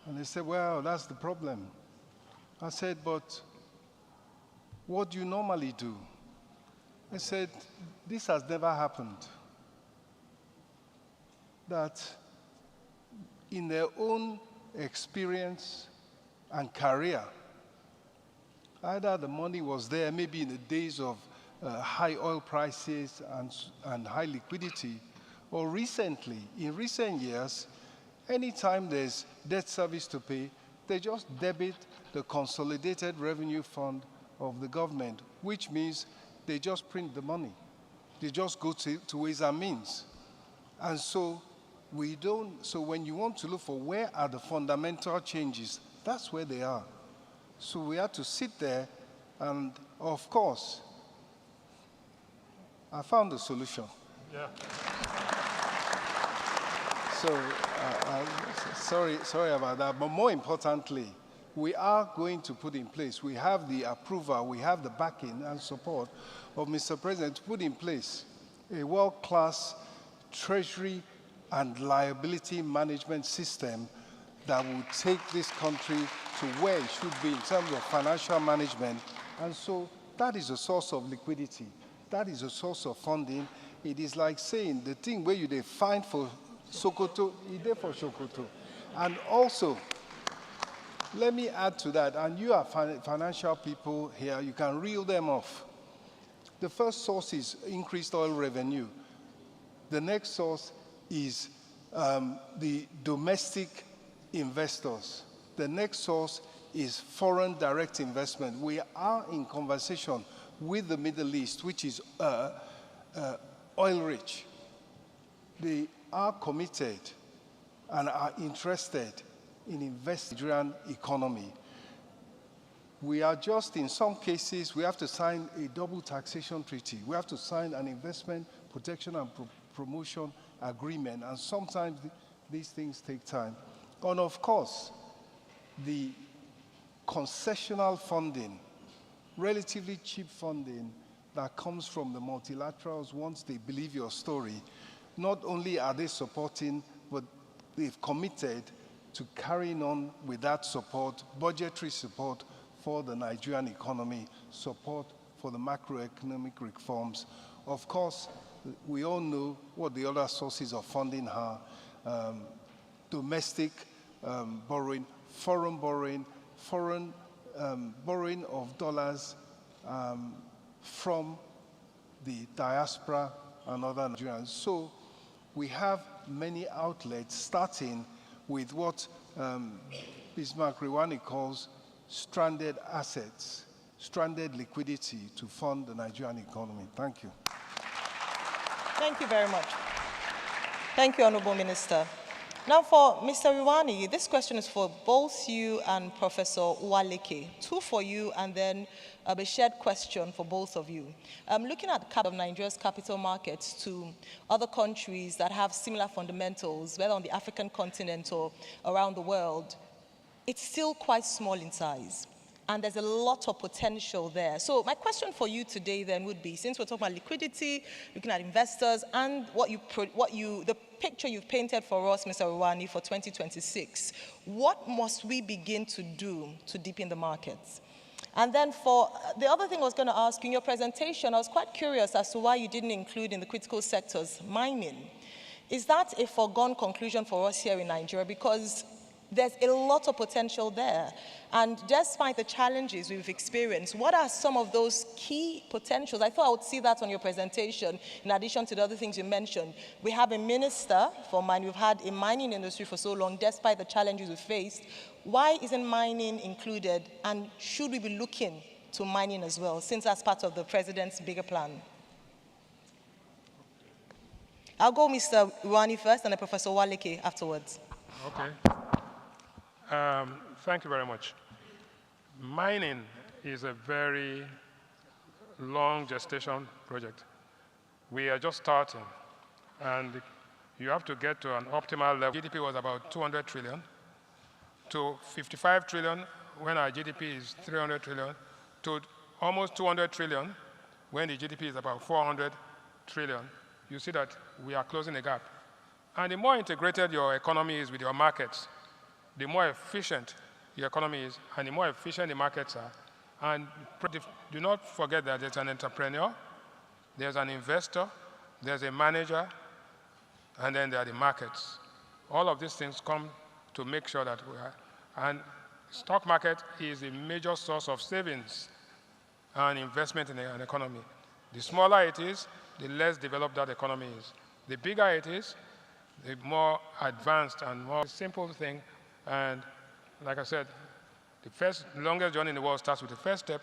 And they said, well, that's the problem. I said, but what do you normally do? I said, this has never happened. That in their own experience and career, either the money was there, maybe in the days of high oil prices and high liquidity, or recently, in recent years, anytime there's debt service to pay, they just debit the consolidated revenue fund of the government, which means they just print the money. They just go to ways and means. And so so when you want to look for where are the fundamental changes, that's where they are. So we had to sit there, and of course, I found the solution. Yeah. So, sorry about that, but more importantly, we are going to put in place, we have the approval, we have the backing and support of Mr. President to put in place a world-class treasury and liability management system that will take this country to where it should be in terms of financial management. And so that is a source of liquidity. That is a source of funding. It is like saying the thing where you find for Sokoto, is there for Sokoto. And also, let me add to that, and you are financial people here, you can reel them off. The first source is increased oil revenue. The next source is the domestic investors. The next source is foreign direct investment. We are in conversation with the Middle East, which is oil rich. They are committed and are interested in investing in the Nigerian economy. We are just, in some cases, we have to sign a double taxation treaty. We have to sign an investment protection and promotion agreement, and sometimes these things take time. And of course, the concessional funding, relatively cheap funding that comes from the multilaterals once they believe your story, not only are they supporting, but they've committed to carrying on with that support, budgetary support for the Nigerian economy, support for the macroeconomic reforms. Of course, we all know what the other sources of funding are. Domestic borrowing, foreign borrowing of dollars from the diaspora and other Nigerians. So we have many outlets, starting with what Bismarck Rewani calls stranded assets, stranded liquidity to fund the Nigerian economy. Thank you. Thank you very much. Thank you, Honorable Minister. Now for Mr. Rewani, this question is for both you and Professor Waleke. Two for you, and then a shared question for both of you. Looking at of Nigeria's capital markets to other countries that have similar fundamentals, whether on the African continent or around the world, it's still quite small in size. And there's a lot of potential there. So my question for you today then would be, since we're talking about liquidity, looking at investors, and the picture you've painted for us, Mr. Rewani, for 2026, what must we begin to do to deepen the markets? And then for the other thing I was going to ask you, in your presentation, I was quite curious as to why you didn't include in the critical sectors mining. Is that a foregone conclusion for us here in Nigeria? Because there's a lot of potential there. And despite the challenges we've experienced, what are some of those key potentials? I thought I would see that on your presentation, in addition to the other things you mentioned. We have a minister for mining. We've had a mining industry for so long, despite the challenges we faced. Why isn't mining included? And should we be looking to mining as well, since that's part of the president's bigger plan? I'll go Mr. Rewani first, and then Professor Waleke afterwards. Okay. Thank you very much. Mining is a very long gestation project. We are just starting, and you have to get to an optimal level. GDP was about 200 trillion to 55 trillion when our GDP is 300 trillion to almost 200 trillion when the GDP is about 400 trillion. you see that we are closing the gap. And the more integrated your economy is with your markets, the more efficient your economy is, and the more efficient the markets are. And do not forget that there's an entrepreneur, there's an investor, there's a manager, and then there are the markets. All of these things come to make sure that we are, and stock market is a major source of savings and investment in an economy. The smaller it is, the less developed that economy is. The bigger it is, the more advanced and more simple thing. And like I said, the longest journey in the world starts with the first step.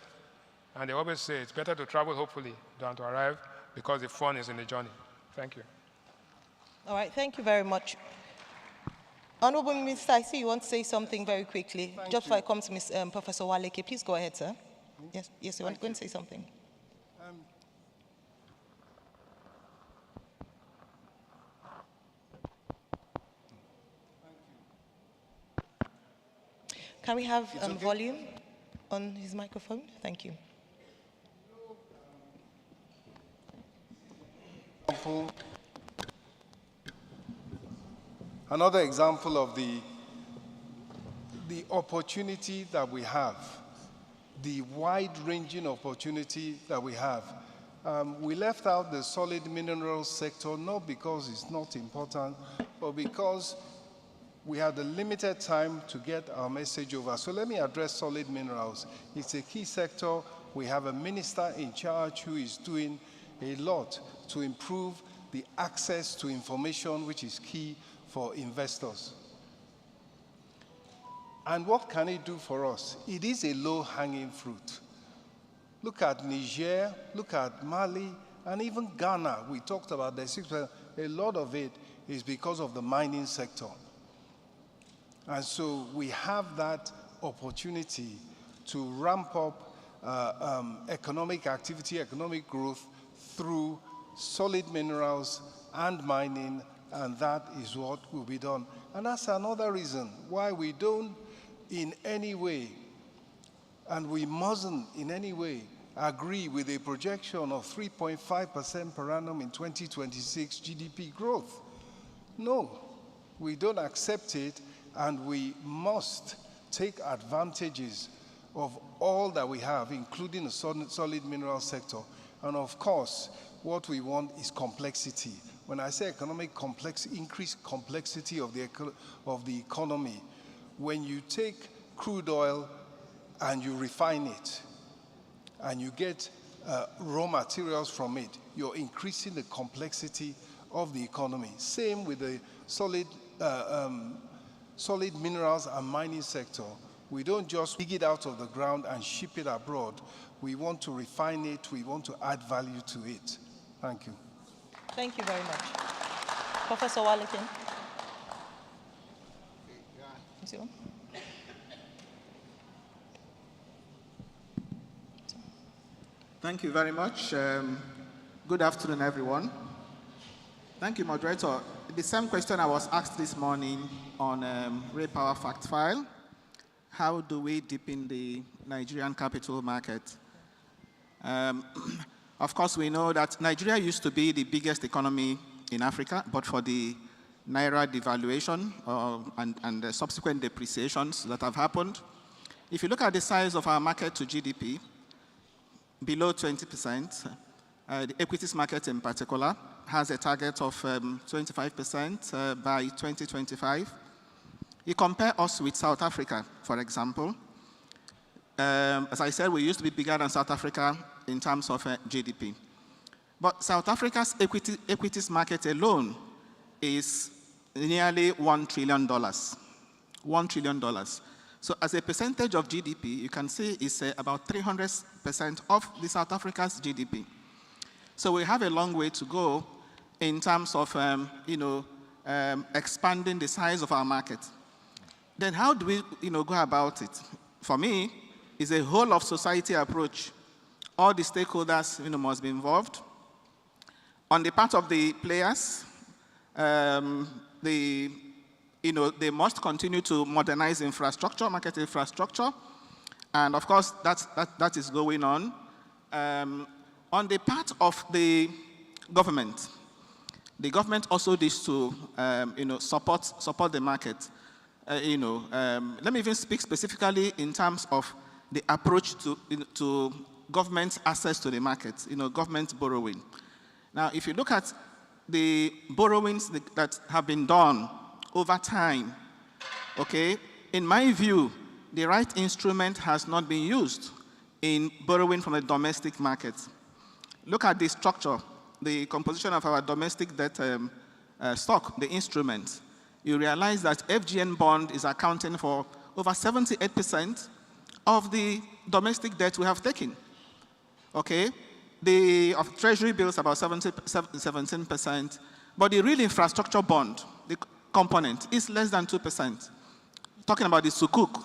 And they always say it's better to travel hopefully than to arrive because the fun is in the journey. Thank you. All right, thank you very much. Honorable Minister, I see you want to say something very quickly. Just before I come to Professor Waleke, please go ahead, sir. Yes, you want to go and say something. Can we have volume on his microphone? Thank you. Another example of the opportunity that we have, the wide-ranging opportunity that we have. We left out the solid minerals sector, not because it's not important, but because we had a limited time to get our message over. So let me address solid minerals. It's a key sector. We have a minister in charge who is doing a lot to improve the access to information, which is key for investors. And what can it do for us? It is a low-hanging fruit. Look at Niger, look at Mali, and even Ghana. We talked about the 6%. A lot of it is because of the mining sector. And so we have that opportunity to ramp up economic activity, economic growth through solid minerals and mining, and that is what will be done. And that's another reason why we don't in any way, and we mustn't in any way, agree with a projection of 3.5% per annum in 2026 GDP growth. No, we don't accept it, and we must take advantages of all that we have, including the solid mineral sector. And of course, what we want is complexity. When I say economic complexity, increased complexity of the economy, when you take crude oil and you refine it, and you get raw materials from it, you're increasing the complexity of the economy. Same with the solid minerals and mining sector. We don't just dig it out of the ground and ship it abroad. We want to refine it. We want to add value to it. Thank you. Thank you very much. Professor Waleke. Thank you very much. Good afternoon, everyone. Thank you, moderator. The same question I was asked this morning on Ray Power Fact File. How do we deepen the Nigerian capital market? Of course, we know that Nigeria used to be the biggest economy in Africa, but for the Naira devaluation and the subsequent depreciations that have happened, if you look at the size of our market to GDP, below 20%, the equities market in particular has a target of 25% by 2025. You compare us with South Africa, for example. As I said, we used to be bigger than South Africa in terms of GDP. But South Africa's equities market alone is nearly $1 trillion. $1 trillion. So as a percentage of GDP, you can see it's about 300% of the South Africa's GDP. So we have a long way to go in terms of expanding the size of our market. Then how do we go about it? For me, it's a whole of society approach. All the stakeholders must be involved. On the part of the players, they must continue to modernize infrastructure, market infrastructure. And of course, that is going on. On the part of the government, The government also needs to, support the market. Let me even speak specifically in terms of the approach to government access to the market, government borrowing. Now, if you look at the borrowings that have been done over time, okay, in my view, the right instrument has not been used in borrowing from the domestic market. Look at the structure, the composition of our domestic debt stock, the instrument. You realize that FGN bond is accounting for over 78% of the domestic debt we have taken. Okay? Of treasury bills about 17%, but the real infrastructure bond, the component, is less than 2%. Talking about the Sukuk.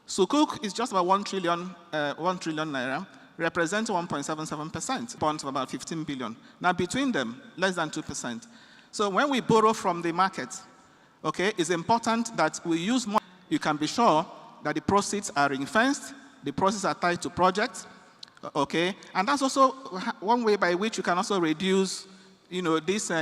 Sukuk is just about 1 trillion naira, represents 1.77%, bonds of about 15 billion. Now between them, less than 2%. So when we borrow from the market, okay, it's important that we use more. You can be sure that the proceeds are ring-fenced, the proceeds are tied to projects, okay, and that's also one way by which you can also reduce, this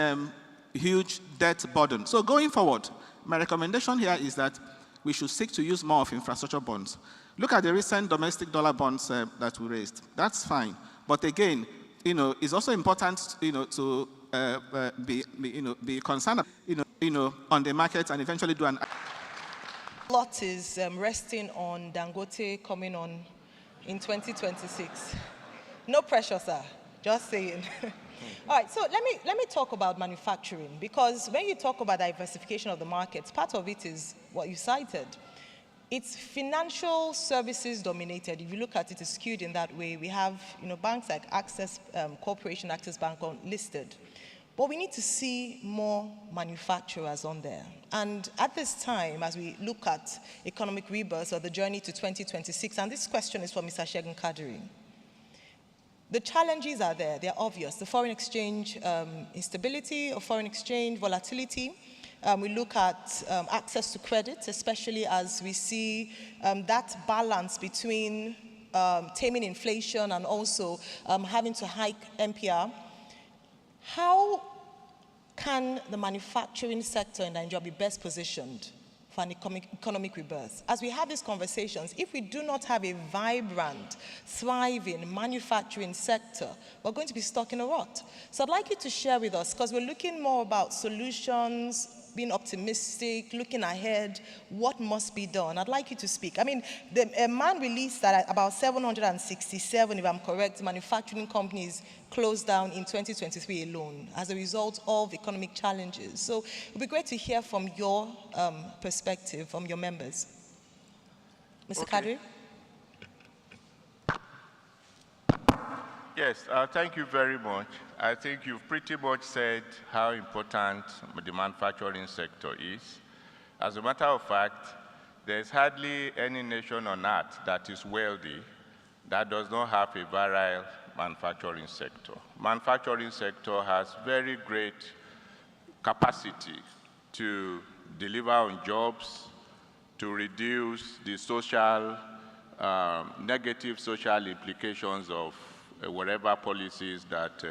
huge debt burden. So going forward, my recommendation here is that we should seek to use more of infrastructure bonds. Look at the recent domestic dollar bonds that we raised. That's fine, but again, it's also important, to be concerned, on the market and eventually do an. A lot is resting on Dangote coming on in 2026. No pressure, sir. Just saying. All right, so let me talk about manufacturing, because when you talk about diversification of the markets, part of it is what you cited. It's financial services dominated. If you look at it, it's skewed in that way. We have banks like Access Corporation, Access Bank listed. But we need to see more manufacturers on there. And at this time, as we look at economic rebirth or the journey to 2026, and this question is for Mr. Segun Kadiri. The challenges are there, they're obvious. The foreign exchange instability or foreign exchange volatility. We look at access to credit, especially as we see that balance between taming inflation and also having to hike MPR. How can the manufacturing sector in Nigeria be best positioned for an economic rebirth? As we have these conversations, if we do not have a vibrant, thriving manufacturing sector, we're going to be stuck in a rut. So I'd like you to share with us, because we're looking more about solutions, being optimistic, looking ahead, what must be done. I'd like you to speak. I mean, a man released that about 767, if I'm correct, manufacturing companies closed down in 2023 alone as a result of economic challenges. So it would be great to hear from your perspective, from your members. Mr. Kadri? Yes, thank you very much. I think you've pretty much said how important the manufacturing sector is. As a matter of fact, there's hardly any nation on earth that is wealthy that does not have a virile manufacturing sector. Manufacturing sector has very great capacity to deliver on jobs, to reduce the social, negative social implications of whatever policies that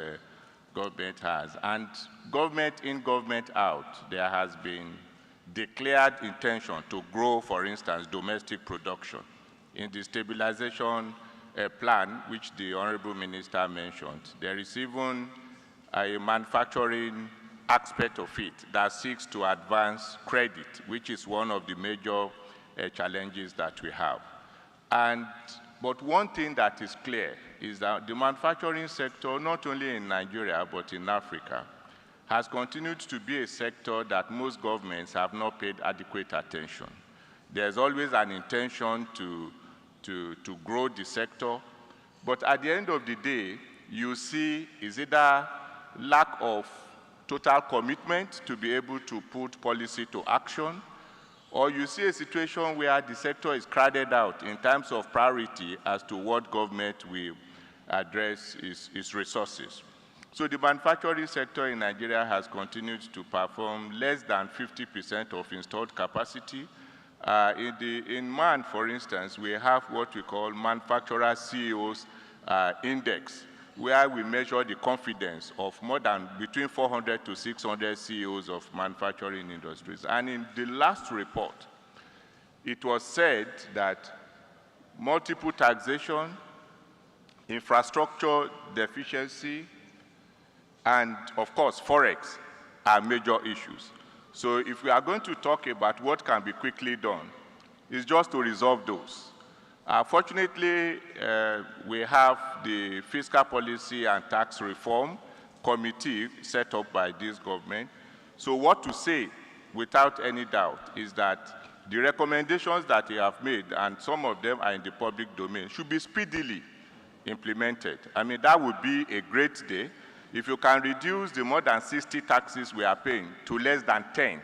government has. And government in, government out, there has been declared intention to grow, for instance, domestic production. In the stabilization plan, which the Honorable Minister mentioned, there is even a manufacturing aspect of it that seeks to advance credit, which is one of the major challenges that we have. But one thing that is clear is that the manufacturing sector, not only in Nigeria, but in Africa, has continued to be a sector that most governments have not paid adequate attention. There's always an intention to grow the sector, but at the end of the day, you see is either lack of total commitment to be able to put policy to action, or you see a situation where the sector is crowded out in terms of priority as to what government will address its resources. So the manufacturing sector in Nigeria has continued to perform less than 50% of installed capacity. In MAN, for instance, we have what we call Manufacturer CEOs Index, where we measure the confidence of more than between 400 to 600 CEOs of manufacturing industries. And in the last report, it was said that multiple taxation, infrastructure deficiency, and of course, Forex are major issues. So if we are going to talk about what can be quickly done, it's just to resolve those. Fortunately, we have the Fiscal Policy and Tax Reform Committee set up by this government. So what to say, without any doubt, is that the recommendations that they have made, and some of them are in the public domain, should be speedily implemented. I mean, that would be a great day. If you can reduce the more than 60 taxes we are paying to less than 10,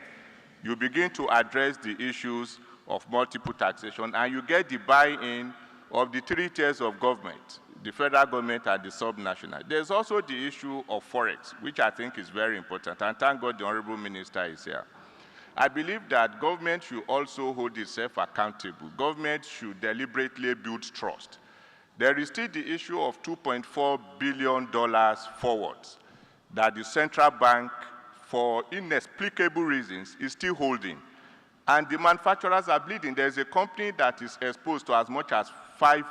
you begin to address the issues of multiple taxation, and you get the buy-in of the 3 tiers of government, the federal government and the sub-national. There's also the issue of Forex, which I think is very important, and thank God the Honorable Minister is here. I believe that government should also hold itself accountable. Government should deliberately build trust. There is still the issue of $2.4 billion forwards that the central bank, for inexplicable reasons, is still holding. And the manufacturers are bleeding. There's a company that is exposed to as much as 5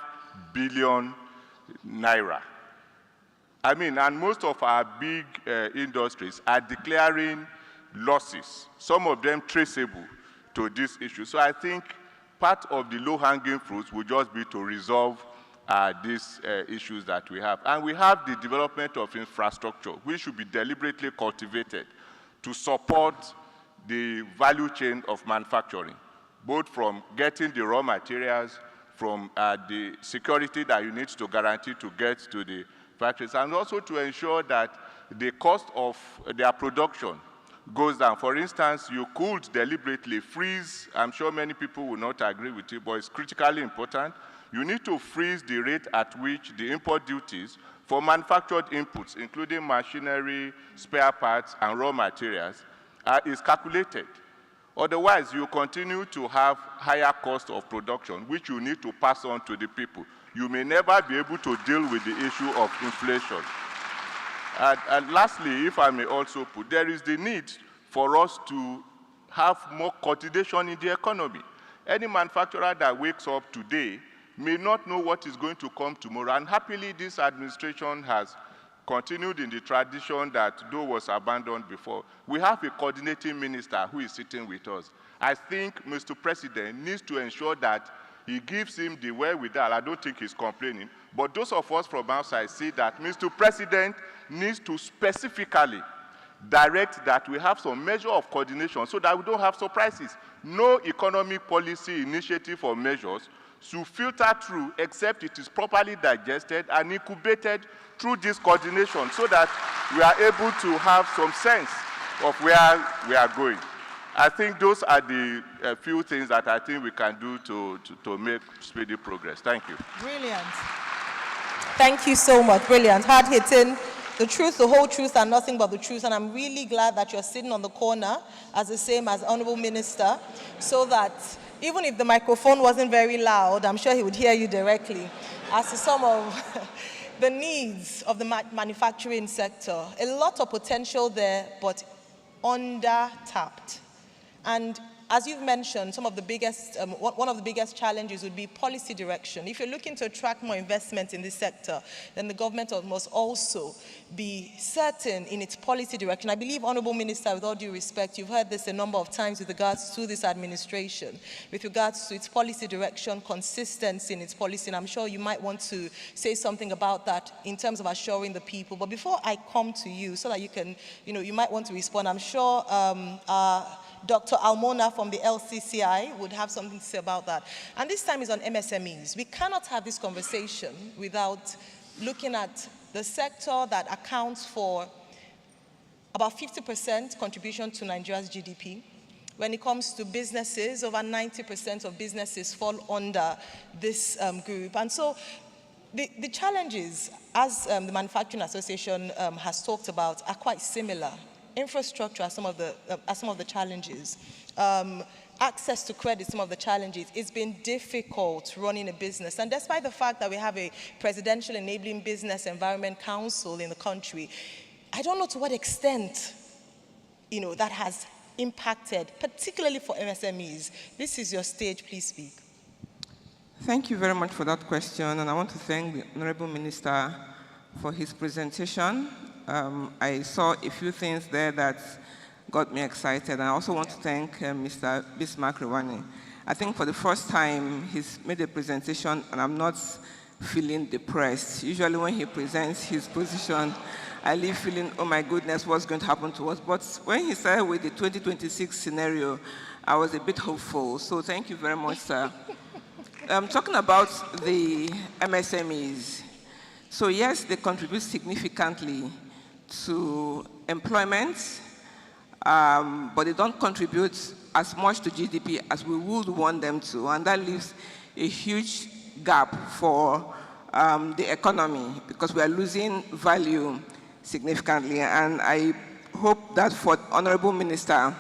billion naira. I mean, and most of our big industries are declaring losses, some of them traceable to this issue. So I think part of the low-hanging fruits will just be to resolve these issues that we have. And we have the development of infrastructure, which should be deliberately cultivated to support the value chain of manufacturing, both from getting the raw materials, from the security that you need to guarantee to get to the factories, and also to ensure that the cost of their production goes down. For instance, you could deliberately freeze, I'm sure many people will not agree with you, but it's critically important. You need to freeze the rate at which the import duties for manufactured inputs, including machinery, spare parts, and raw materials, is calculated. Otherwise, you continue to have higher cost of production, which you need to pass on to the people. You may never be able to deal with the issue of inflation. And lastly, if I may also put, there is the need for us to have more coordination in the economy. Any manufacturer that wakes up today may not know what is going to come tomorrow. And happily, this administration has continued in the tradition that though was abandoned before. We have a coordinating minister who is sitting with us. I think Mr. President needs to ensure that he gives him the wherewithal. I don't think he's complaining. But those of us from outside see that Mr. President needs to specifically direct that we have some measure of coordination so that we don't have surprises. No economic policy initiative or measures should filter through except it is properly digested and incubated through this coordination so that we are able to have some sense of where we are going. I think those are the few things that I think we can do to make speedy progress. Thank you. Brilliant. Thank you so much. Brilliant. Hard hitting. The truth, the whole truth, and nothing but the truth. And I'm really glad that you're sitting on the corner as the same as Honorable Minister, so that even if the microphone wasn't very loud, I'm sure he would hear you directly as to some of the needs of the manufacturing sector. A lot of potential there, but under-tapped. And as you've mentioned, some of the biggest, one of the biggest challenges would be policy direction. If you're looking to attract more investment in this sector, then the government must also be certain in its policy direction. I believe, Honorable Minister, with all due respect, you've heard this a number of times with regards to this administration, with regards to its policy direction, consistency in its policy, and I'm sure you might want to say something about that in terms of assuring the people. But before I come to you, so that you can, you might want to respond, I'm sure Dr. Almona from the LCCI would have something to say about that. And this time is on MSMEs. We cannot have this conversation without looking at the sector that accounts for about 50% contribution to Nigeria's GDP. When it comes to businesses, over 90% of businesses fall under this group. And so the challenges, as the Manufacturing Association has talked about, are quite similar. Infrastructure are some of the challenges. access to credit, some of the challenges. It's been difficult running a business. And despite the fact that we have a Presidential Enabling Business Environment Council in the country, I don't know to what extent, that has impacted, particularly for MSMEs. This is your stage, please speak. Thank you very much for that question, and I want to thank the Honorable Minister for his presentation. I saw a few things there that got me excited, and I also want to thank Mr. Bismarck Rewani. I think for the first time, he's made a presentation, and I'm not feeling depressed. Usually when he presents his position, I leave feeling, oh my goodness, what's going to happen to us? But when he started with the 2026 scenario, I was a bit hopeful. So thank you very much, sir. Talking about the MSMEs. So yes, they contribute significantly to employment, but they don't contribute as much to GDP as we would want them to, and that leaves a huge gap for the economy because we are losing value significantly. And I hope that for the Honorable Minister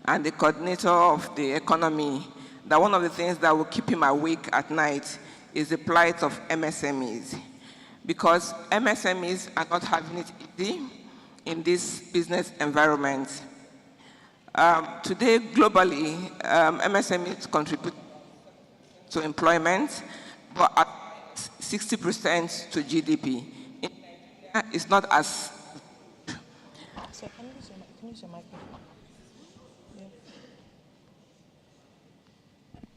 and the coordinator of the economy, that one of the things that will keep him awake at night is the plight of MSMEs, because MSMEs are not having it easy in this business environment. Today, globally, MSMEs contribute to employment, but at 60% to GDP. In Nigeria, it's not as... So can you use your microphone? Yeah.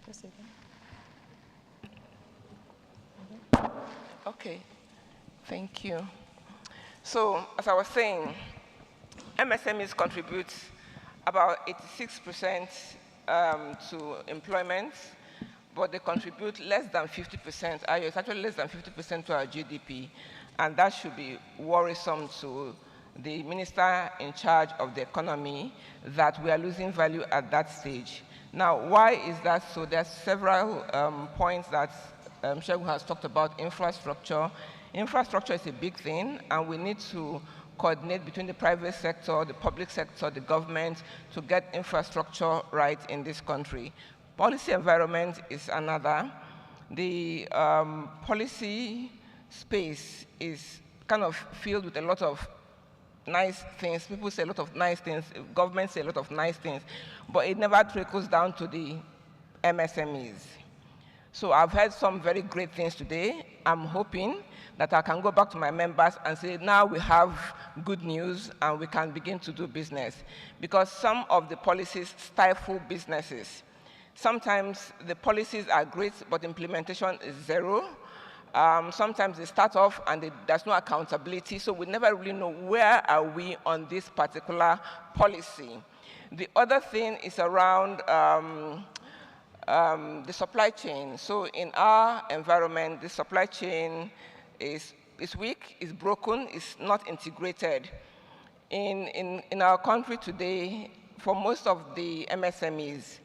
Just a second. Okay, thank you. So, as I was saying, MSMEs contribute about 86% to employment, but they contribute less than 50%. It's actually less than 50% to our GDP, and that should be worrisome to the minister in charge of the economy that we are losing value at that stage. Now, why is that so? There are several points that Segun has talked about. Infrastructure. Infrastructure is a big thing, and we need to coordinate between the private sector, the public sector, the government to get infrastructure right in this country. Policy environment is another. The policy space is kind of filled with a lot of nice things. People say a lot of nice things. Governments say a lot of nice things, but it never trickles down to the MSMEs. So I've heard some very great things today. I'm hoping that I can go back to my members and say, now we have good news and we can begin to do business. Because some of the policies stifle businesses. Sometimes the policies are great, but implementation is zero. Sometimes they start off and there's no accountability, so we never really know where are we on this particular policy. The other thing is around the supply chain. So in our environment, the supply chain is weak, is broken, is not integrated. In our country today, for most of the MSMEs,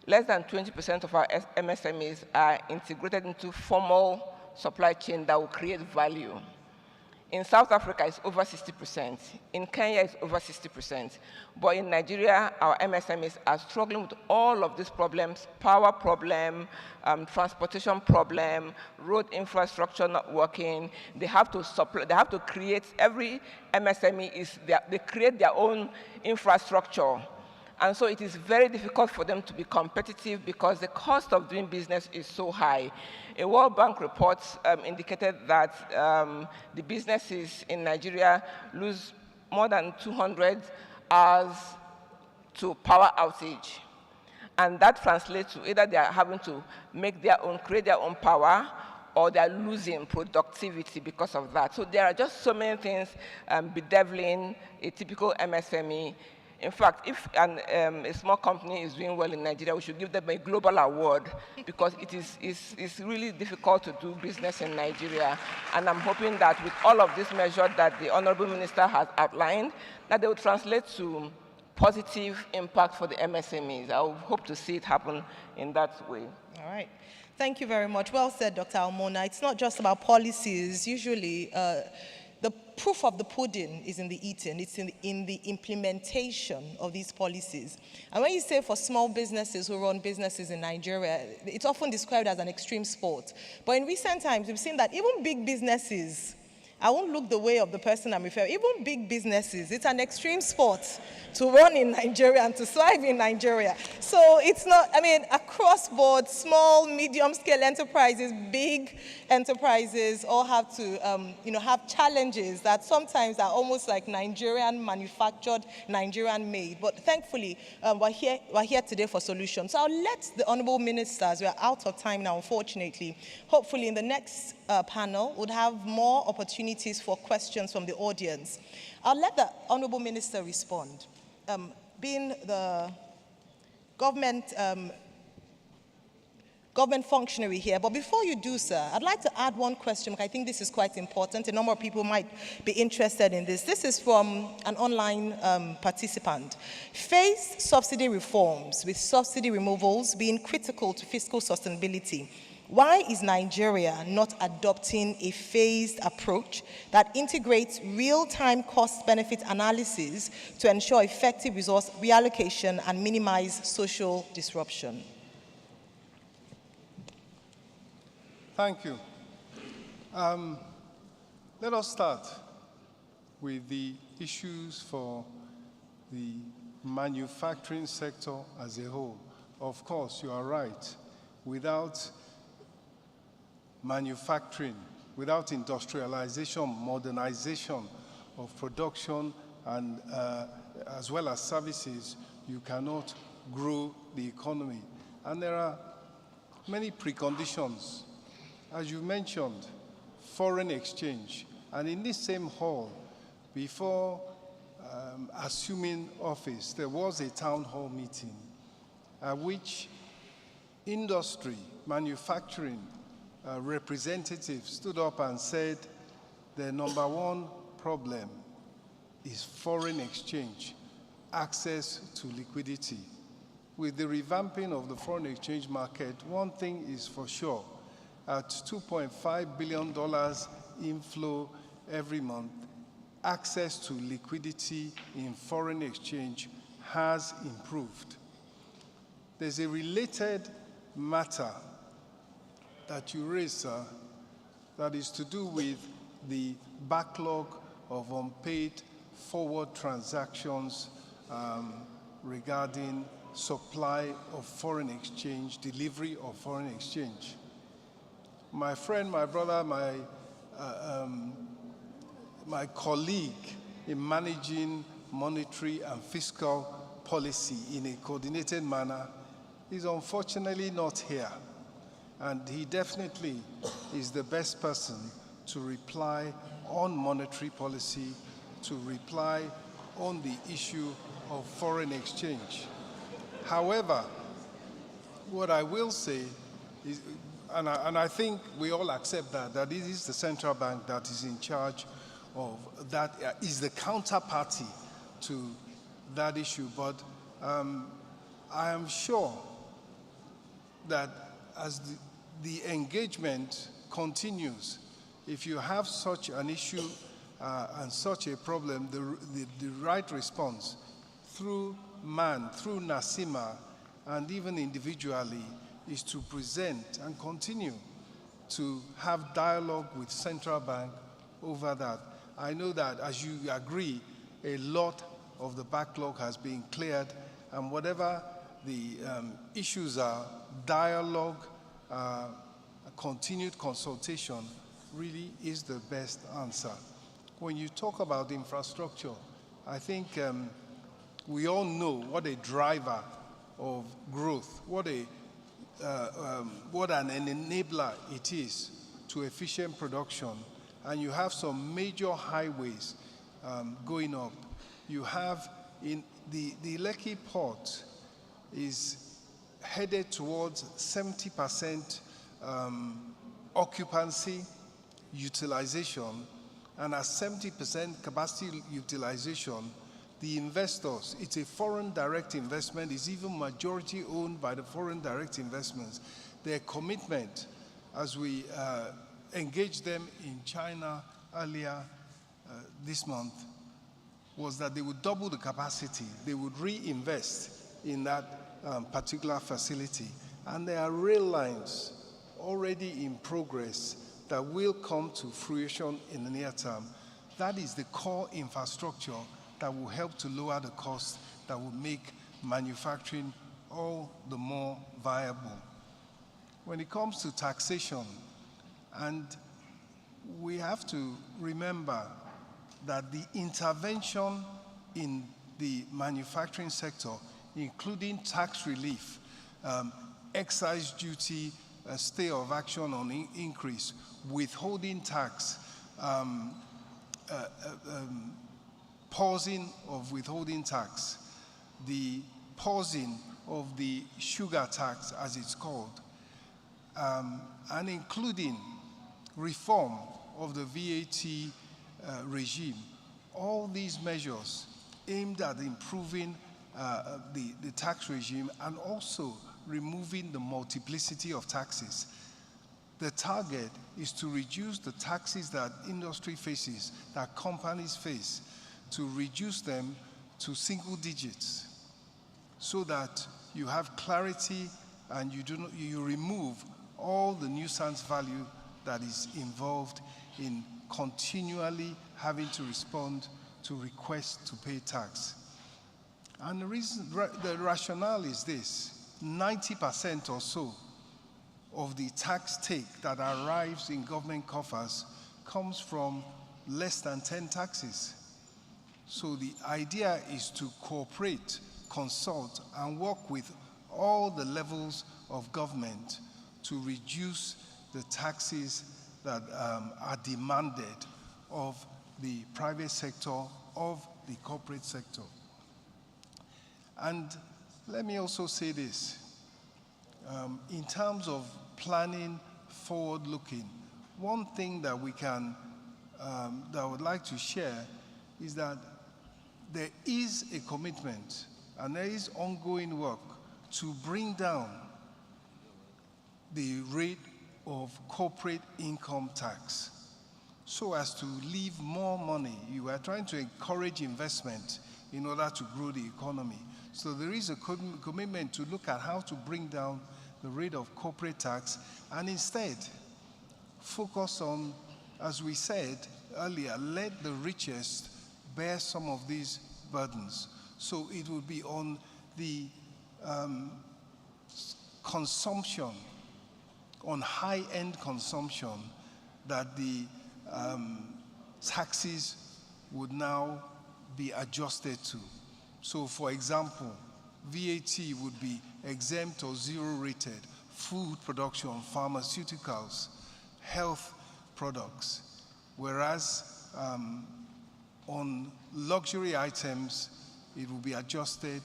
less than 20% of our MSMEs are integrated into formal supply chain that will create value. In South Africa, it's over 60%. In Kenya, it's over 60%. But in Nigeria, our MSMEs are struggling with all of these problems: power problem, transportation problem, road infrastructure not working. They have to create, every MSME they create their own infrastructure. And so it is very difficult for them to be competitive because the cost of doing business is so high. A World Bank report indicated that the businesses in Nigeria lose more than 200 hours to power outage. And that translates to either they are having to create their own power, or they're losing productivity because of that. So there are just so many things bedeviling a typical MSME. In fact, if a small company is doing well in Nigeria, we should give them a global award, because it's really difficult to do business in Nigeria. And I'm hoping that with all of these measures that the Honorable Minister has outlined, that they will translate to positive impact for the MSMEs. I hope to see it happen in that way. All right. Thank you very much. Well said, Dr. Almona. It's not just about policies. Usually, the proof of the pudding is in the eating. It's in the implementation of these policies. And when you say for small businesses who run businesses in Nigeria, it's often described as an extreme sport. But in recent times, we've seen that even big businesses, I won't look the way of the person I'm referring, even big businesses, it's an extreme sport to run in Nigeria and to thrive in Nigeria. So it's not, I mean, across board, small, medium-scale enterprises, big enterprises all have to, have challenges that sometimes are almost like Nigerian manufactured, Nigerian made. But thankfully, we're here today for solutions. So I'll let the honorable ministers, we're out of time now, unfortunately. Hopefully in the next panel, we'll have more opportunities for questions from the audience. I'll let the honorable minister respond. Being the government functionary here, but before you do, sir, I'd like to add one question. I think this is quite important. A number of people might be interested in this. This is from an online participant. Phased subsidy reforms with subsidy removals being critical to fiscal sustainability. Why is Nigeria not adopting a phased approach that integrates real-time cost-benefit analysis to ensure effective resource reallocation and minimize social disruption? Thank you. Let us start with the issues for the manufacturing sector as a whole. Of course, you are right. Without manufacturing, without industrialization, modernization of production, and as well as services, you cannot grow the economy. And there are many preconditions. As you mentioned, foreign exchange. And in this same hall, before assuming office, there was a town hall meeting at which industry, manufacturing, representatives stood up and said the number one problem is foreign exchange, access to liquidity. With the revamping of the foreign exchange market, one thing is for sure, at $2.5 billion inflow every month, access to liquidity in foreign exchange has improved. There's a related matter that you raised, sir, that is to do with the backlog of unpaid forward transactions regarding supply of foreign exchange, delivery of foreign exchange. My friend, my brother, my colleague in managing monetary and fiscal policy in a coordinated manner is unfortunately not here. And he definitely is the best person to reply on monetary policy, to reply on the issue of foreign exchange. However, what I will say is, and I think we all accept that it is the central bank that is in charge of that, is the counterparty to that issue. But I am sure that as the engagement continues, if you have such an issue and such a problem, the right response through MAN, through NASIMA, and even individually, is to present and continue to have dialogue with central bank over that. I know that, as you agree, a lot of the backlog has been cleared, and whatever the issues are, dialogue, continued consultation really is the best answer. When you talk about infrastructure, I think we all know what a driver of growth, what an enabler it is to efficient production. And you have some major highways going up. You have in the Lekki port is headed towards 70% occupancy utilization, and at 70% capacity utilization, the investors, it's a foreign direct investment, it's even majority owned by the foreign direct investments. Their commitment, as we engaged them in China earlier, this month was that they would double the capacity. They would reinvest in that particular facility. And there are rail lines already in progress that will come to fruition in the near term. That is the core infrastructure that will help to lower the cost, that will make manufacturing all the more viable. When it comes to taxation, and we have to remember that the intervention in the manufacturing sector, including tax relief, excise duty, stay of action on increase, withholding tax, pausing of withholding tax, the pausing of the sugar tax, as it's called, and including reform of the VAT regime. All these measures aimed at improving the tax regime and also removing the multiplicity of taxes. The target is to reduce the taxes that industry faces, that companies face, to reduce them to single digits so that you have clarity and you remove all the nuisance value that is involved in continually having to respond to requests to pay tax. And the rationale is this: 90% or so of the tax take that arrives in government coffers comes from less than 10 taxes. So the idea is to cooperate, consult, and work with all the levels of government to reduce the taxes that are demanded of the private sector, of the corporate sector. And let me also say this. In terms of planning forward-looking, one thing that we can, that I would like to share is that there is a commitment and there is ongoing work to bring down the rate of corporate income tax so as to leave more money. You are trying to encourage investment in order to grow the economy. So there is a commitment to look at how to bring down the rate of corporate tax and instead focus on, as we said earlier, let the richest bear some of these burdens. So it will be on the consumption, on high-end consumption, that the taxes would now be adjusted to. So for example, VAT would be exempt or zero-rated, food production, pharmaceuticals, health products, whereas on luxury items, it will be adjusted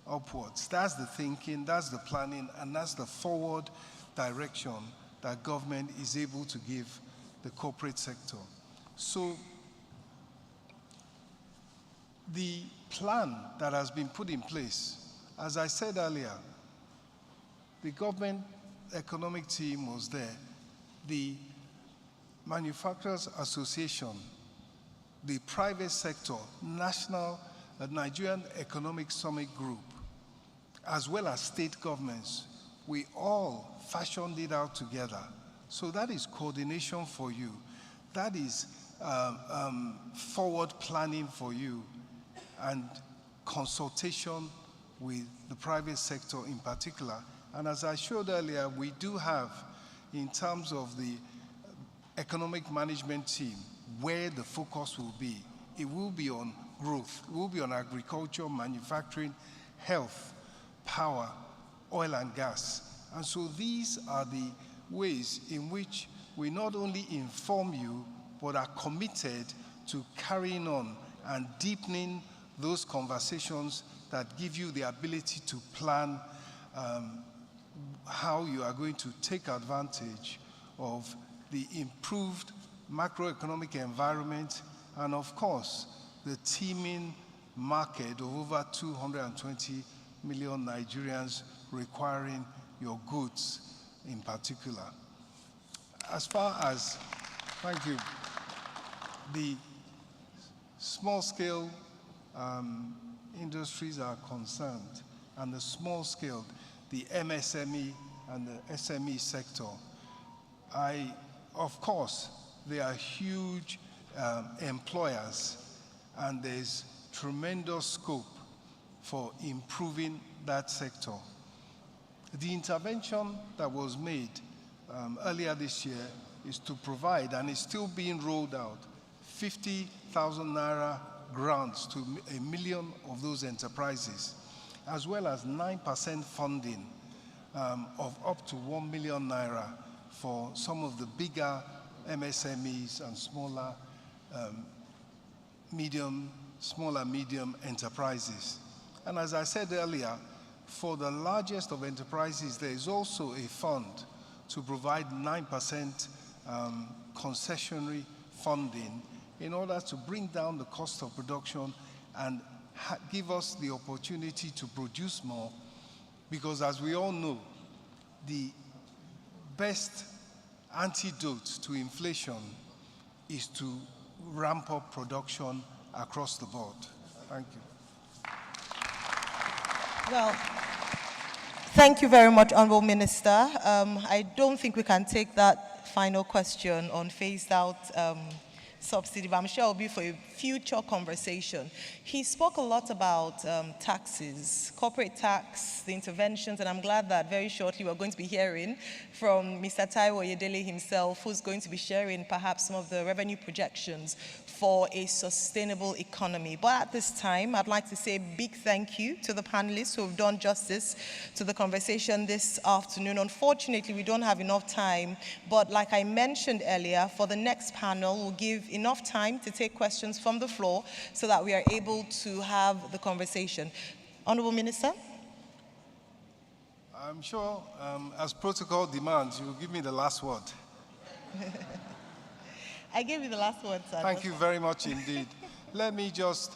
upwards. That's the thinking, that's the planning, and that's the forward direction that government is able to give the corporate sector. So the plan that has been put in place, as I said earlier, the government economic team was there, the Manufacturers Association, the private sector, Nigerian Economic Summit Group, as well as state governments. We all fashioned it out together. So that is coordination for you. That is forward planning for you and consultation with the private sector in particular. And as I showed earlier, we do have, in terms of the economic management team, where the focus will be. It will be on growth. It will be on agriculture, manufacturing, health, power, oil and gas. And so these are the ways in which we not only inform you, but are committed to carrying on and deepening those conversations that give you the ability to plan how you are going to take advantage of the improved macroeconomic environment and, of course, the teeming market of over 220 million Nigerians requiring your goods in particular. As far as, thank you, the small-scale industries are concerned, and the small-scale, the MSME and the SME sector, of course, they are huge employers, and there's tremendous scope for improving that sector. The intervention that was made earlier this year is to provide, and it's still being rolled out, 50,000 naira grants to 1 million of those enterprises, as well as 9% funding of up to 1 million naira for some of the bigger MSMEs and smaller medium enterprises. And as I said earlier, for the largest of enterprises, there is also a fund to provide 9% concessionary funding in order to bring down the cost of production and give us the opportunity to produce more, because as we all know, the best antidote to inflation is to ramp up production across the board. Thank you. Well, thank you very much, Honorable Minister. I don't think we can take that final question on phased out subsidy, but I'm sure it will be for a future conversation. He spoke a lot about taxes, corporate tax, the interventions, and I'm glad that very shortly we're going to be hearing from Mr. Taiwo Oyedele himself, who's going to be sharing perhaps some of the revenue projections for a sustainable economy. But at this time, I'd like to say a big thank you to the panelists who have done justice to the conversation this afternoon. Unfortunately, we don't have enough time, but like I mentioned earlier, for the next panel, we'll give enough time to take questions from the floor so that we are able to have the conversation. Honorable Minister? I'm sure, as protocol demands, you will give me the last word. I gave you the last word, sir. Thank you very much indeed. Let me just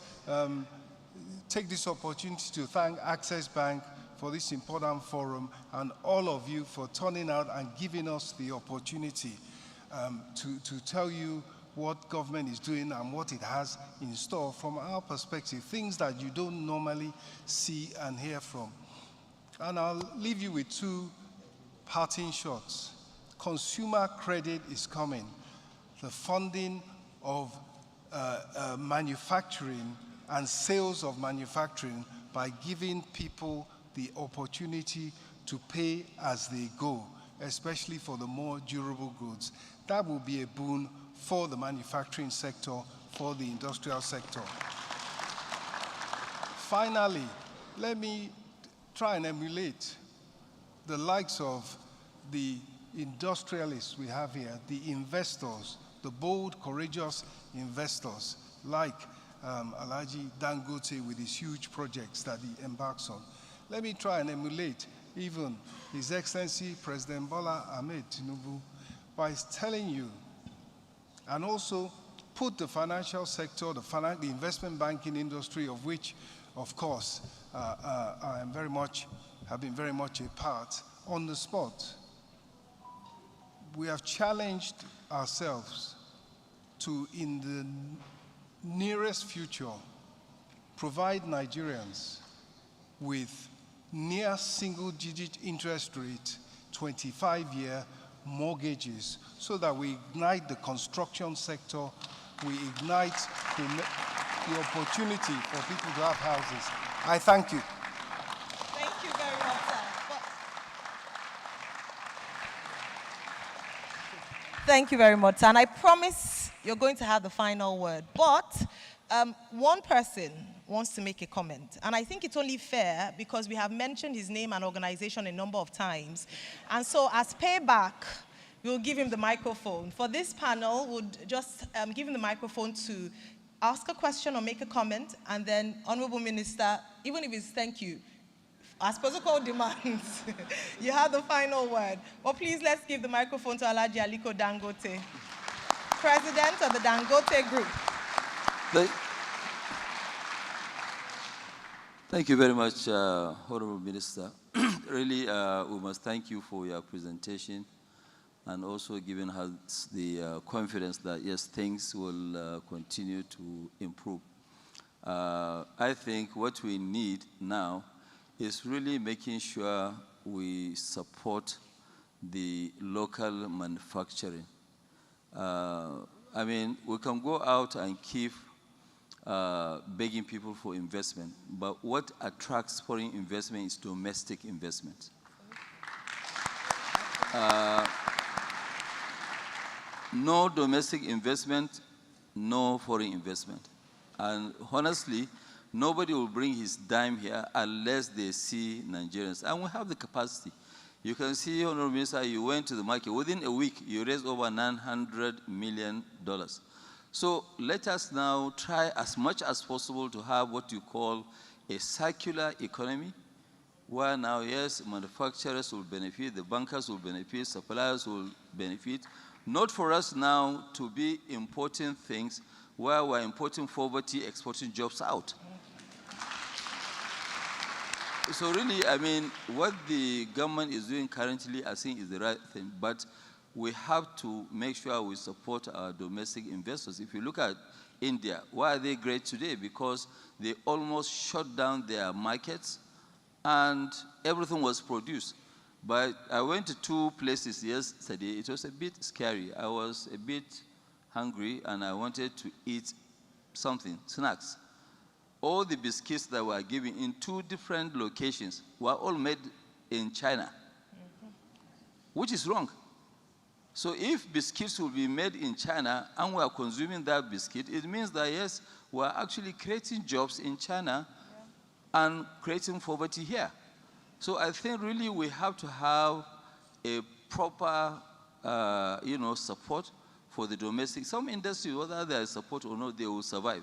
take this opportunity to thank Access Bank for this important forum and all of you for turning out and giving us the opportunity to tell you what government is doing and what it has in store from our perspective, things that you don't normally see and hear from. And I'll leave you with two parting shots. Consumer credit is coming. The funding of manufacturing and sales of manufacturing by giving people the opportunity to pay as they go, especially for the more durable goods. That will be a boon for the manufacturing sector, for the industrial sector. Finally, let me try and emulate the likes of the industrialists we have here, the investors, the bold, courageous investors like Alhaji Dangote with his huge projects that he embarks on. Let me try and emulate even His Excellency President Bola Ahmed Tinubu by telling you, and also put the financial sector, the investment banking industry, of which, of course, I am have been very much a part, on the spot. We have challenged ourselves to, in the nearest future, provide Nigerians with near single-digit interest rate, 25-year mortgages, so that we ignite the construction sector, we ignite the opportunity for people to have houses. I thank you. Thank you very much, sir. Thank you very much, sir. And I promise you're going to have the final word. But one person wants to make a comment. And I think it's only fair because we have mentioned his name and organization a number of times. And so as payback, we'll give him the microphone. For this panel, we'll just give him the microphone to ask a question or make a comment. And then, Honorable Minister, even if it's thank you, as protocol demands, you have the final word. But please, let's give the microphone to Alhaji Aliko Dangote, President of the Dangote Group. Thank you very much, Honorable Minister. Really, we must thank you for your presentation and also giving us the confidence that, yes, things will continue to improve. I think what we need now is really making sure we support the local manufacturing. I mean, we can go out and keep begging people for investment, but what attracts foreign investment is domestic investment. No domestic investment, no foreign investment. And honestly, nobody will bring his dime here unless they see Nigerians. And we have the capacity. You can see, Honorable Minister, you went to the market. Within a week, you raised over $900 million. So let us now try as much as possible to have what you call a circular economy, where now, yes, manufacturers will benefit, the bankers will benefit, suppliers will benefit. Not for us now to be importing things where we're importing poverty, exporting jobs out. So really, I mean, what the government is doing currently, I think, is the right thing. But we have to make sure we support our domestic investors. If you look at India, why are they great today? Because they almost shut down their markets and everything was produced. But I went to 2 places yesterday. It was a bit scary. I was a bit hungry and I wanted to eat something, snacks. All the biscuits that were given in 2 different locations were all made in China, which is wrong. So if biscuits will be made in China and we are consuming that biscuit, it means that, yes, we are actually creating jobs in China and creating poverty here. So I think really we have to have a proper, support for the domestic. Some industries, whether there is support or not, they will survive.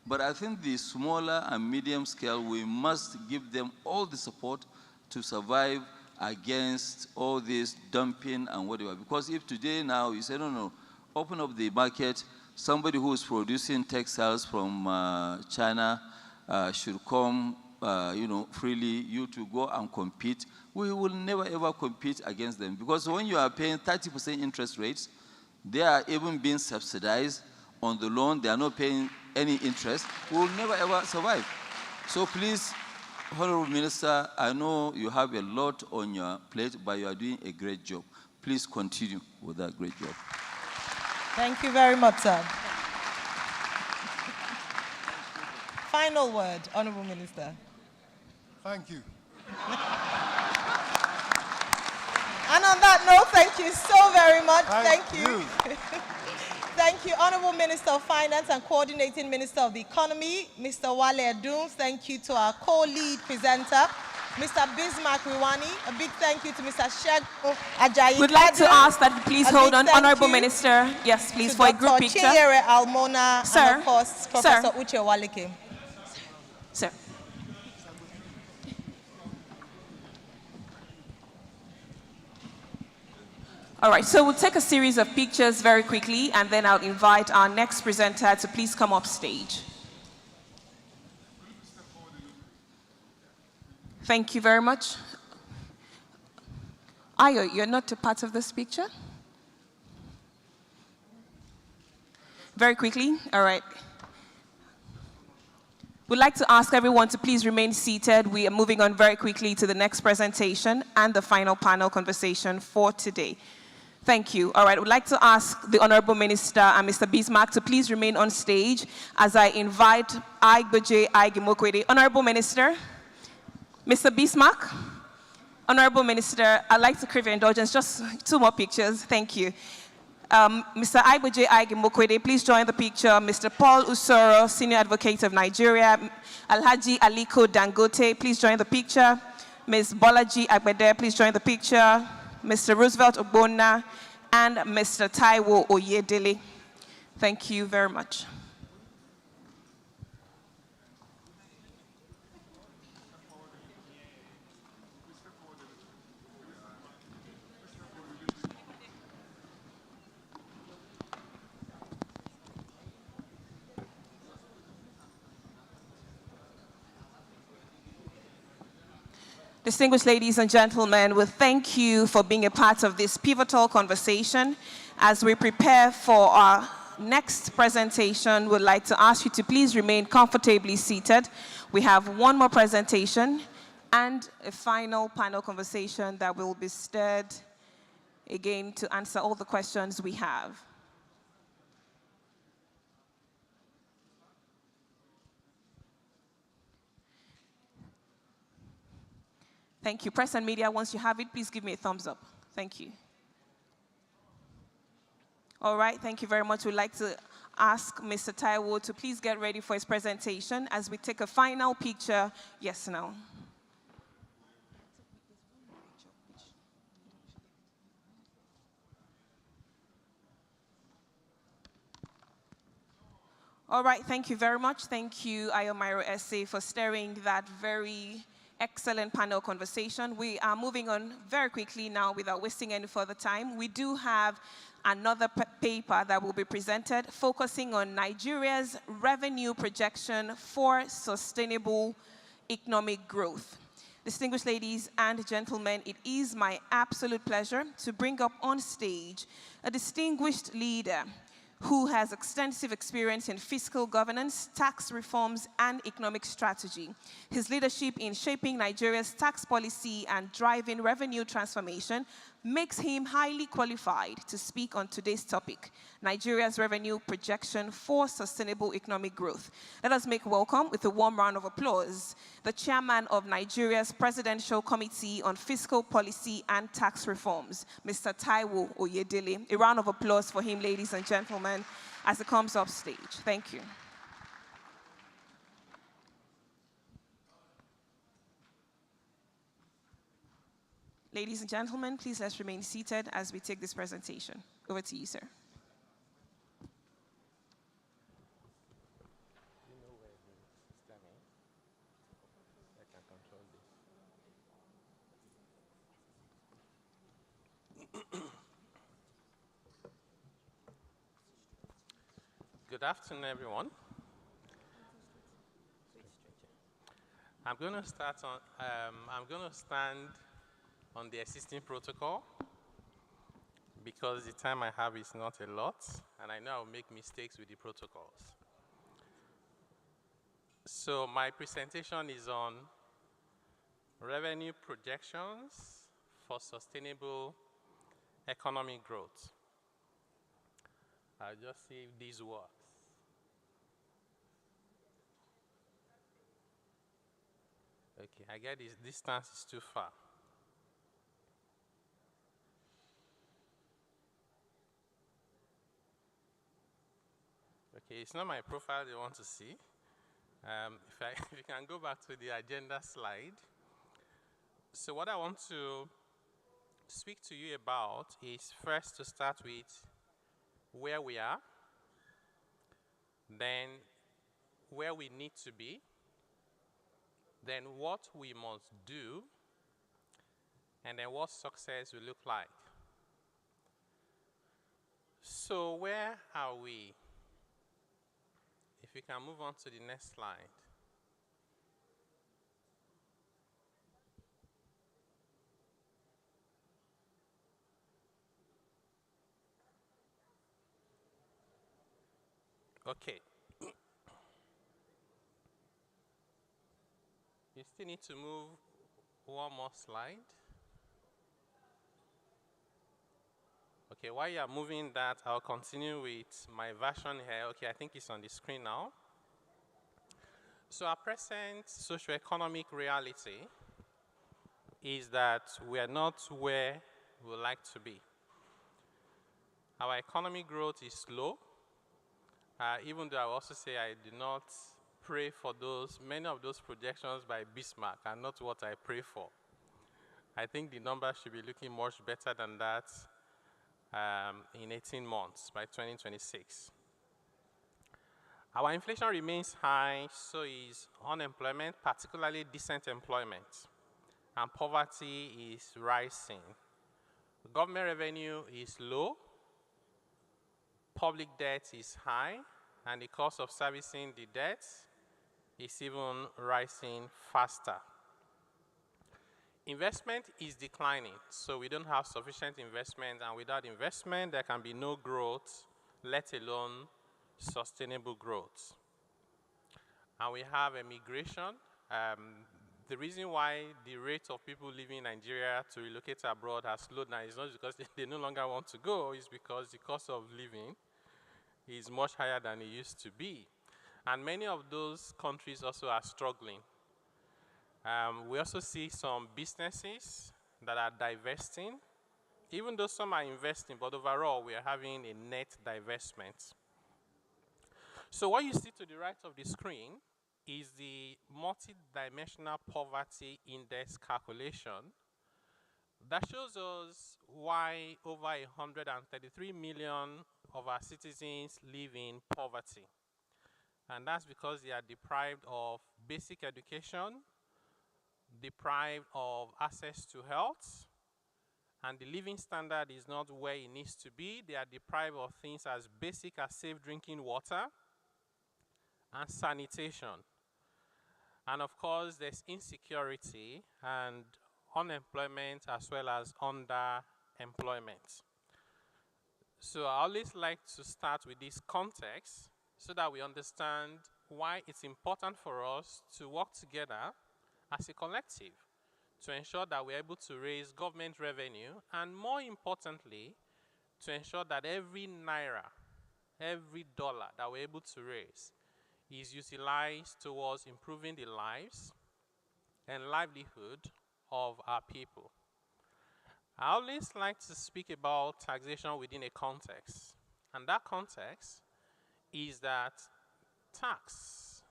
But I think the smaller and medium scale, we must give them all the support to survive against all this dumping and whatever. Because if today now you say, no, open up the market, somebody who is producing textiles from China should come freely, you to go and compete, we will never ever compete against them. Because when you are paying 30% interest rates, they are even being subsidized on the loan, they are not paying any interest, we will never ever survive. So please, Honorable Minister, I know you have a lot on your plate, but you are doing a great job. Please continue with that great job. Thank you very much, sir. Final word, Honorable Minister. Thank you. And on that note, thank you so very much. Thank you. Thank you, Honorable Minister of Finance and Coordinating Minister of the Economy, Mr. Wale Edun. Thank you to our co-lead presenter, Mr. Bismarck Riwani. A big thank you to Mr. Shegun Ajayi. We'd like to ask that please hold on, Honorable Minister. Yes, please, for a group picture. Chinyere Almona, sir, and of course, Professor Uche Walike. Sir. All right, so we'll take a series of pictures very quickly, and then I'll invite our next presenter to please come up stage. Thank you very much. Ayo, you're not a part of this picture? Very quickly, all right. We'd like to ask everyone to please remain seated. We are moving on very quickly to the next presentation and the final panel conversation for today. Thank you. All right, I would like to ask the Honorable Minister and Mr. Bismarck to please remain on stage as I invite Aigboje Aigimokwede. Honorable Minister, Mr. Bismarck, Honorable Minister, I'd like to crave your indulgence, just 2 more pictures, thank you. Mr. Aigboje Aigimokwede, please join the picture. Mr. Paul Usoro, Senior Advocate of Nigeria. Alhaji Aliko Dangote, please join the picture. Ms. Bolaji Agbede, please join the picture. Mr. Roosevelt Ogbonna, and Mr. Taiwo Oyedele. Thank you very much. Distinguished ladies and gentlemen, we thank you for being a part of this pivotal conversation. As we prepare for our next presentation, we'd like to ask you to please remain comfortably seated. We have one more presentation and a final panel conversation that will be stirred again to answer all the questions we have. Thank you. Press and media, once you have it, please give me a thumbs up. Thank you. All right, thank you very much. We'd like to ask Mr. Taiwo to please get ready for his presentation as we take a final picture. Yes, now. All right, thank you very much. Thank you, Ayomairo Esse, for steering that very excellent panel conversation. We are moving on very quickly now without wasting any further time. We do have another paper that will be presented focusing on Nigeria's revenue projection for sustainable economic growth. Distinguished ladies and gentlemen, it is my absolute pleasure to bring up on stage a distinguished leader who has extensive experience in fiscal governance, tax reforms, and economic strategy. His leadership in shaping Nigeria's tax policy and driving revenue transformation makes him highly qualified to speak on today's topic, Nigeria's revenue projection for sustainable economic growth. Let us make welcome, with a warm round of applause, the chairman of Nigeria's Presidential Committee on Fiscal Policy and Tax Reforms, Mr. Taiwo Oyedele. A round of applause for him, ladies and gentlemen, as he comes up stage. Thank you. Ladies and gentlemen, please let's remain seated as we take this presentation. Over to you, sir. Good afternoon, everyone. I'm going to stand on the existing protocol because the time I have is not a lot, and I know I'll make mistakes with the protocols. So my presentation is on revenue projections for sustainable economic growth. I'll just see if this works. Okay, I get this distance is too far. Okay, it's not my profile they want to see. If you can go back to the agenda slide. So what I want to speak to you about is first to start with where we are, then where we need to be, then what we must do, and then what success will look like. So where are we? If you can move on to the next slide. Okay. You still need to move one more slide. Okay, while you are moving that, I'll continue with my version here. Okay, I think it's on the screen now. So our present socioeconomic reality is that we are not where we would like to be. Our economic growth is slow. Even though I also say I do not pray for those, many of those projections by Bismarck are not what I pray for. I think the numbers should be looking much better than that in 18 months, by 2026. Our inflation remains high, so is unemployment, particularly decent employment, and poverty is rising. Government revenue is low, public debt is high, and the cost of servicing the debt is even rising faster. Investment is declining, so we don't have sufficient investment, and without investment, there can be no growth, let alone sustainable growth. And we have immigration. The reason why the rate of people leaving Nigeria to relocate abroad has slowed down is not because they no longer want to go, it's because the cost of living is much higher than it used to be. And many of those countries also are struggling. We also see some businesses that are divesting, even though some are investing, but overall we are having a net divestment. So what you see to the right of the screen is the multidimensional poverty index calculation that shows us why over 133 million of our citizens live in poverty. And that's because they are deprived of basic education, deprived of access to health, and the living standard is not where it needs to be. They are deprived of things as basic as safe drinking water and sanitation. And of course, there's insecurity and unemployment as well as underemployment. So I always like to start with this context so that we understand why it's important for us to work together as a collective to ensure that we're able to raise government revenue, and more importantly, to ensure that every naira, every dollar that we're able to raise is utilized towards improving the lives and livelihood of our people. I always like to speak about taxation within a context, and that context is that tax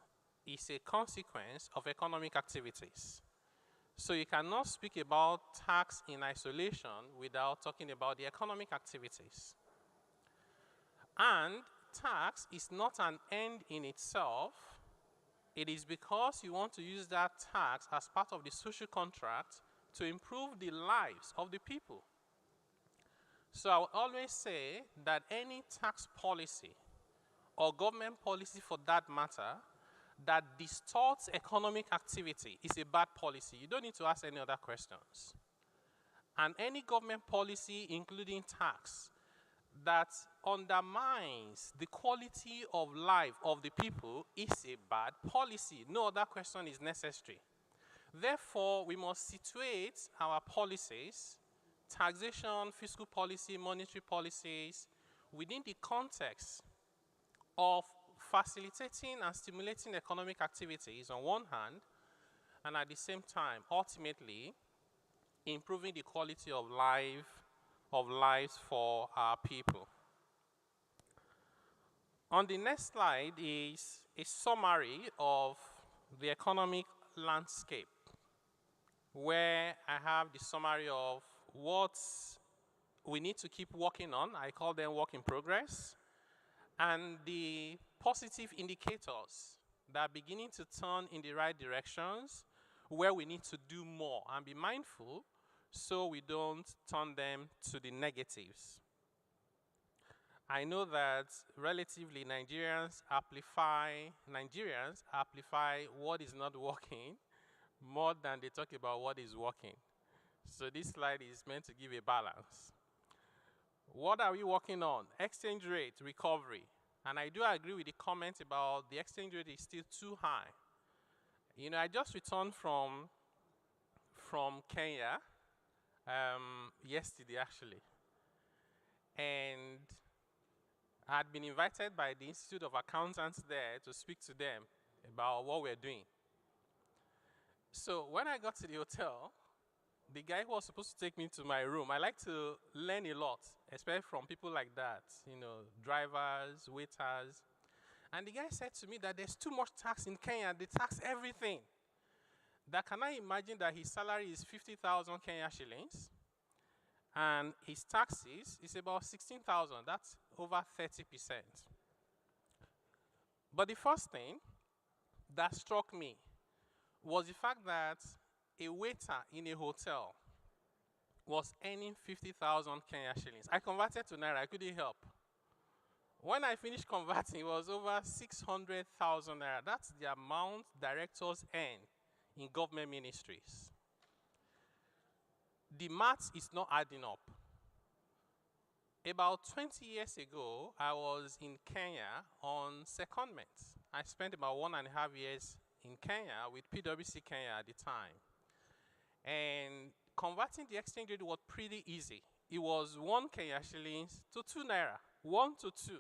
is a consequence of economic activities. So you cannot speak about tax in isolation without talking about the economic activities. And tax is not an end in itself. It is because you want to use that tax as part of the social contract to improve the lives of the people. So I will always say that any tax policy or government policy for that matter that distorts economic activity is a bad policy. You don't need to ask any other questions. And any government policy, including tax, that undermines the quality of life of the people is a bad policy. No other question is necessary. Therefore, we must situate our policies, taxation, fiscal policy, monetary policies, within the context of facilitating and stimulating economic activities on one hand, and at the same time, ultimately, improving the quality of lives for our people. On the next slide is a summary of the economic landscape, where I have the summary of what we need to keep working on. I call them work in progress. And the positive indicators that are beginning to turn in the right directions, where we need to do more and be mindful so we don't turn them to the negatives. I know that relatively Nigerians amplify what is not working more than they talk about what is working. So this slide is meant to give a balance. What are we working on? Exchange rate recovery. And I do agree with the comment about the exchange rate is still too high. You know, I just returned from Kenya yesterday, actually. And I had been invited by the Institute of Accountants there to speak to them about what we're doing. So when I got to the hotel, the guy who was supposed to take me to my room, I like to learn a lot, especially from people like that, you know, drivers, waiters. And the guy said to me that there's too much tax in Kenya, they tax everything. That can I imagine that his salary is 50,000 Kenya shillings, and his taxes is about 16,000, that's over 30%. But the first thing that struck me was the fact that a waiter in a hotel was earning 50,000 Kenya shillings. I converted to Naira, I couldn't help. When I finished converting, it was over 600,000 Naira. That's the amount directors earn in government ministries. the math is not adding up. About 20 years ago, I was in Kenya on secondment. I spent about 1.5 years in Kenya with PwC Kenya at the time. And converting the exchange rate was pretty easy. It was 1 Kenya shillings to 2 naira, 1 to 2.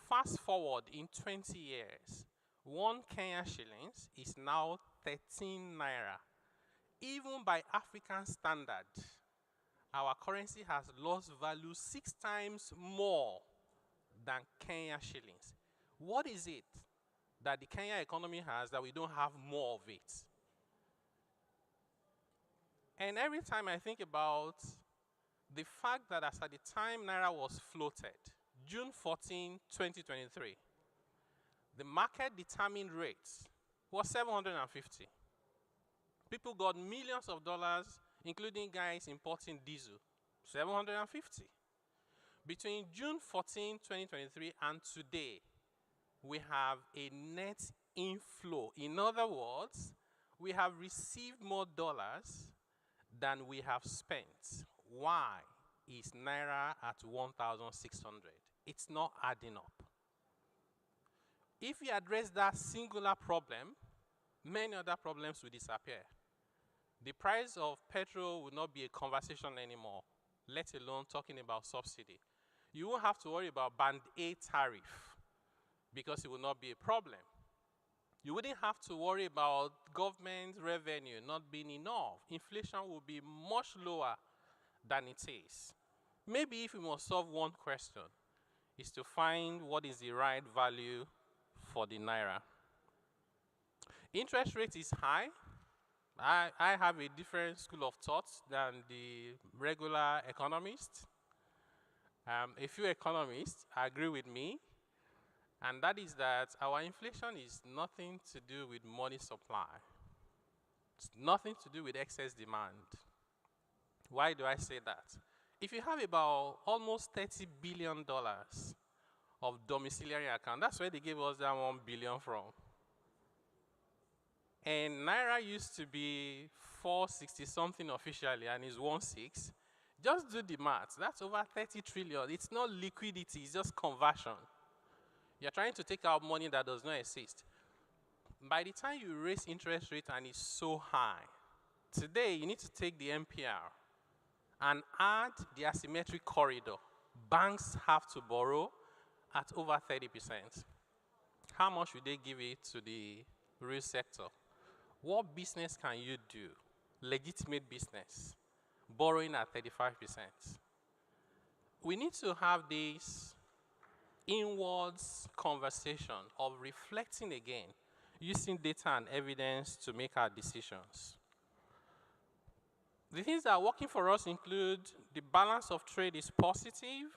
Fast forward in 20 years, 1 Kenya shillings is now 13 naira. Even by African standard, our currency has lost value 6 times more than Kenya shillings. What is it that the Kenya economy has that we don't have more of it? And every time I think about the fact that as at the time Naira was floated, June 14, 2023, the market determined rate was 750. People got millions of dollars, including guys importing diesel, 750. Between June 14, 2023 and today, we have a net inflow. In other words, we have received more dollars than we have spent. Why is Naira at 1,600? It's not adding up. If we address that singular problem, many other problems will disappear. The price of petrol will not be a conversation anymore, let alone talking about subsidy. You won't have to worry about Band A tariff because it will not be a problem. You wouldn't have to worry about government revenue not being enough. Inflation will be much lower than it is. Maybe if we must solve one question, is to find what is the right value for the Naira. Interest rate is high. I have a different school of thought than the regular economist. A few economists agree with me, and that is that our inflation is nothing to do with money supply. It's nothing to do with excess demand. Why do I say that? If you have about almost $30 billion of domiciliary account, that's where they gave us that 1 billion from. And Naira used to be 460 something officially and is 16. Just do the math. That's over 30 trillion. It's not liquidity, it's just conversion. You're trying to take out money that does not exist. By the time you raise interest rate and it's so high, today you need to take the MPR and add the asymmetric corridor. Banks have to borrow at over 30%. How much would they give it to the real sector? What business can you do? Legitimate business, borrowing at 35%. We need to have this inwards conversation of reflecting again, using data and evidence to make our decisions. The things that are working for us include the balance of trade is positive,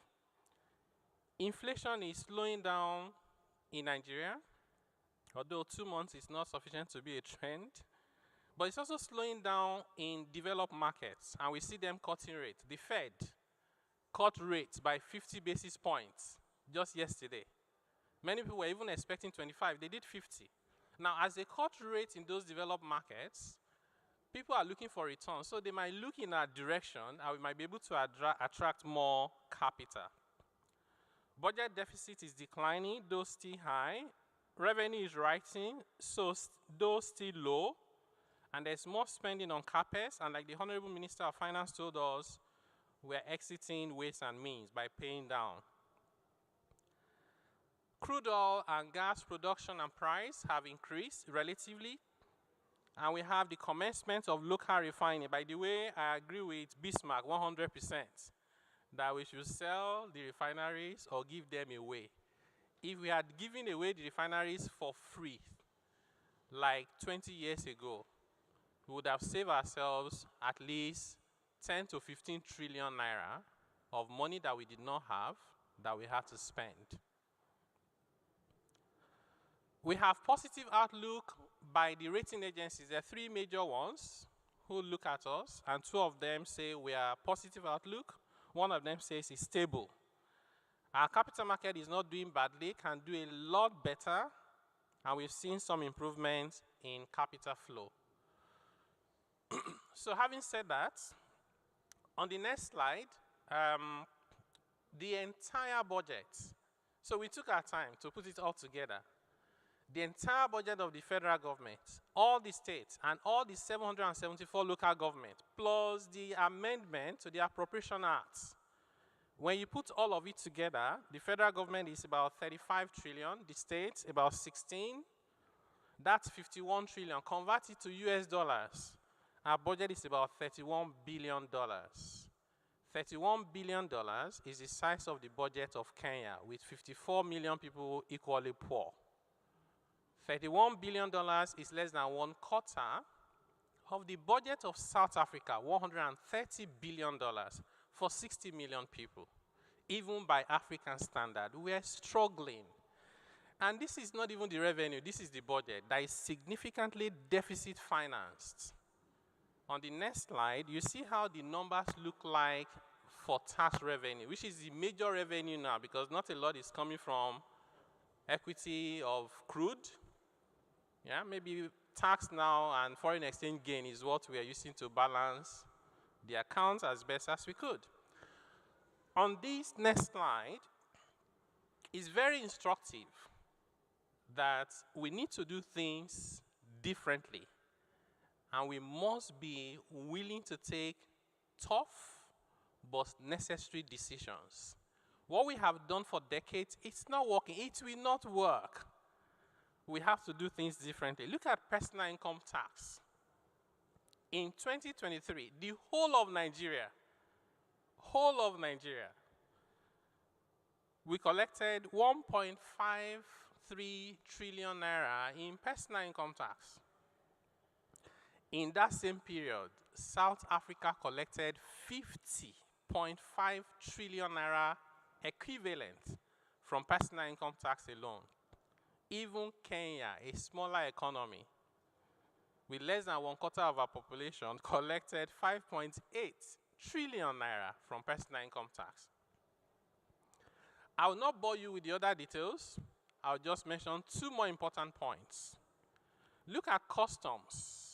inflation is slowing down in Nigeria, although 2 months is not sufficient to be a trend, but it's also slowing down in developed markets, and we see them cutting rates. The Fed cut rates by 50 basis points just yesterday. Many people were even expecting 25, they did 50. Now, as they cut rates in those developed markets, people are looking for returns, so they might look in that direction, and we might be able to attract more capital. Budget deficit is declining, though still high. Revenue is rising, so though still low. And there's more spending on CapEx, and like the Honorable Minister of Finance told us, we're exiting waste and means by paying down. Crude oil and gas production and price have increased relatively, and we have the commencement of local refining. By the way, I agree with Bismarck 100% that we should sell the refineries or give them away. If we had given away the refineries for free, like 20 years ago, we would have saved ourselves at least 10 to 15 trillion naira of money that we did not have, that we had to spend. We have positive outlook by the rating agencies. There are 3 major ones who look at us, and 2 of them say we are positive outlook. 1 of them says it's stable. Our capital market is not doing badly, can do a lot better, and we've seen some improvements in capital flow. So having said that, on the next slide, the entire budget. So we took our time to put it all together. The entire budget of the federal government, all the states, and all the 774 local governments, plus the amendment to the Appropriation Act. When you put all of it together, the federal government is about 35 trillion, the states about 16. That's 51 trillion. Convert it to US dollars. Our budget is about $31 billion. $31 billion is the size of the budget of Kenya, with 54 million people equally poor. $31 billion is less than 1/4 of the budget of South Africa, $130 billion for 60 million people. Even by African standard, we are struggling. And this is not even the revenue, this is the budget that is significantly deficit financed. On the next slide, you see how the numbers look like for tax revenue, which is the major revenue now, because not a lot is coming from equity of crude. Yeah, maybe tax now and foreign exchange gain is what we are using to balance the accounts as best as we could. On this next slide, it's very instructive that we need to do things differently. And we must be willing to take tough but necessary decisions. What we have done for decades, it's not working. It will not work. We have to do things differently. Look at personal income tax. In 2023, the whole of Nigeria, we collected 1.53 trillion naira in personal income tax. In that same period, South Africa collected 50.5 trillion naira equivalent from personal income tax alone. Even Kenya, a smaller economy, with less than 1/4 of our population, collected 5.8 trillion naira from personal income tax. I will not bore you with the other details. I'll just mention two more important points. Look at customs.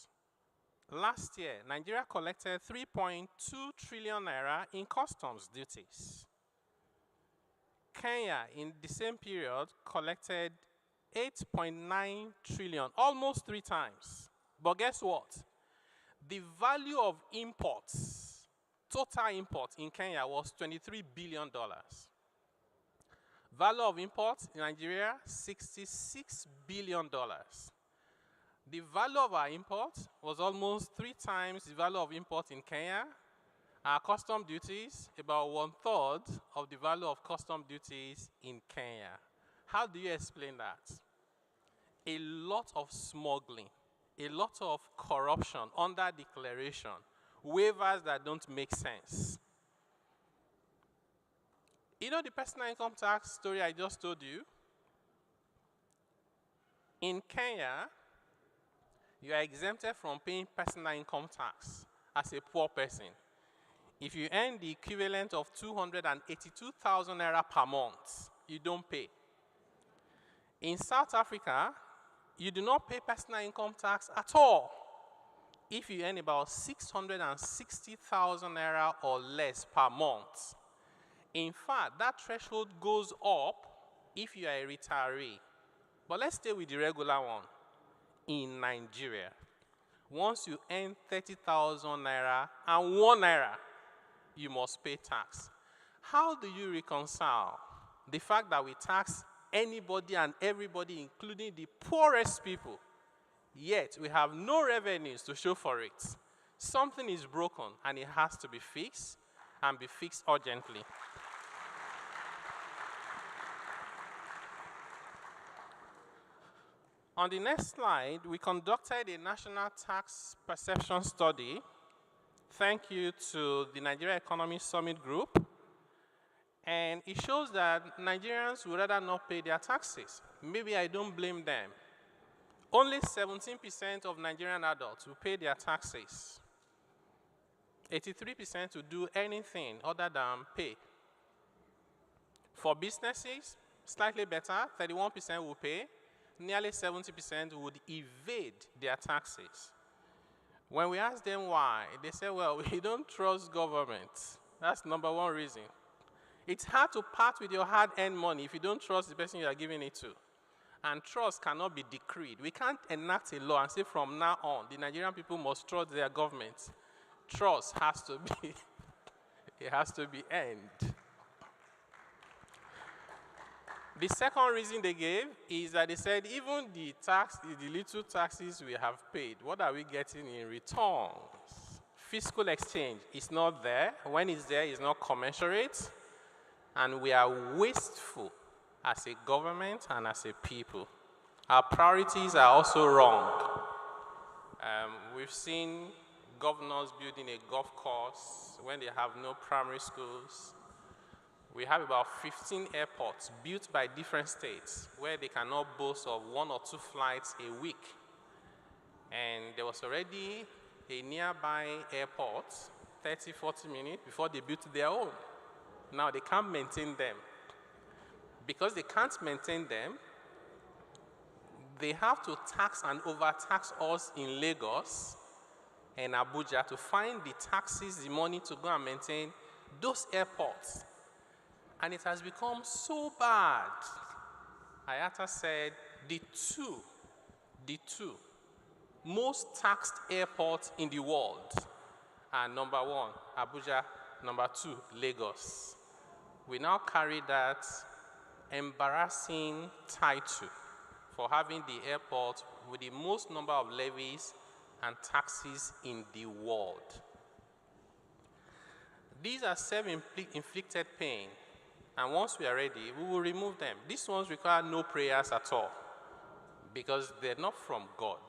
Last year, Nigeria collected 3.2 trillion naira in customs duties. Kenya, in the same period, collected 8.9 trillion, almost 3 times. But guess what? The value of imports, total imports in Kenya was $23 billion. Value of imports in Nigeria, $66 billion. The value of our imports was almost 3 times the value of imports in Kenya. Our custom duties, about 1/3 of the value of custom duties in Kenya. How do you explain that? A lot of smuggling, a lot of corruption, under declaration, waivers that don't make sense. You know the personal income tax story I just told you? In Kenya, you are exempted from paying personal income tax as a poor person if you earn the equivalent of 282,000 naira per month. You don't pay. In South Africa, you do not pay personal income tax at all if you earn about 660,000 naira or less per month. In fact, that threshold goes up if you are a retiree. But let's stay with the regular one. In Nigeria, once you earn 30,000 naira and 1 naira, you must pay tax. How do you reconcile the fact that we tax anybody and everybody, including the poorest people, yet we have no revenues to show for it? Something is broken and it has to be fixed, and be fixed urgently. On the next slide, we conducted a national tax perception study. Thank you to the Nigeria Economy Summit Group. And it shows that Nigerians would rather not pay their taxes. Maybe I don't blame them. Only 17% of Nigerian adults will pay their taxes. 83% will do anything other than pay. For businesses, slightly better, 31% will pay. Nearly 70% would evade their taxes. When we ask them why, they say, well, we don't trust government. That's number one reason. It's hard to part with your hard-earned money if you don't trust the person you are giving it to. And trust cannot be decreed. We can't enact a law and say from now on, the Nigerian people must trust their government. Trust has to be, it has to be earned. The second reason they gave is that they said even the little taxes we have paid, what are we getting in returns? Fiscal exchange is not there. When it's there, it's not commensurate. And we are wasteful as a government and as a people. Our priorities are also wrong. We've seen governors building a golf course when they have no primary schools. We have about 15 airports built by different states where they cannot boast of 1 or 2 flights a week. And there was already a nearby airport, 30, 40 minutes before they built their own. Now they can't maintain them. Because they can't maintain them, they have to tax and overtax us in Lagos and Abuja to find the taxes, the money to go and maintain those airports. And it has become so bad. IATA said the two most taxed airports in the world are number 1, Abuja, number 2, Lagos. We now carry that embarrassing title for having the airport with the most number of levies and taxes in the world. These are self-inflicted pain, and once we are ready, we will remove them. These ones require no prayers at all, because they're not from God,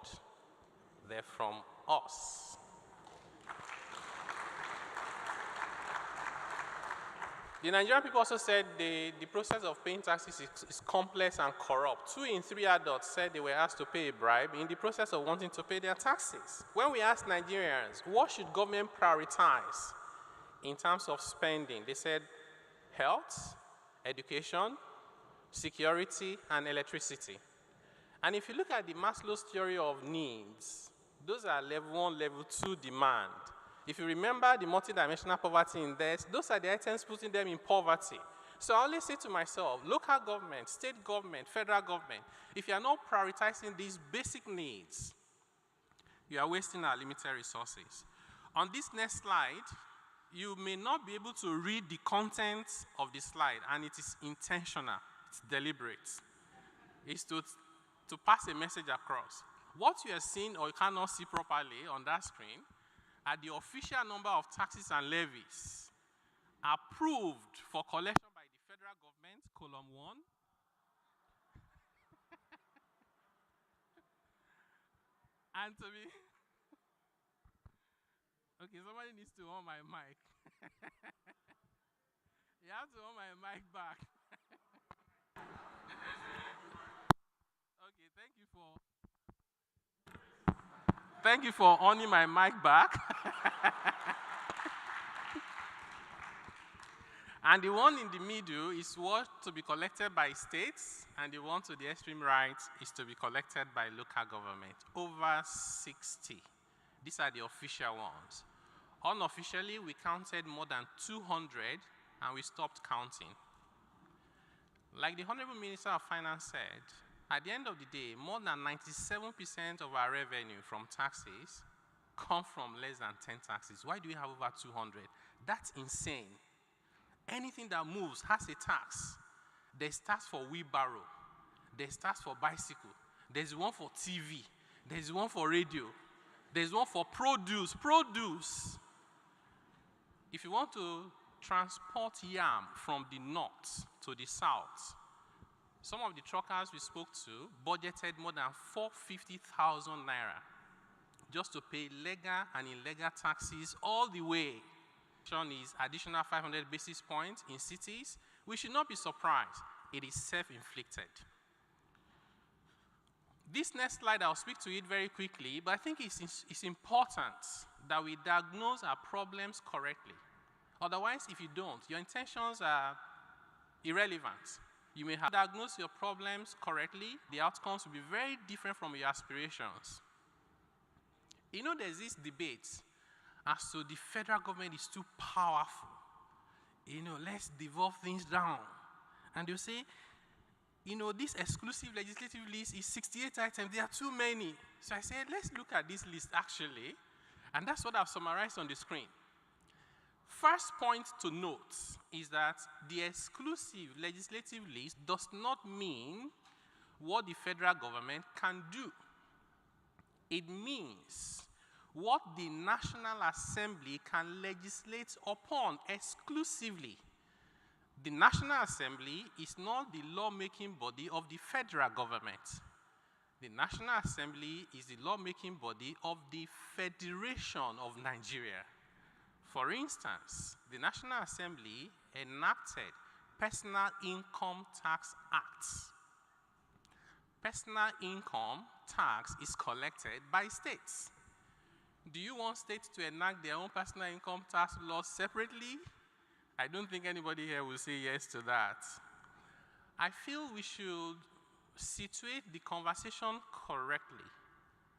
they're from us. The Nigerian people also said the process of paying taxes is complex and corrupt. 2 in 3 adults said they were asked to pay a bribe in the process of wanting to pay their taxes. When we asked Nigerians, what should government prioritize in terms of spending? They said health, education, security, and electricity. And if you look at the Maslow's theory of needs, those are level 1, level 2 demand. If you remember the multidimensional poverty index, those are the items putting them in poverty. So I always say to myself, local government, state government, federal government, if you are not prioritizing these basic needs, you are wasting our limited resources. On this next slide, you may not be able to read the content of the slide, and it is intentional, it's deliberate. It's to pass a message across. What you are seeing or you cannot see properly on that screen are the official number of taxes and levies approved for collection by the federal government, column 1. And to be, okay, somebody needs to on my mic. You have to on my mic back. Okay, thank you for owning my mic back. And the one in the middle is what to be collected by states, and the one to the extreme right is to be collected by local government. Over 60. These are the official ones. Unofficially, we counted more than 200, and we stopped counting. Like the Honorable Minister of Finance said, at the end of the day, more than 97% of our revenue from taxes come from less than 10 taxes. Why do we have over 200? That's insane. Anything that moves has a tax. There's tax for wheelbarrow. There's tax for bicycle. There's one for TV. There's one for radio. There's one for produce. Produce. If you want to transport yam from the north to the south, some of the truckers we spoke to budgeted more than 450,000 naira just to pay legal and illegal taxes all the way. Is additional 500 basis points in cities. We should not be surprised. It is self-inflicted. This next slide, I'll speak to it very quickly, but I think it's important that we diagnose our problems correctly. Otherwise, if you don't, your intentions are irrelevant. You may have diagnosed your problems correctly. The outcomes will be very different from your aspirations. there's this debate as to the federal government is too powerful. Let's devolve things down. And they'll say, this exclusive legislative list is 68 items. There are too many. So I said, let's look at this list actually. And that's what I've summarized on the screen. First point to note is that the exclusive legislative list does not mean what the federal government can do. It means what the National Assembly can legislate upon exclusively. The National Assembly is not the lawmaking body of the federal government. The National Assembly is the lawmaking body of the Federation of Nigeria. For instance, the National Assembly enacted Personal Income Tax Act. Personal income tax is collected by states. Do you want states to enact their own personal income tax laws separately? I don't think anybody here will say yes to that. I feel we should situate the conversation correctly.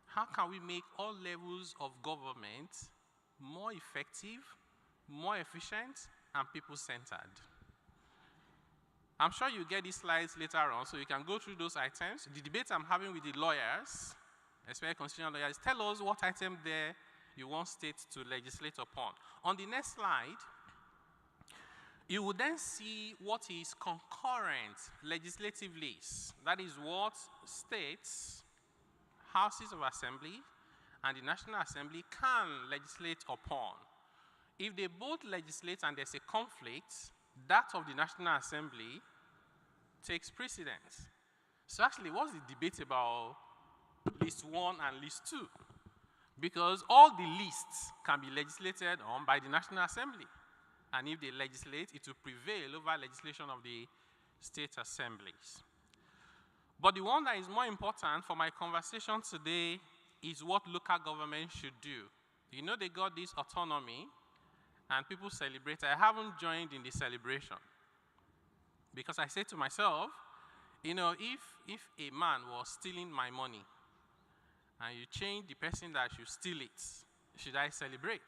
How can we make all levels of government more effective, more efficient, and people-centered? I'm sure you get these slides later on, so you can go through those items. The debate I'm having with the lawyers, especially constitutional lawyers, tell us what item there you want states to legislate upon. On the next slide, you will then see what is concurrent legislative lists. That is what states, houses of assembly, and the National Assembly can legislate upon. If they both legislate and there's a conflict, that of the National Assembly takes precedence. So actually, what's the debate about list 1 and list 2? Because all the lists can be legislated on by the National Assembly. And if they legislate, it will prevail over legislation of the state assemblies. But the one that is more important for my conversation today is what local government should do. They got this autonomy, and people celebrate. I haven't joined in the celebration because I say to myself, if a man was stealing my money and you change the person that should steal it, should I celebrate?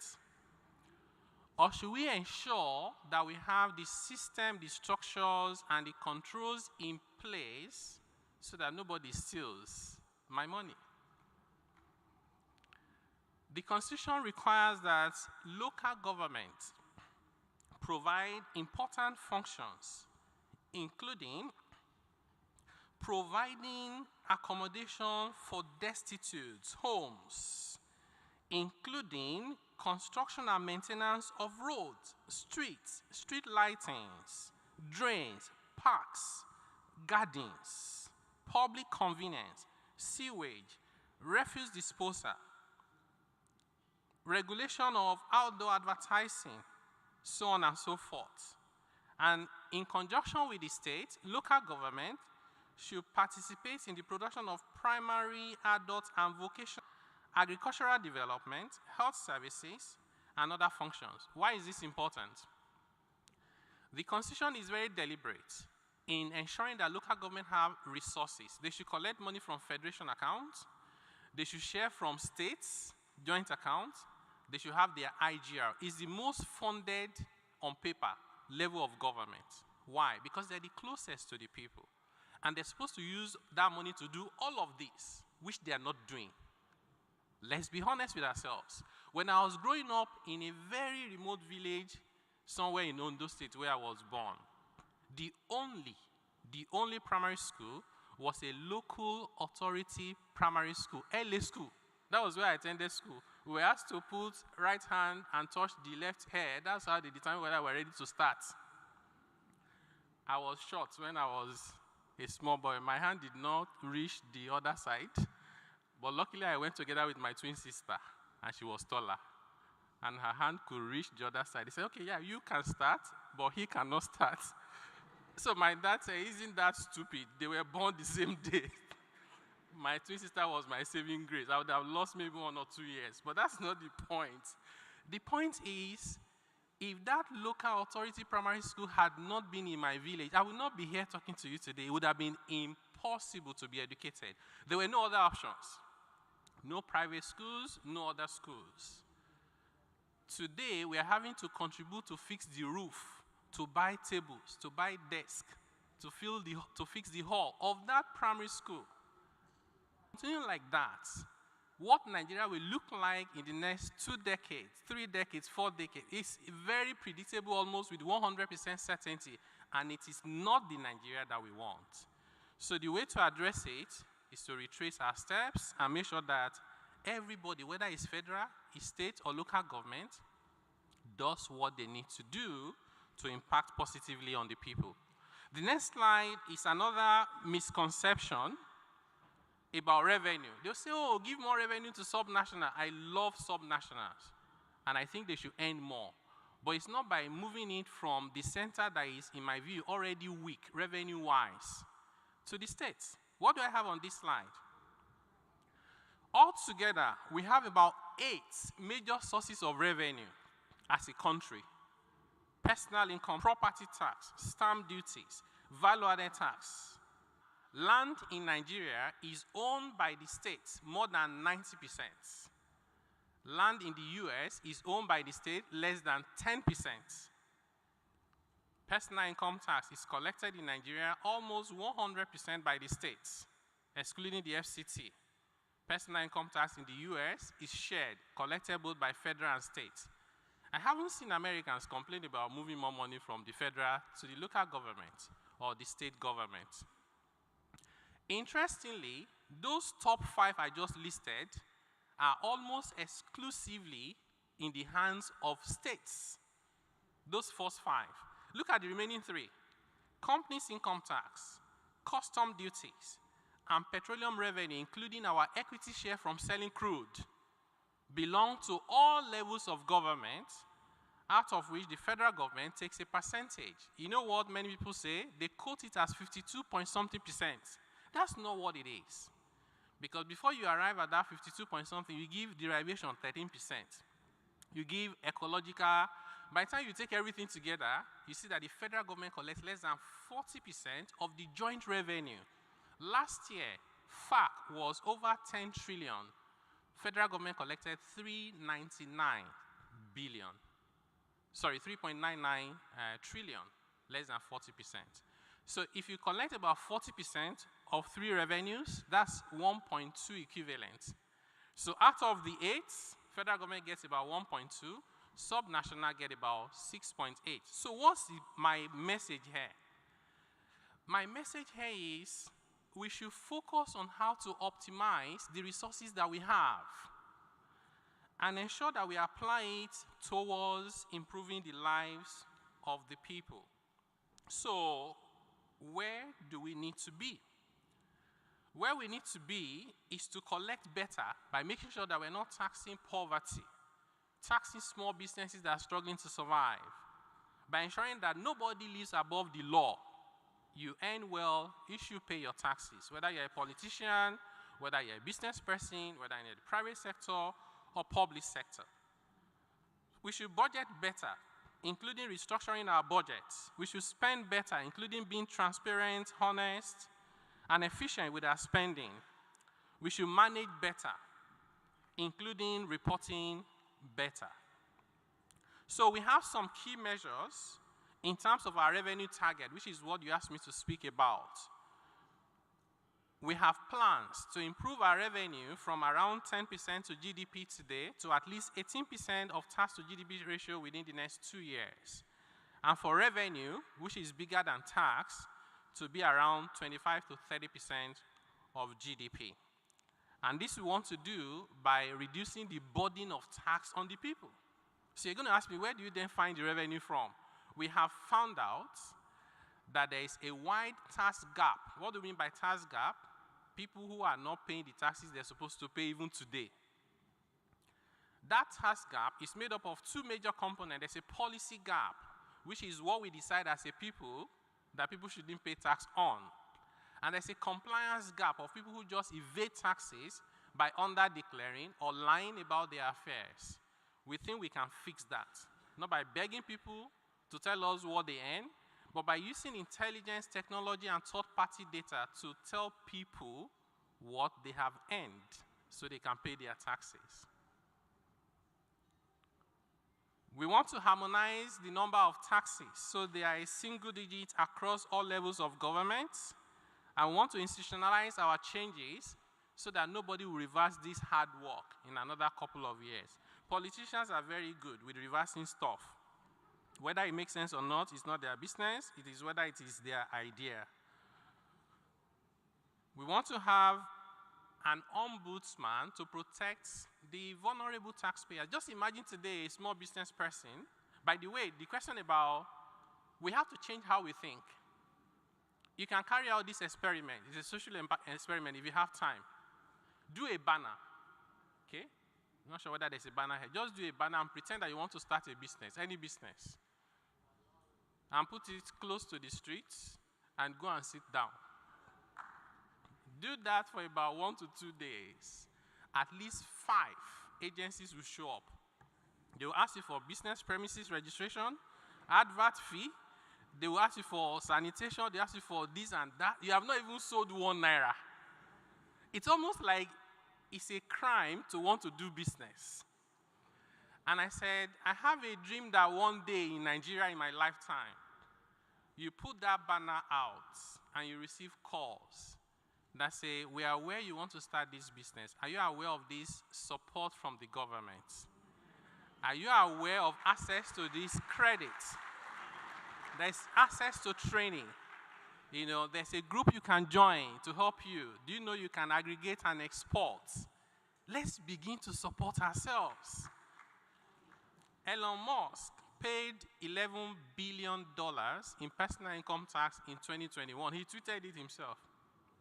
Or should we ensure that we have the system, the structures, and the controls in place so that nobody steals my money? The Constitution requires that local government provide important functions, including providing accommodation for destitute homes, including construction and maintenance of roads, streets, street lightings, drains, parks, gardens, public convenience, sewage, refuse disposal, regulation of outdoor advertising, so on and so forth. And in conjunction with the state, local government should participate in the production of primary, adult, and vocational agricultural development, health services, and other functions. Why is this important? The Constitution is very deliberate in ensuring that local government have resources. They should collect money from federation accounts. They should share from states, joint accounts. They should have their IGR. It's the most funded, on paper, level of government. Why? Because they're the closest to the people. And they're supposed to use that money to do all of this, which they are not doing. Let's be honest with ourselves. When I was growing up in a very remote village, somewhere in Ondo State where I was born, the only primary school was a local authority primary school, LA school. That was where I attended school. We were asked to put right hand and touch the left hair. That's how they determined whether we're ready to start. I was short when I was a small boy. My hand did not reach the other side. But luckily, I went together with my twin sister, and she was taller. And her hand could reach the other side. He said, okay, yeah, you can start, but he cannot start. So my dad said, isn't that stupid? They were born the same day. My twin sister was my saving grace. I would have lost maybe 1 or 2 years, but that's not the point. The point is, if that local authority primary school had not been in my village, I would not be here talking to you today. It would have been impossible to be educated. There were no other options. No private schools, no other schools. Today, we are having to contribute to fix the roof, to buy tables, to buy desks, to fix the hall of that primary school. Continuing like that, what Nigeria will look like in the next 2 decades, 3 decades, 4 decades is very predictable, almost with 100% certainty, and it is not the Nigeria that we want. So the way to address it is to retrace our steps and make sure that everybody, whether it's federal, it's state, or local government, does what they need to do to impact positively on the people. The next slide is another misconception about revenue. They'll say, oh, give more revenue to subnational. I love subnationals, and I think they should earn more. But it's not by moving it from the center that is, in my view, already weak, revenue-wise, to the states. What do I have on this slide? Altogether, we have about 8 major sources of revenue as a country. Personal income, property tax, stamp duties, value-added tax. Land in Nigeria is owned by the states more than 90%. Land in the US is owned by the state less than 10%. Personal income tax is collected in Nigeria almost 100% by the states, excluding the FCT. Personal income tax in the US is shared, collected both by federal and state. I haven't seen Americans complain about moving more money from the federal to the local government or the state government. Interestingly, those top 5 I just listed are almost exclusively in the hands of states. Those first 5. Look at the remaining 3. Companies income tax, custom duties, and petroleum revenue, including our equity share from selling crude, belong to all levels of government, out of which the federal government takes a percentage. You know what many people say? They quote it as 52-point-something%. That's not what it is. Because before you arrive at that 52-point-something, you give derivation 13%. You give ecological. By the time you take everything together, you see that the federal government collects less than 40% of the joint revenue. Last year, FAC was over 10 trillion. Federal government collected 3.99 trillion, less than 40%. So if you collect about 40% of 3 revenues, that's 1.2 equivalent. So out of the 8, federal government gets about 1.2, subnational get about 6.8. So what's my message here? My message here is we should focus on how to optimize the resources that we have and ensure that we apply it towards improving the lives of the people. So where do we need to be? Where we need to be is to collect better by making sure that we're not taxing poverty, taxing small businesses that are struggling to survive, by ensuring that nobody lives above the law. You earn well, you should pay your taxes, whether you're a politician, whether you're a business person, whether you're in the private sector or public sector. We should budget better, including restructuring our budgets. We should spend better, including being transparent, honest, and efficient with our spending. We should manage better, including reporting better. So we have some key measures in terms of our revenue target, which is what you asked me to speak about. We have plans to improve our revenue from around 10% to GDP today to at least 18% of tax to GDP ratio within the next 2 years. And for revenue, which is bigger than tax, to be around 25 to 30% of GDP. And this we want to do by reducing the burden of tax on the people. So you're going to ask me, where do you then find the revenue from? We have found out that there is a wide tax gap. What do we mean by tax gap? People who are not paying the taxes they're supposed to pay even today. That tax gap is made up of 2 major components. There's a policy gap, which is what we decide as a people that people shouldn't pay tax on. And there's a compliance gap of people who just evade taxes by under-declaring or lying about their affairs. We think we can fix that, not by begging people to tell us what they earn, but by using intelligence, technology, and third-party data to tell people what they have earned. so they can pay their taxes. We want to harmonize the number of taxes so they are a single digit across all levels of government, and we want to institutionalize our changes so that nobody will reverse this hard work in another couple of years. Politicians are very good with reversing stuff. Whether it makes sense or not is not their business, it is whether it is their idea. We want to have an ombudsman to protect the vulnerable taxpayer. Just imagine today a small business person. By the way, the question about, we have to change how we think. You can carry out this experiment. It's a social experiment if you have time. Do a banner, okay? I'm not sure whether there's a banner here. Just do a banner and pretend that you want to start a business, any business. And put it close to the streets and go and sit down. Do that for about 1 to 2 days. At least 5 agencies will show up. They will ask you for business premises registration, advert fee. They will ask you for sanitation. They ask you for this and that. You have not even sold 1 naira. It's almost like it's a crime to want to do business. And I said, I have a dream that one day in Nigeria in my lifetime, you put that banner out and you receive calls that say, we are aware you want to start this business. Are you aware of this support from the government? Are you aware of access to this credit? There's access to training. You know, there's a group you can join to help you. Do you know you can aggregate and export? Let's begin to support ourselves. Elon Musk paid $11 billion in personal income tax in 2021. He tweeted it himself.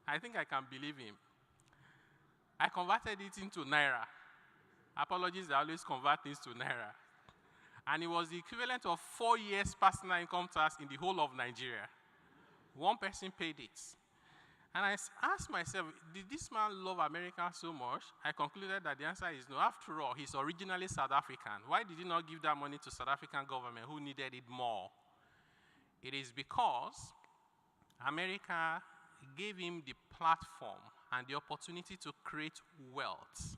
I think I can believe him. I converted it into Naira. Apologies, I always convert things to Naira. And it was the equivalent of 4 years personal income tax in the whole of Nigeria. One person paid it. And I asked myself, did this man love America so much? I concluded that the answer is no. After all, he's originally South African. Why did he not give that money to South African government who needed it more? It is because America gave him the platform and the opportunity to create wealth.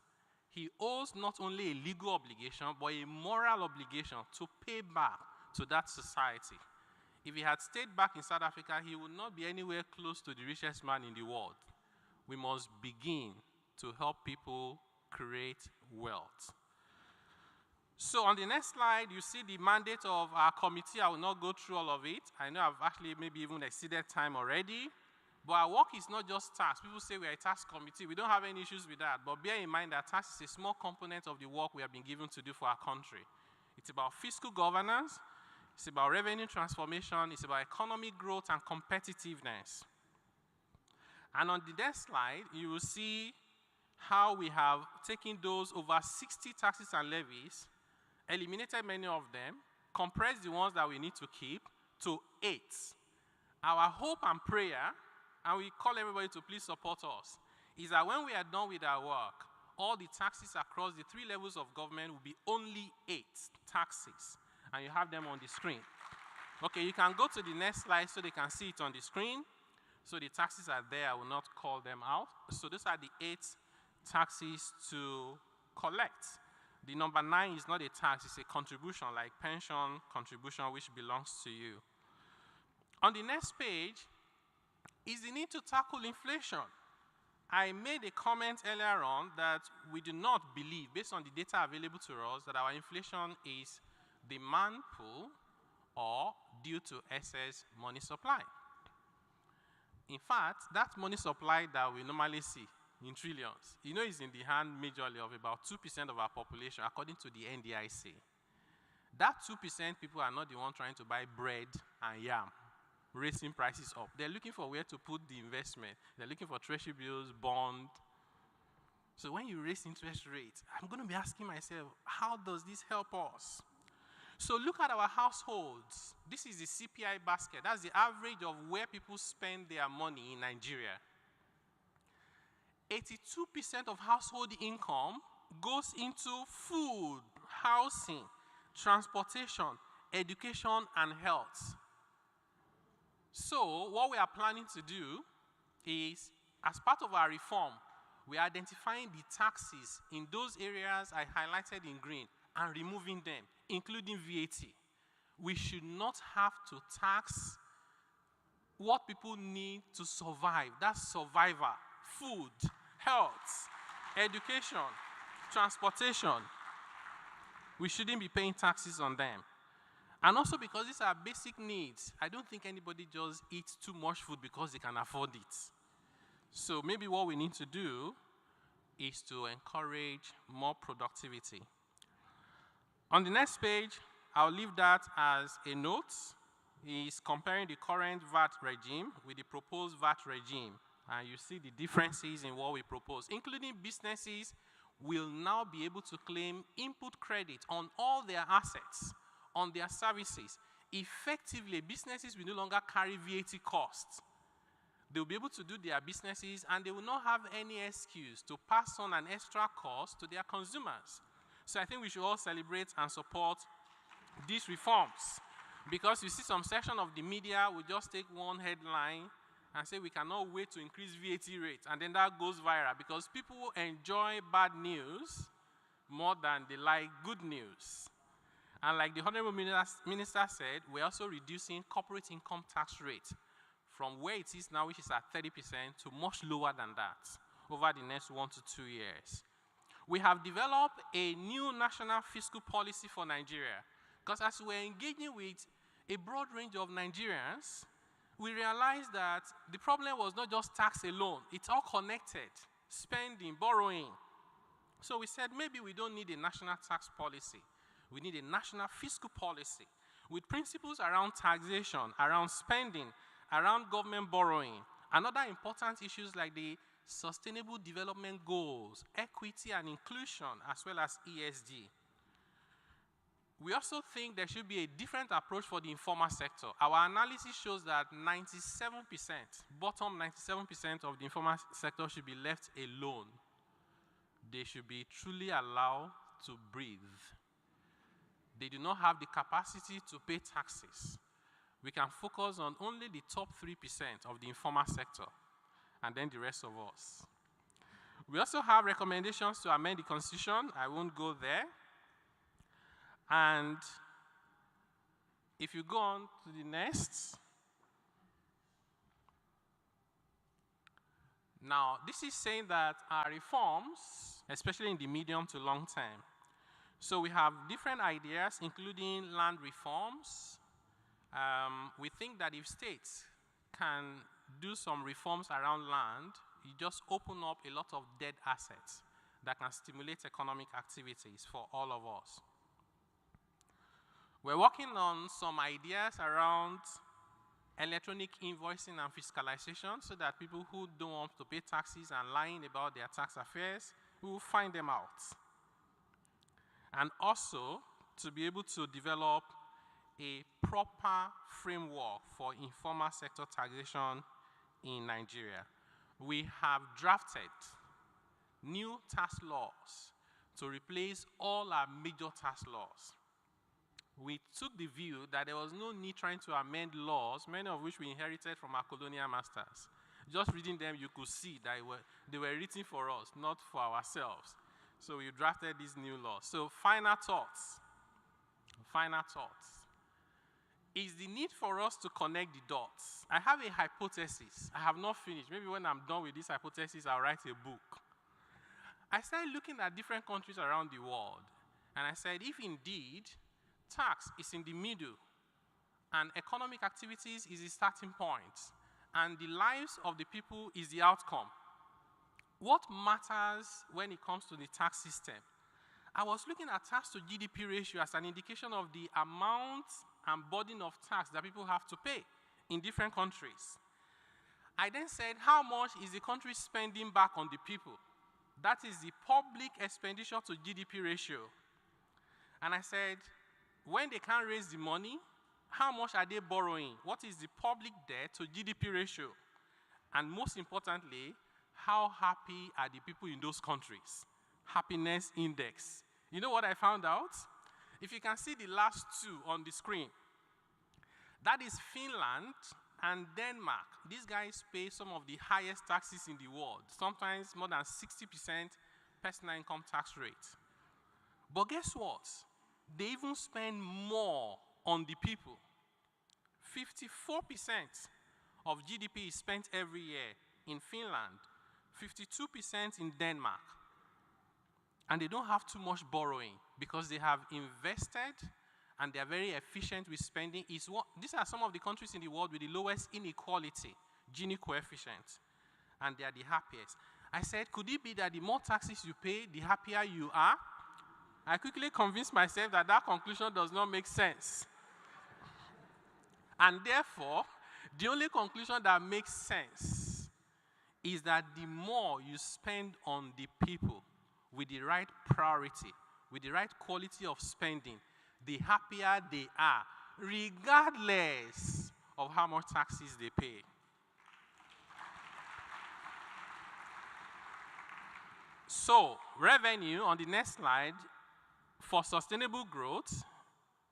He owes not only a legal obligation, but a moral obligation to pay back to that society. If he had stayed back in South Africa, he would not be anywhere close to the richest man in the world. We must begin to help people create wealth. So on the next slide, you see the mandate of our committee. I will not go through all of it. I know I've actually maybe even exceeded time already. But our work is not just tax. People say we are a tax committee. We don't have any issues with that. But bear in mind that tax is a small component of the work we have been given to do for our country. It's about fiscal governance. It's about revenue transformation. It's about economic growth and competitiveness. And on the next slide, you will see how we have taken those over 60 taxes and levies, eliminated many of them, compressed the ones that we need to keep to 8. Our hope and prayer, and we call everybody to please support us, is that when we are done with our work, all the taxes across the 3 levels of government will be only 8 taxes. And you have them on the screen. Okay, you can go to the next slide so they can see it on the screen. So the taxes are there. I will not call them out. So those are the 8 taxes to collect. The number 9 is not a tax. It's a contribution, like pension contribution, which belongs to you. On the next page is the need to tackle inflation. I made a comment earlier on that we do not believe, based on the data available to us, that our inflation is demand pull or due to excess money supply. In fact, that money supply that we normally see in trillions, you know, is in the hand majorly of about 2% of our population, according to the NDIC. That 2% people are not the one trying to buy bread and yam, raising prices up. They're looking for where to put the investment. They're looking for treasury bills, bond. So when you raise interest rates, I'm going to be asking myself, how does this help us? So look at our households. This is the CPI basket. That's the average of where people spend their money in Nigeria. 82% of household income goes into food, housing, transportation, education, and health. So what we are planning to do is, as part of our reform, We're identifying the taxes in those areas I highlighted in green and removing them, including VAT. We should not have to tax what people need to survive. That's survival, food, health, education, transportation. We shouldn't be paying taxes on them. And also because these are basic needs, I don't think anybody just eats too much food because they can afford it. So maybe what we need to do is to encourage more productivity. On the next page, I'll leave that as a note. He's comparing the current VAT regime with the proposed VAT regime. And you see the differences in what we propose, including businesses will now be able to claim input credit on all their assets, on their services. Effectively, businesses will no longer carry VAT costs. They'll be able to do their businesses and they will not have any excuse to pass on an extra cost to their consumers. So I think we should all celebrate and support these reforms. Because you see some section of the media will just take one headline and say we cannot wait to increase VAT rates, and then that goes viral because people enjoy bad news more than they like good news. And like the Honorable Minister said, we're also reducing corporate income tax rate from where it is now, which is at 30%, to much lower than that over the next 1 to 2 years. We have developed a new national fiscal policy for Nigeria because as we're engaging with a broad range of Nigerians, we realized that the problem was not just tax alone. It's all connected, spending, borrowing. So we said maybe we don't need a national tax policy. We need a national fiscal policy with principles around taxation, around spending, around government borrowing, and other important issues like the Sustainable Development Goals, equity and inclusion, as well as ESG. We also think there should be a different approach for the informal sector. Our analysis shows that 97%, bottom 97% of the informal sector should be left alone. They should be truly allowed to breathe. They do not have the capacity to pay taxes. We can focus on only the top 3% of the informal sector, and then the rest of us. We also have recommendations to amend the Constitution. I won't go there. And if you go on to the next. Now, this is saying that our reforms, especially in the medium to long term, so we have different ideas, including land reforms. We think that if states can do some reforms around land, you just open up a lot of dead assets that can stimulate economic activities for all of us. We're working on some ideas around electronic invoicing and fiscalization so that people who don't want to pay taxes and lying about their tax affairs will find them out. And also to be able to develop a proper framework for informal sector taxation in Nigeria. We have drafted new tax laws to replace all our major tax laws. We took the view that there was no need trying to amend laws, many of which we inherited from our colonial masters. Just reading them, you could see that they were written for us, not for ourselves. So we drafted these new laws. So final thoughts. Final thoughts. Is the need for us to connect the dots. I have a hypothesis. I have not finished. Maybe when I'm done with this hypothesis, I'll write a book. I started looking at different countries around the world. And I said, if indeed tax is in the middle and economic activities is the starting point and the lives of the people is the outcome, what matters when it comes to the tax system? I was looking at tax to GDP ratio as an indication of the amount and burden of tax that people have to pay in different countries. I then said, how much is the country spending back on the people? That is the public expenditure to GDP ratio. And I said, when they can't raise the money, how much are they borrowing? What is the public debt to GDP ratio? And most importantly, how happy are the people in those countries? Happiness index. You know what I found out? If you can see the last two on the screen, that is Finland and Denmark. These guys pay some of the highest taxes in the world, sometimes more than 60% personal income tax rate. But guess what? They even spend more on the people. 54% of GDP is spent every year in Finland, 52% in Denmark. And they don't have too much borrowing because they have invested and they are very efficient with spending. These are some of the countries in the world with the lowest inequality, Gini coefficient, and they are the happiest. I said, could it be that the more taxes you pay, the happier you are? I quickly convinced myself that that conclusion does not make sense. And therefore, the only conclusion that makes sense is that the more you spend on the people with the right priority, with the right quality of spending, the happier they are, regardless of how much taxes they pay. So, revenue, on the next slide, for sustainable growth,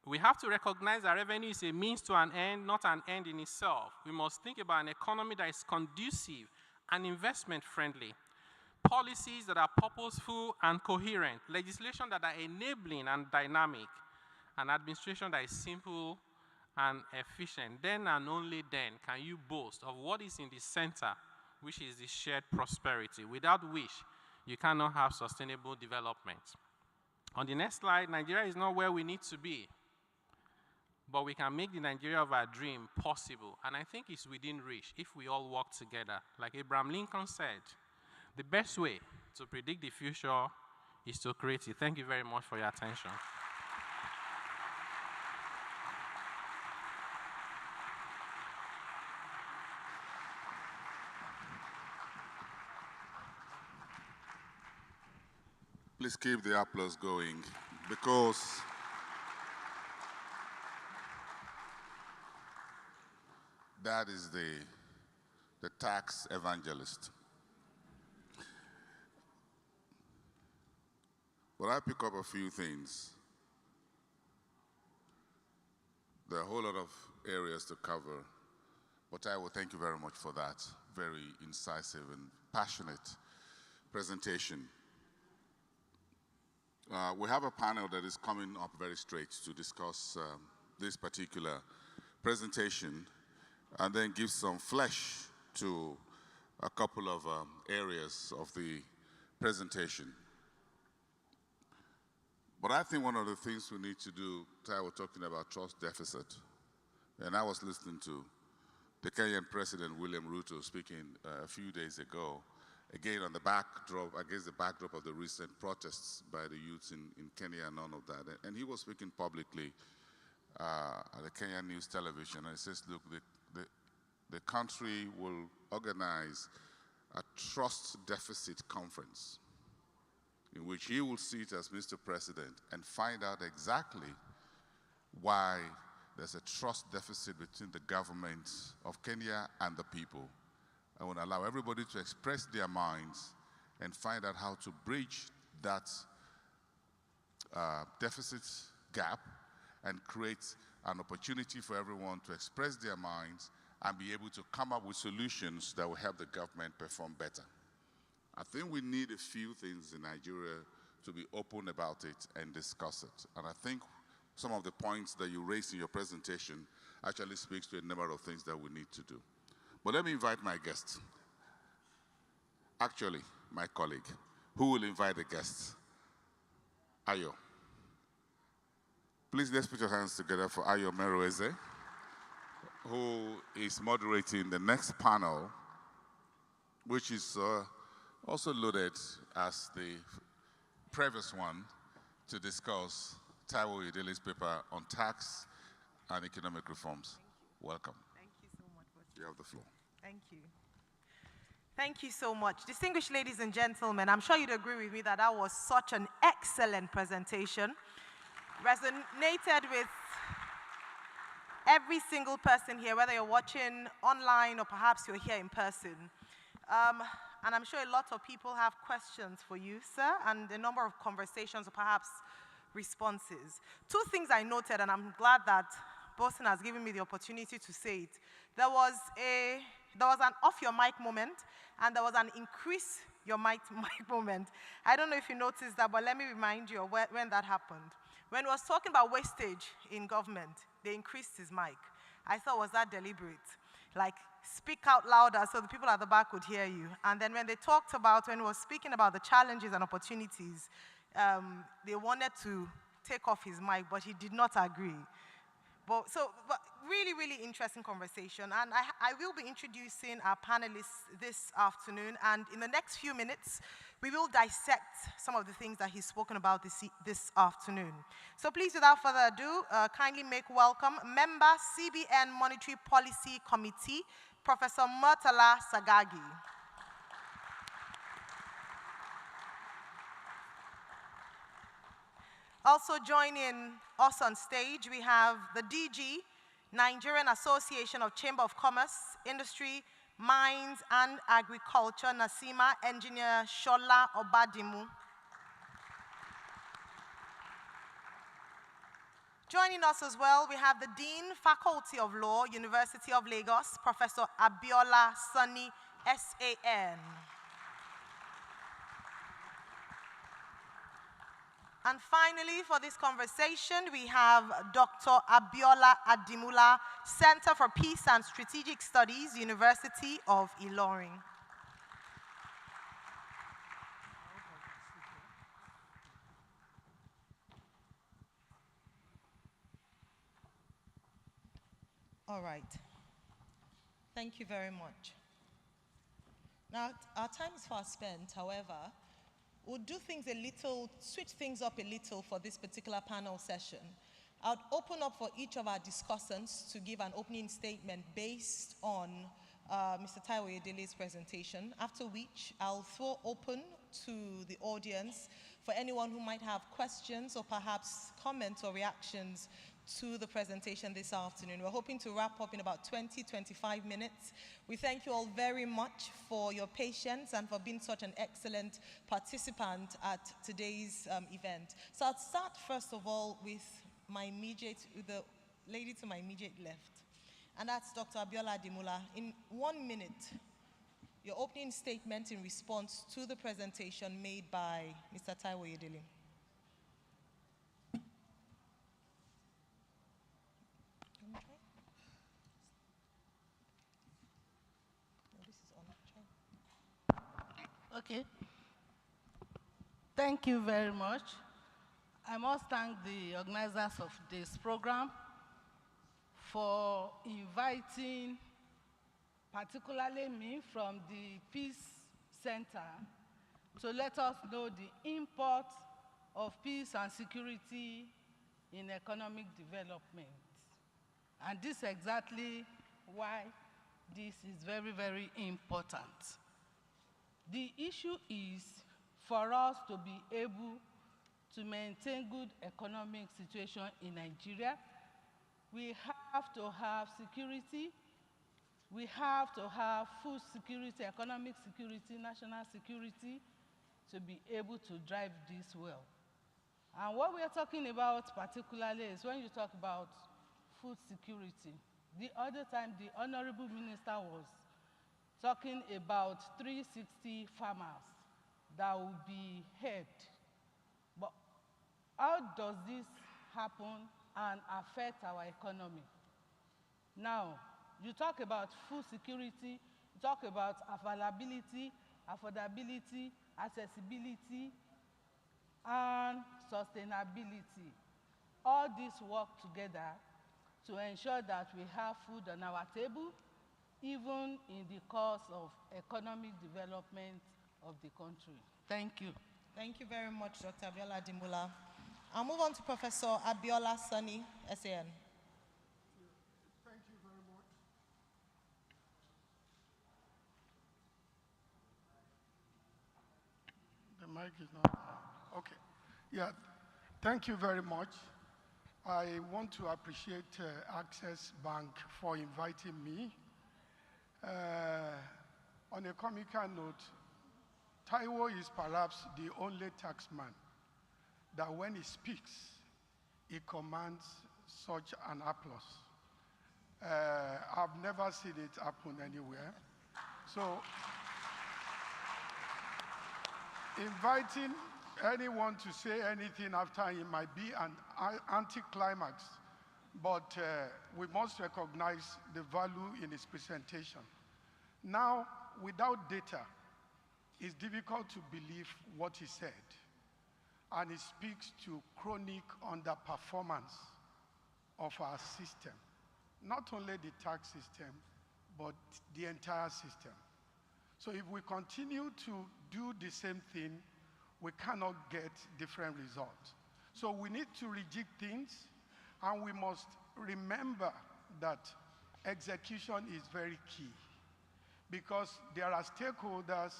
we have to recognize that revenue is a means to an end, not an end in itself. We must think about an economy that is conducive and investment-friendly, policies that are purposeful and coherent, legislation that are enabling and dynamic, an administration that is simple and efficient. Then and only then can you boast of what is in the center, which is the shared prosperity, without which you cannot have sustainable development. On the next slide, Nigeria is not where we need to be, but we can make the Nigeria of our dream possible. And I think it's within reach if we all work together. Like Abraham Lincoln said, the best way to predict the future is to create it. Thank you very much for your attention. Please keep the applause going, because that is the tax evangelist. But I pick up a few things. There are a whole lot of areas to cover, but I will thank you very much for that very incisive and passionate presentation. We have a panel that is coming up very straight to discuss this particular presentation and then give some flesh to a couple of areas of the presentation. But I think one of the things we need to do, I was talking about trust deficit, and I was listening to the Kenyan President William Ruto speaking a few days ago, again on the backdrop, against the backdrop of the recent protests by the youths in Kenya and all of that. And he was speaking publicly at the Kenyan News Television, and he says, look, the country will organize a trust deficit conference in which he will sit as Mr. President and find out exactly why there's a trust deficit between the government of Kenya and the people. I want to allow everybody to express their minds and find out how to bridge that deficit gap and create an opportunity for everyone to express their minds and be able to come up with solutions that will help the government perform better. I think we need a few things in Nigeria to be open about it and discuss it. And I think some of the points that you raised in your presentation actually speaks to a number of things that we need to do. But let me invite my guest. Actually, my colleague. Who will invite the guests? Ayo. Please, let's put your hands together for Ayo Meroeze, who is moderating the next panel, which is also loaded as the previous one to discuss Taiwo Idele's paper on tax and economic reforms. Welcome. Thank you so much. You have the floor. Thank you. Thank you so much. Distinguished ladies and gentlemen, I'm sure you'd agree with me that that was such an excellent presentation. Resonated with every single person here, whether you're watching online or perhaps you're here in person. And I'm sure a lot of people have questions for you, sir, and a number of conversations or perhaps responses. Two things I noted, and I'm glad that Boson has given me the opportunity to say it. There was an off your mic moment, and there was an increase your mic moment. I don't know if you noticed that, but let me remind you of when that happened. When he was talking about wastage in government, they increased his mic. I thought, was that deliberate? Like, speak out louder so the people at the back would hear you. And then when he was speaking about the challenges and opportunities, they wanted to take off his mic, but he did not agree. But really, really interesting conversation. And I will be introducing our panelists this afternoon. And in the next few minutes, we will dissect some of the things that he's spoken about this afternoon. So please, without further ado, kindly make welcome Member CBN Monetary Policy Committee, Professor Murtala Sagagi. Also joining us on stage, we have the DG, Nigerian Association of Chamber of Commerce, Industry, Mines and Agriculture, Nasima, Engineer Shola Obadimu. Joining us as well, we have the Dean, Faculty of Law, University of Lagos, Professor Abiola Sunny, SAN. And finally, for this conversation, we have Dr. Abiola Adimula, Center for Peace and Strategic Studies, University of Ilorin. All right. Thank you very much. Now, our time is fast spent, however, we'll do things switch things up a little for this particular panel session. I'll open up for each of our discussants to give an opening statement based on Mr. Taiwo Yedele's presentation, after which I'll throw open to the audience for anyone who might have questions or perhaps comments or reactions to the presentation this afternoon. We're hoping to wrap up in about 20-25 minutes. We thank you all very much for your patience and for being such an excellent participant at today's event. So I'll start first of all with the lady to my immediate left, and that's Dr. Abiola Adimula. In 1 minute, your opening statement in response to the presentation made by Mr. Taiwo Yedele. Okay. Thank you very much. I must thank the organizers of this program for inviting particularly me from the Peace Center to let us know the import of peace and security in economic development. And this is exactly why this is very, very important. The issue is for us to be able to maintain good economic situation in Nigeria. We have to have security. We have to have food security, economic security, national security to be able to drive this well. And what we are talking about particularly is when you talk about food security. The other time, the Honorable Minister was talking about 360 farmers that will be helped. But how does this happen and affect our economy? Now, you talk about food security, you talk about availability, affordability, accessibility, and sustainability. All these work together to ensure that we have food on our table, even in the course of economic development of the country. Thank you. Thank you very much, Dr. Abiola Adimula. I'll move on to Professor Abiola Sunny, SAN. Thank you very much. The mic is not on. Okay. Yeah, thank you very much. I want to appreciate Access Bank for inviting me. On a comical note, Taiwo is perhaps the only taxman that when he speaks, he commands such an applause. I've never seen it happen anywhere. So inviting anyone to say anything after him might be an anticlimax, but we must recognize the value in his presentation. Now, without data, it's difficult to believe what he said, and it speaks to chronic underperformance of our system, not only the tax system, but the entire system. So if we continue to do the same thing, we cannot get different results. So we need to rejig things, and we must remember that execution is very key, because there are stakeholders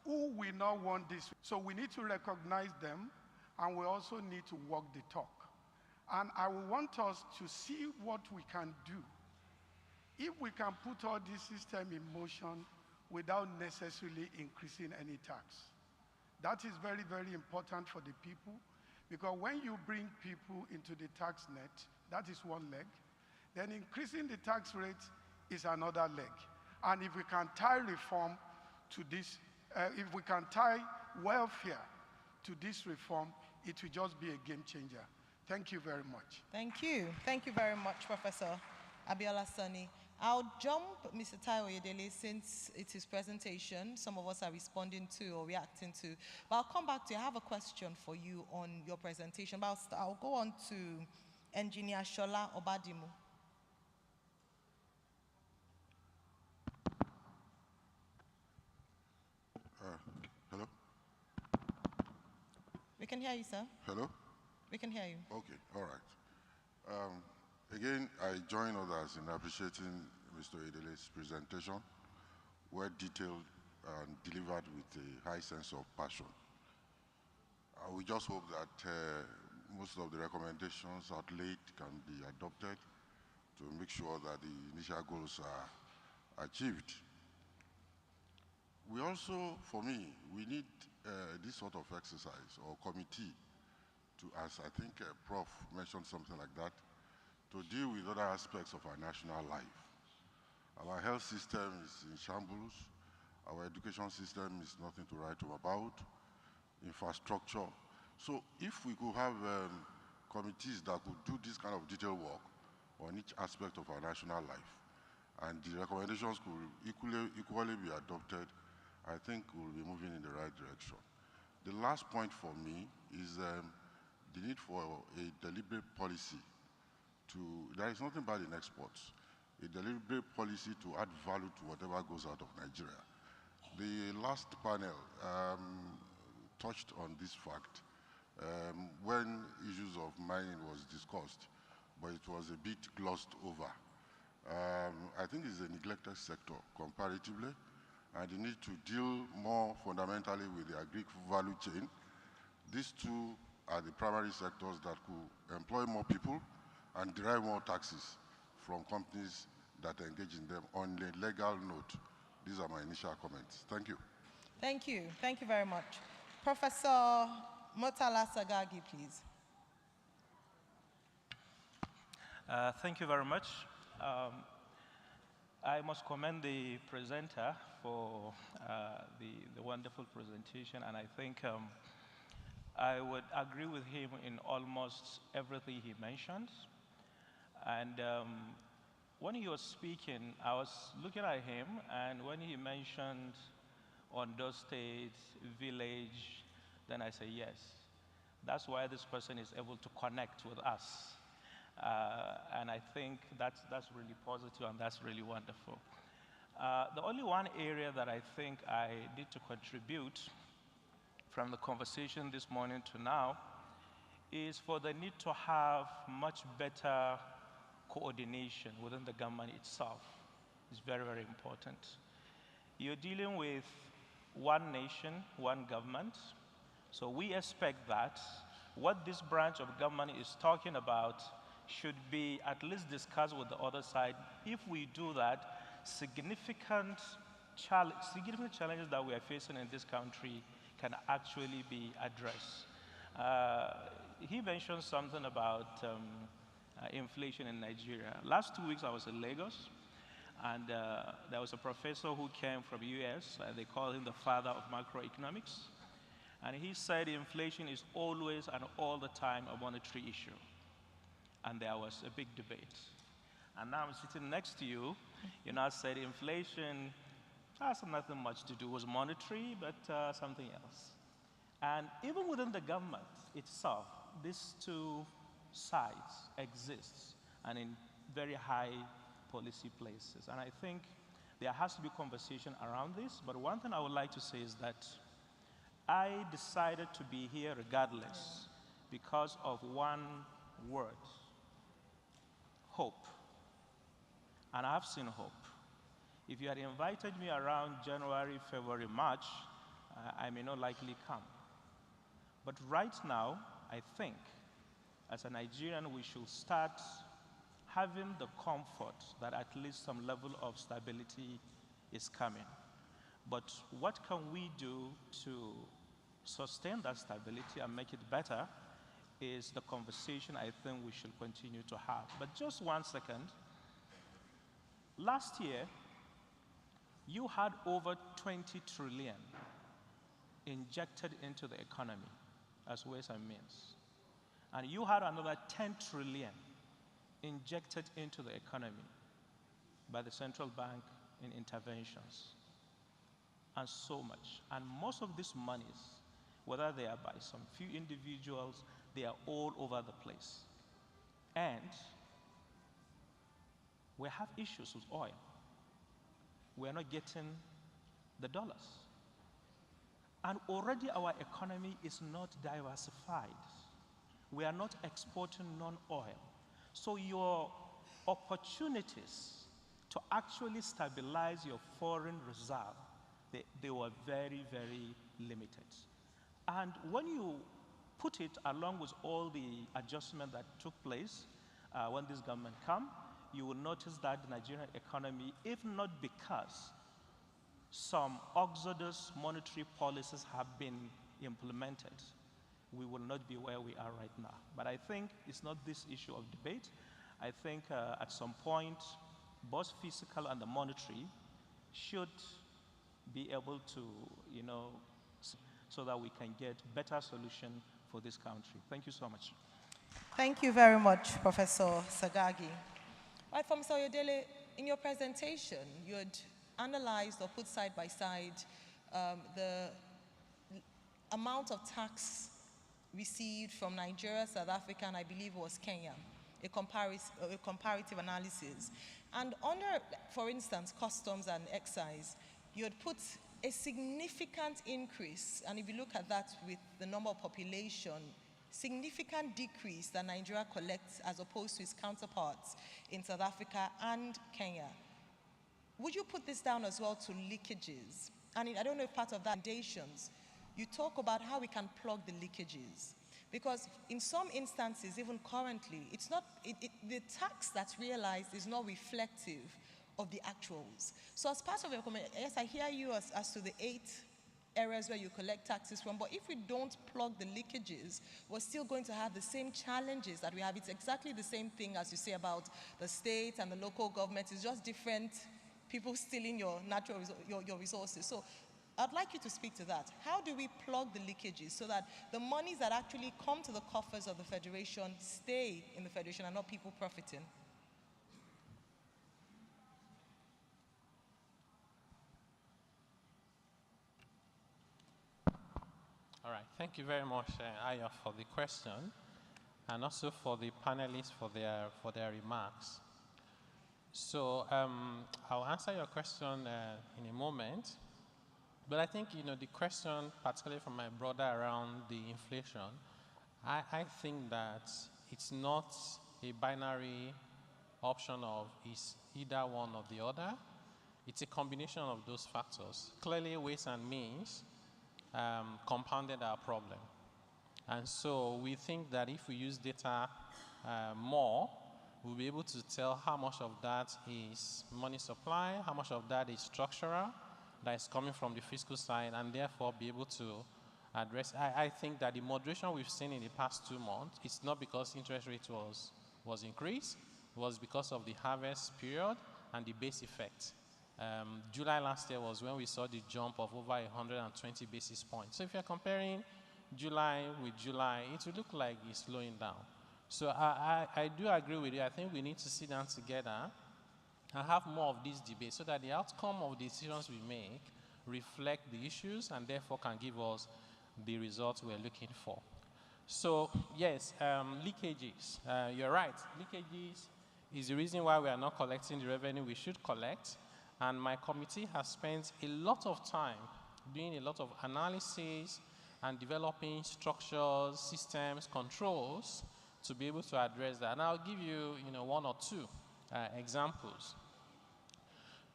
who will not want this. So we need to recognize them, and we also need to walk the talk. And I want us to see what we can do. If we can put all this system in motion without necessarily increasing any tax. That is very, very important for the people, because when you bring people into the tax net, that is one leg. Then increasing the tax rate is another leg. And if we can tie reform to this, if we can tie welfare to this reform, it will just be a game changer. Thank you very much. Thank you. Thank you very much, Professor Abiola Sani. I'll jump Mr. Taiwo Oyedele, since it's his presentation, some of us are responding to or reacting to. But I'll come back to you. I have a question for you on your presentation. But I'll go on to Engineer Shola Obadimu. Hello? We can hear you, sir. Hello? We can hear you. Okay, all right. Again, I join others in appreciating Mr. Oyedele's presentation, well detailed and delivered with a high sense of passion. We just hope that most of the recommendations outlaid can be adopted to make sure that the initial goals are achieved. We also, for me, we need this sort of exercise or committee to, as I think Prof mentioned something like that, to deal with other aspects of our national life. Our health system is in shambles. Our education system is nothing to write home about. Infrastructure. So if we could have committees that could do this kind of detailed work on each aspect of our national life, and the recommendations could equally be adopted, I think we'll be moving in the right direction. The last point for me is the need for a deliberate policy there is nothing bad in exports, a deliberate policy to add value to whatever goes out of Nigeria. The last panel touched on this fact when issues of mining was discussed, but it was a bit glossed over. I think it's a neglected sector comparatively, and the need to deal more fundamentally with the agri-value chain. These two are the primary sectors that could employ more people and derive more taxes from companies that engage in them on a legal note. These are my initial comments. Thank you. Thank you. Thank you very much. Professor Murtala Sagagi, please. Thank you very much. I must commend the presenter for the wonderful presentation, and I think I would agree with him in almost everything he mentioned. And when he was speaking, I was looking at him, and when he mentioned Ondo State, village, then I say, yes. That's why this person is able to connect with us. And I think that's really positive, and that's really wonderful. The only one area that I think I need to contribute from the conversation this morning to now is for the need to have much better coordination within the government itself. It's very, very important. You're dealing with one nation, one government, so we expect that what this branch of government is talking about should be at least discussed with the other side. If we do that, significant challenges that we are facing in this country can actually be addressed. He mentioned something about inflation in Nigeria. Last 2 weeks I was in Lagos, and there was a professor who came from the US. They call him the father of macroeconomics. And he said inflation is always and all the time a monetary issue. And there was a big debate. And now I'm sitting next to you. You now said inflation has nothing much to do with monetary, but something else. And even within the government itself, these two sides exist, and in very high policy places. And I think there has to be conversation around this. But one thing I would like to say is that I decided to be here regardless because of one word: hope. And I've seen hope. If you had invited me around January, February, March, I may not likely come. But right now, I think, as a Nigerian, we should start having the comfort that at least some level of stability is coming. But what can we do to sustain that stability and make it better is the conversation I think we should continue to have. But just 1 second. Last year, you had over 20 trillion injected into the economy as ways and means. And you had another 10 trillion injected into the economy by the central bank in interventions, and so much. And most of these monies, whether they are by some few individuals, they are all over the place. And we have issues with oil. We are not getting the dollars. And already our economy is not diversified. We are not exporting non-oil. So your opportunities to actually stabilize your foreign reserve, they were very, very limited. And when you put it along with all the adjustment that took place when this government came, you will notice that the Nigerian economy, if not because some exodus monetary policies have been implemented, we will not be where we are right now. But I think it's not this issue of debate. I think at some point, both fiscal and the monetary should be able to, so that we can get better solution for this country. Thank you so much. Thank you very much, Professor Sagagi. Right, from Mr. Oyedele, in your presentation, you had analyzed or put side by side the amount of tax received from Nigeria, South Africa, and I believe it was Kenya, a comparative analysis. And under, for instance, customs and excise, you had put a significant increase, and if you look at that with the number of population, significant decrease that Nigeria collects as opposed to its counterparts in South Africa and Kenya. Would you put this down as well to leakages? And I don't know if part of that foundations, you talk about how we can plug the leakages. Because in some instances, even currently, it's not, the tax that's realized is not reflective of the actuals. So as part of your comment, yes, I hear you as to the 8 areas where you collect taxes from, but if we don't plug the leakages, we're still going to have the same challenges that we have. It's exactly the same thing as you say about the state and the local government. It's just different people stealing your natural your resources. So I'd like you to speak to that. How do we plug the leakages so that the monies that actually come to the coffers of the Federation stay in the Federation and not people profiting? All right, thank you very much, Aya, for the question, and also for the panelists for their remarks. So I'll answer your question in a moment, but I think the question, particularly from my brother around the inflation, I think that it's not a binary option of is either one or the other. It's a combination of those factors. Clearly, ways and means compounded our problem. And so we think that if we use data more, we'll be able to tell how much of that is money supply, how much of that is structural, that is coming from the fiscal side, and therefore be able to address. I think that the moderation we've seen in the past 2 months, it's not because interest rate was was increased was because of the harvest period and the base effect. July last year was when we saw the jump of over 120 basis points. So if you're comparing July with July, it will look like it's slowing down. So I do agree with you. I think we need to sit down together and have more of this debate so that the outcome of the decisions we make reflect the issues and therefore can give us the results we're looking for. So yes, leakages. You're right. Leakages is the reason why we are not collecting the revenue we should collect. And my committee has spent a lot of time doing a lot of analysis and developing structures, systems, controls to be able to address that. And I'll give you, one or two examples.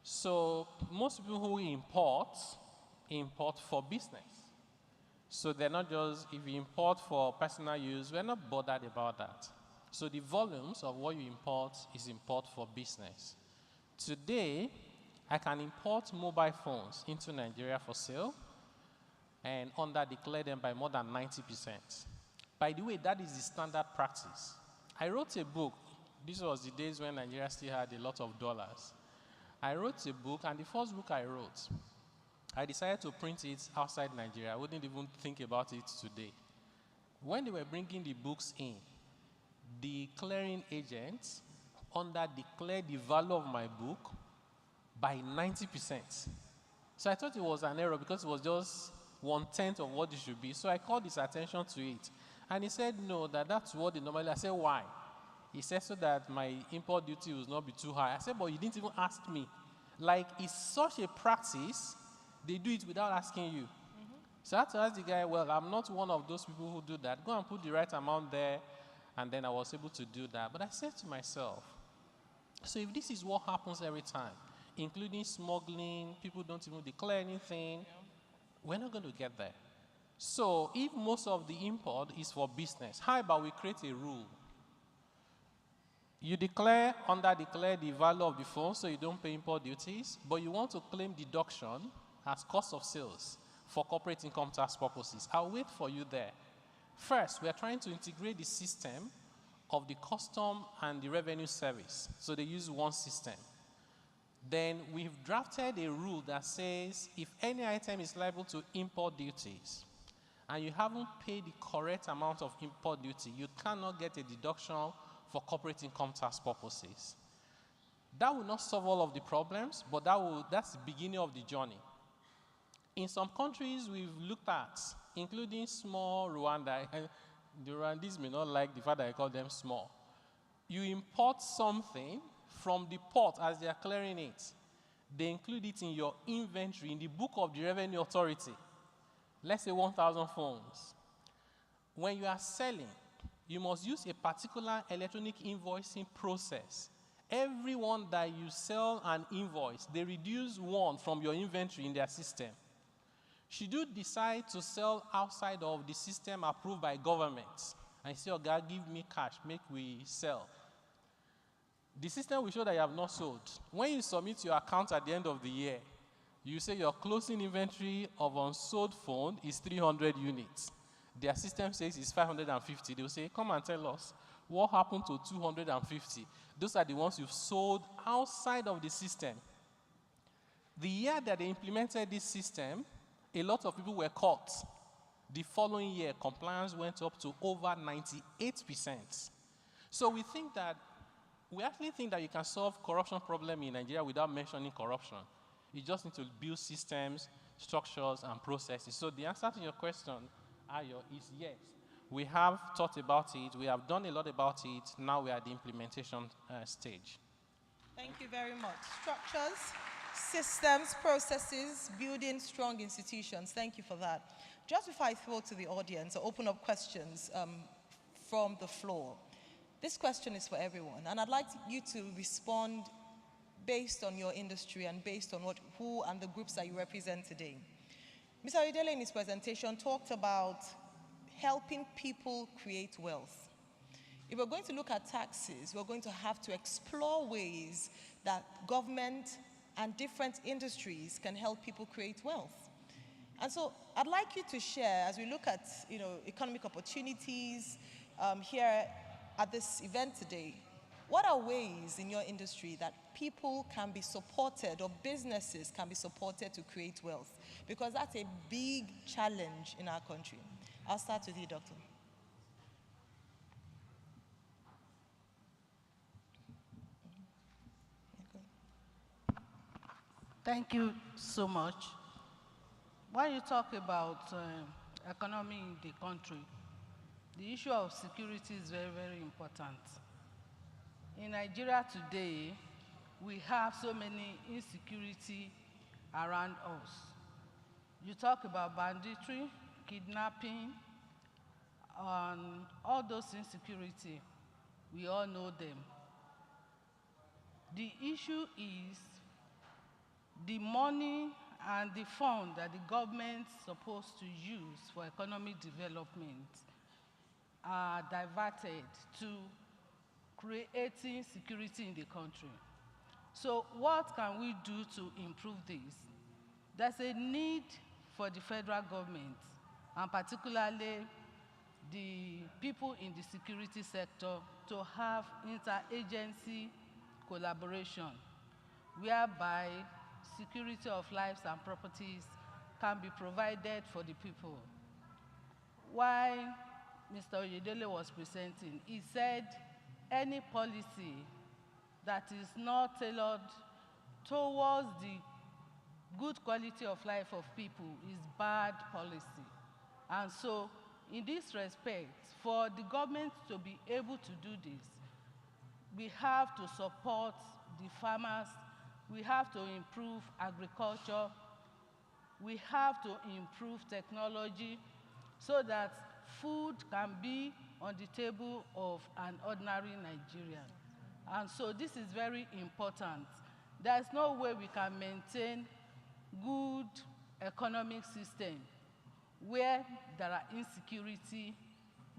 So most people who import for business. So they're not just, if you import for personal use, we're not bothered about that. So the volumes of what you import is import for business. Today, I can import mobile phones into Nigeria for sale and under-declare them by more than 90%. By the way, that is the standard practice. I wrote a book. This was the days when Nigeria still had a lot of dollars. I wrote a book, and the first book I wrote, I decided to print it outside Nigeria. I wouldn't even think about it today. When they were bringing the books in, the clearing agents under-declared the value of my book by 90%. So I thought it was an error because it was just 1/10 of what it should be. So I called his attention to it. And he said, no, that's what they normally. I said, why? He said, so that my import duty will not be too high. I said, but you didn't even ask me. Like, it's such a practice, they do it without asking you. So I had to ask the guy, well, I'm not one of those people who do that. Go and put the right amount there. And then I was able to do that. But I said to myself, so if this is what happens every time, including smuggling, people don't even declare anything, we're not going to get there. So if most of the import is for business, how about we create a rule? You under-declare the value of the phone so you don't pay import duties, but you want to claim deduction as cost of sales for corporate income tax purposes. I'll wait for you there. First, we are trying to integrate the system of the custom and the revenue service, so they use one system. Then we've drafted a rule that says if any item is liable to import duties and you haven't paid the correct amount of import duty, you cannot get a deduction for corporate income tax purposes. That will not solve all of the problems, but that's the beginning of the journey. In some countries we've looked at, including small Rwanda, and the Rwandese may not like the fact that I call them small. You import something from the port as they are clearing it. They include it in your inventory, in the book of the Revenue Authority. Let's say 1,000 phones. When you are selling, you must use a particular electronic invoicing process. Everyone that you sell an invoice, they reduce one from your inventory in their system. Should you decide to sell outside of the system approved by government and say, oh God, give me cash, make we sell, the system will show that you have not sold. When you submit your account at the end of the year, you say your closing inventory of unsold phone is 300 units. Their system says it's 550. They will say, come and tell us what happened to 250. Those are the ones you've sold outside of the system. The year that they implemented this system, a lot of people were caught. The following year, compliance went up to over 98%. So we actually think that you can solve corruption problem in Nigeria without mentioning corruption. You just need to build systems, structures, and processes. So the answer to your question, Ayo, is yes. We have thought about it. We have done a lot about it. Now we are at the implementation stage. Thank you very much. Structures, systems, processes, building strong institutions. Thank you for that. Just before I throw to the audience or open up questions from the floor, this question is for everyone, and I'd like you to respond based on your industry and based on who and the groups that you represent today. Mr. Oyedele in his presentation talked about helping people create wealth. If we're going to look at taxes, we're going to have to explore ways that government and different industries can help people create wealth. And so I'd like you to share, as we look at economic opportunities here at this event today, what are ways in your industry that people can be supported or businesses can be supported to create wealth? Because that's a big challenge in our country. I'll start with you, Doctor. Thank you so much. When you talk about economy in the country, the issue of security is very, very important. In Nigeria today, we have so many insecurity around us. You talk about banditry, kidnapping, and all those insecurity. We all know them. The issue is the money and the fund that the government is supposed to use for economic development are diverted to creating security in the country. So what can we do to improve this? There's a need for the federal government, and particularly the people in the security sector, to have interagency collaboration, whereby security of lives and properties can be provided for the people. While Mr. Oyedele was presenting, he said any policy that is not tailored towards the good quality of life of people is bad policy. And so, in this respect, for the government to be able to do this, we have to support the farmers, we have to improve agriculture, we have to improve technology so that food can be on the table of an ordinary Nigerian. And so this is very important. There's no way we can maintain good economic system where there are insecurity,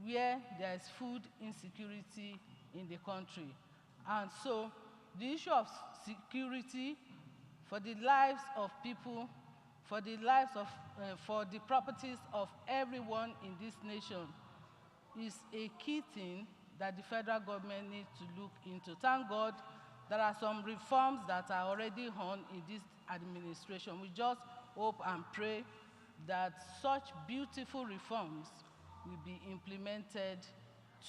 where there is food insecurity in the country. And so the issue of security for the lives of people, for the lives of, for the properties of everyone in this nation is a key thing that the federal government needs to look into. Thank God there are some reforms that are already on in this administration. We just hope and pray that such beautiful reforms will be implemented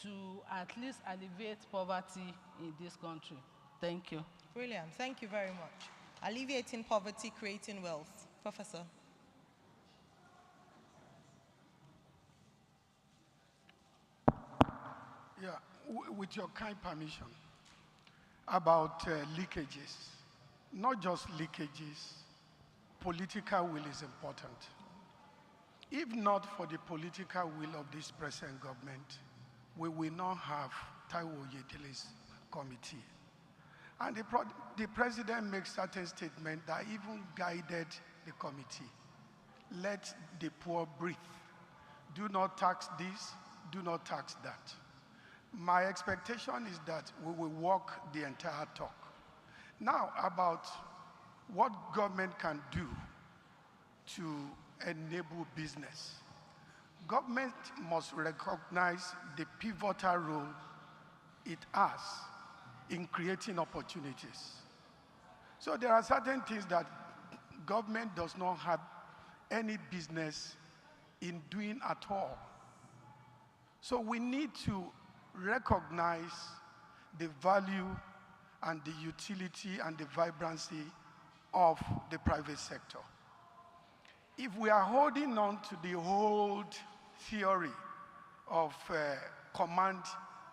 to at least alleviate poverty in this country. Thank you. Brilliant. Thank you very much. Alleviating poverty, creating wealth. Professor. Yeah, with your kind permission, about leakages. Not just leakages, political will is important. If not for the political will of this present government, we will not have Taiwo Oyedele's committee. And the president makes certain statements that even guided the committee. Let the poor breathe. Do not tax this, do not tax that. My expectation is that we will walk the entire talk. Now, about what government can do to enable business. Government must recognize the pivotal role it has in creating opportunities. So there are certain things that government does not have any business in doing at all. So we need to recognize the value and the utility and the vibrancy of the private sector. If we are holding on to the old theory of command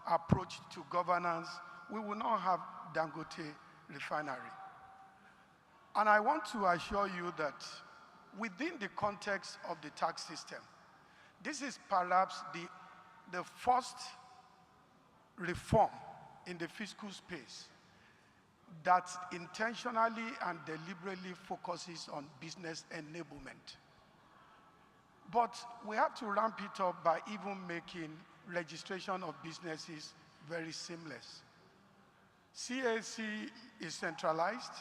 approach to governance, we will not have Dangote refinery. And I want to assure you that within the context of the tax system, this is perhaps the first reform in the fiscal space that intentionally and deliberately focuses on business enablement. But we have to ramp it up by even making registration of businesses very seamless. CAC is centralized.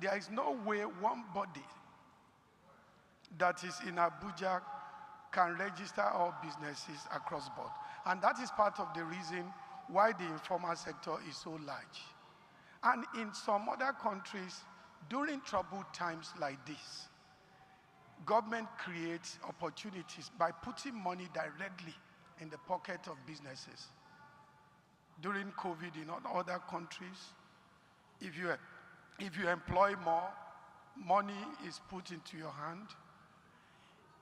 There is no way one body that is in Abuja can register all businesses across board. And that is part of the reason why the informal sector is so large. And in some other countries, during troubled times like this, government creates opportunities by putting money directly in the pocket of businesses. During COVID in other countries, if you employ more, money is put into your hand.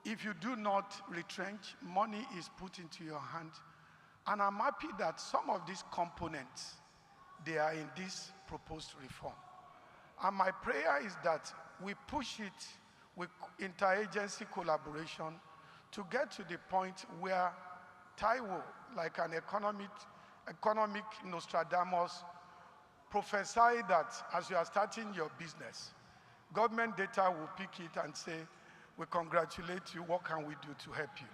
If you do not retrench, money is put into your hand. And I'm happy that some of these components, they are in this proposed reform. And my prayer is that we push it with interagency collaboration to get to the point where Taiwo, like an economic Nostradamus, prophesy that as you are starting your business, government data will pick it and say, we congratulate you, what can we do to help you?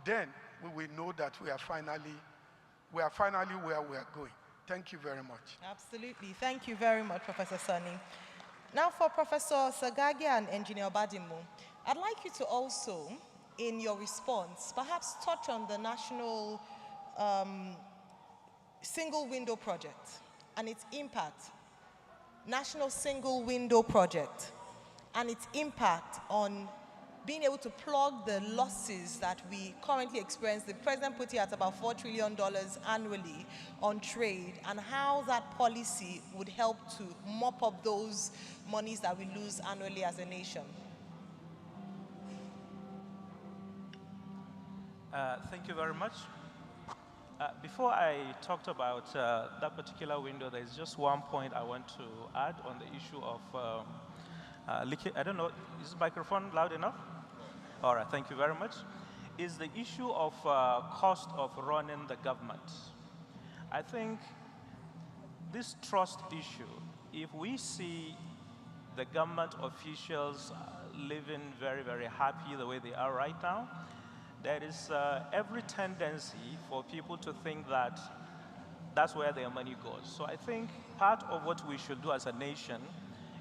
Then we will know that we are finally where we are going. Thank you very much. Absolutely. Thank you very much, Professor Sani. Now for Professor Sagagi and Engineer Badimu, I'd like you to also, in your response, perhaps touch on the national single window project and its impact, national single window project and its impact on being able to plug the losses that we currently experience. The president put it at about $4 trillion annually on trade, and how that policy would help to mop up those monies that we lose annually as a nation. Thank you very much. Before I talked about that particular window, there's just one point I want to add on the issue of leakage. I don't know, is the microphone loud enough? All right, thank you very much. Is the issue of cost of running the government. I think this trust issue, if we see the government officials living very, very happy the way they are right now, there is every tendency for people to think that that's where their money goes. So I think part of what we should do as a nation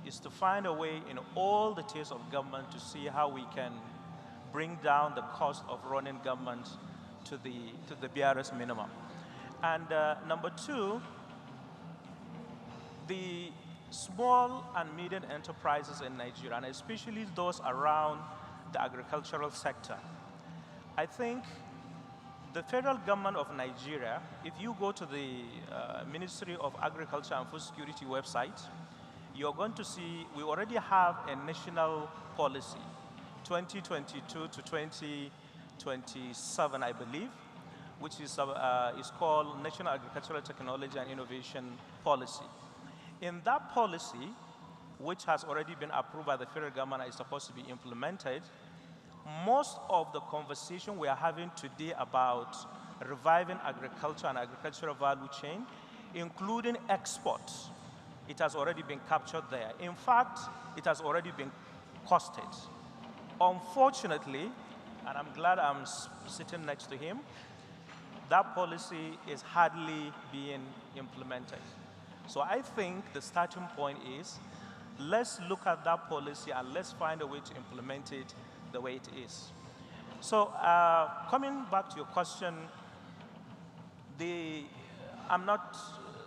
is to find a way in all the tiers of government to see how we can bring down the cost of running government to the barest minimum. And number two, the small and medium enterprises in Nigeria, and especially those around the agricultural sector. I think the federal government of Nigeria, if you go to the Ministry of Agriculture and Food Security website, you're going to see we already have a national policy, 2022 to 2027, I believe, which is called National Agricultural Technology and Innovation Policy. In that policy, which has already been approved by the federal government and is supposed to be implemented, most of the conversation we are having today about reviving agriculture and agricultural value chain, including exports, it has already been captured there. In fact, it has already been costed. Unfortunately, and I'm glad I'm sitting next to him, that policy is hardly being implemented. So I think the starting point is, let's look at that policy and let's find a way to implement it the way it is. So coming back to your question, I'm not,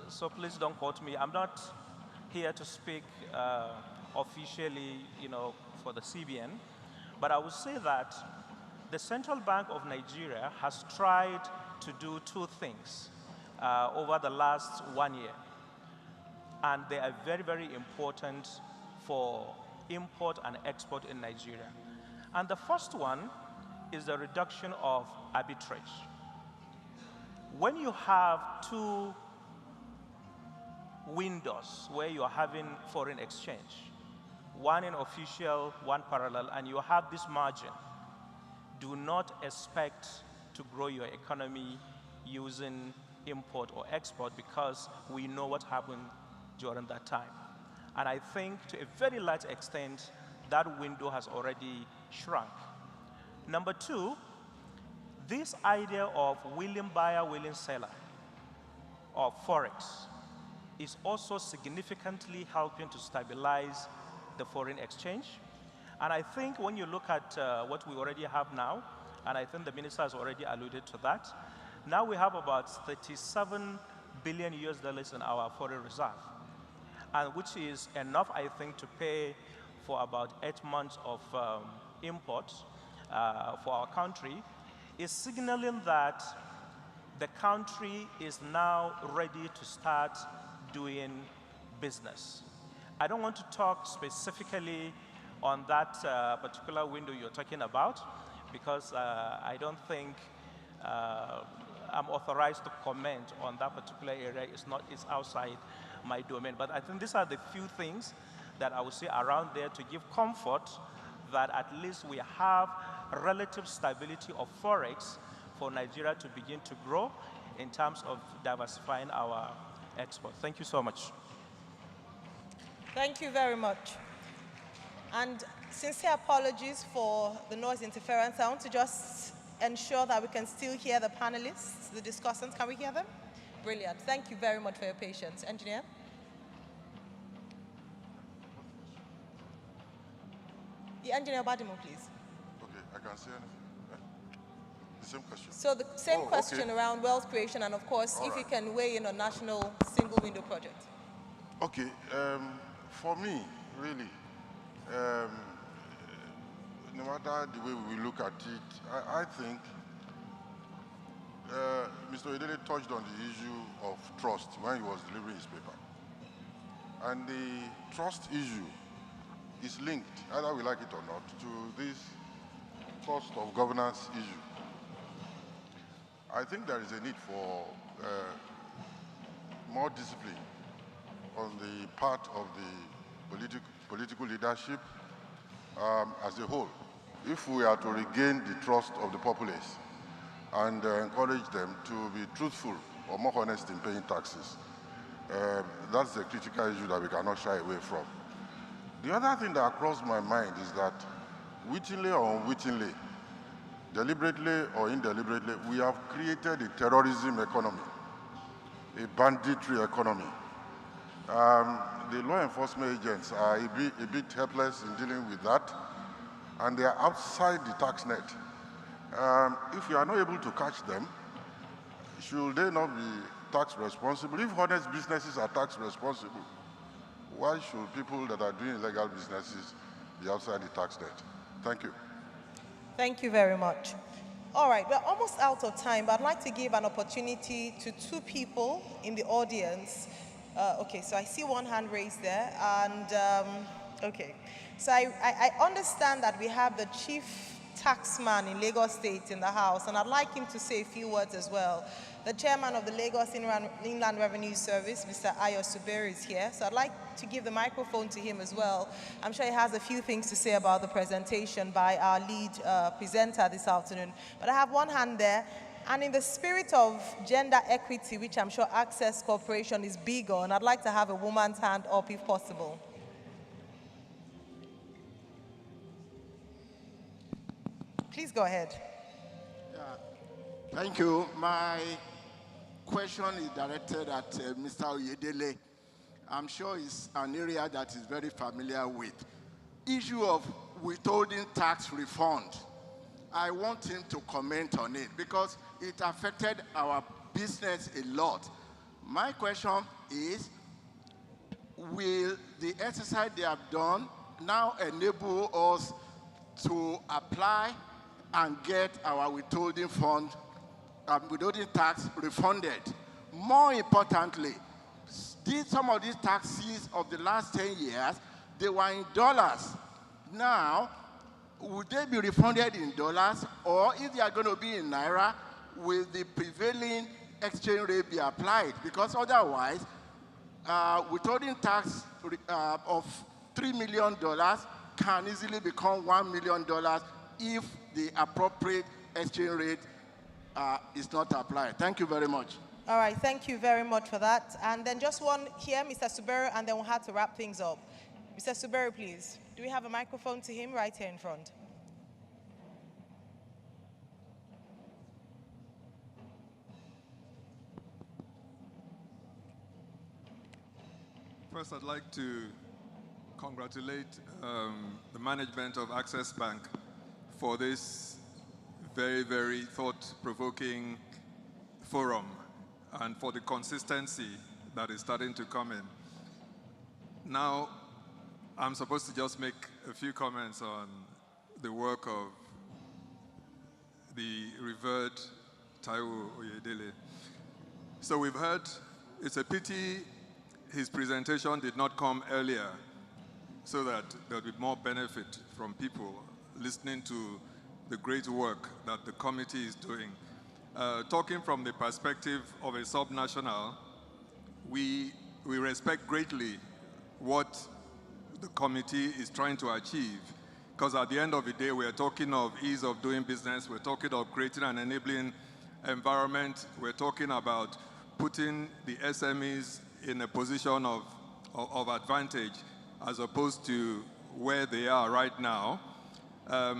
so please don't quote me, I'm not here to speak officially, for the CBN, but I would say that the Central Bank of Nigeria has tried to do two things over the last 1 year, and they are very, very important for import and export in Nigeria. And the first one is the reduction of arbitrage. When you have two windows where you are having foreign exchange, one in official, one parallel, and you have this margin, do not expect to grow your economy using import or export, because we know what happened during that time. And I think to a very large extent, that window has already shrunk. Number two, this idea of willing buyer, willing seller of Forex is also significantly helping to stabilize the foreign exchange. And I think when you look at what we already have now, and I think the minister has already alluded to that, Now we have about 37 billion US dollars in our foreign reserve, and which is enough, I think, to pay for about 8 months of imports for our country, is signaling that the country is now ready to start doing business. I don't want to talk specifically on that particular window you're talking about, because I don't think I'm authorized to comment on that particular area. It's outside my domain. But I think these are the few things that I would say around there to give comfort that at least we have relative stability of Forex for Nigeria to begin to grow in terms of diversifying our export. Thank you so much. Thank you very much. And sincere apologies for the noise interference. I want to just ensure that we can still hear the panelists, the discussants. Can we hear them? Brilliant. Thank you very much for your patience. Engineer? The engineer Badimo, please. Okay, I can say anything. The same question. So the same question around wealth creation, and of course, if you can weigh in on national single window project. Okay, for me, really, no matter the way we look at it, I think Mr. Idele touched on the issue of trust when he was delivering his paper. And the trust issue is linked, either we like it or not, to this cost of governance issue. I think there is a need for more discipline on the part of the political leadership as a whole. If we are to regain the trust of the populace and encourage them to be truthful or more honest in paying taxes, that's the critical issue that we cannot shy away from. The other thing that crossed my mind is that, wittingly or unwittingly, deliberately or indeliberately, we have created a terrorism economy, a banditry economy. The law enforcement agents are a bit helpless in dealing with that, and they are outside the tax net. If we are not able to catch them, should they not be tax responsible? If honest businesses are tax responsible, why should people that are doing illegal businesses be outside the tax net? Thank you. Thank you very much. All right, we're almost out of time, but I'd like to give an opportunity to two people in the audience. Okay, so I see one hand raised there, and okay. So I understand that we have the chief taxman in Lagos State in the house, and I'd like him to say a few words as well. The chairman of the Lagos Inland Revenue Service, Mr. Ayo Suberu, is here, so I'd like to give the microphone to him as well. I'm sure he has a few things to say about the presentation by our lead presenter this afternoon. But I have one hand there, and in the spirit of gender equity, which I'm sure Access Corporation is big on, I'd like to have a woman's hand up if possible. Please go ahead. Thank you. My question is directed at Mr. Oyedele. I'm sure it's an area that is very familiar with. Issue of withholding tax refund. I want him to comment on it because it affected our business a lot. My question is, will the exercise they have done now enable us to apply and get our withholding fund, withholding tax refunded? More importantly, some of these taxes of the last 10 years, they were in dollars. Now, would they be refunded in dollars, or if they are going to be in naira, will the prevailing exchange rate be applied? Because otherwise, withholding tax of $3 million can easily become $1 million if the appropriate exchange rate is not applied. Thank you very much. All right, thank you very much for that. And then just one here, Mr. Suberu, and then we'll have to wrap things up. Mr. Suberu, please. Do we have a microphone to him right here in front? First, I'd like to congratulate the management of Access Bank for this very, very thought-provoking forum and for the consistency that is starting to come in. Now, I'm supposed to just make a few comments on the work of the revered Taiwo Oyedele. So we've heard, it's a pity his presentation did not come earlier so that there would be more benefit from people listening to the great work that the committee is doing. Talking from the perspective of a subnational, we respect greatly what the committee is trying to achieve, because at the end of the day, we're talking of ease of doing business, we're talking of creating an enabling environment, we're talking about putting the SMEs in a position of advantage as opposed to where they are right now.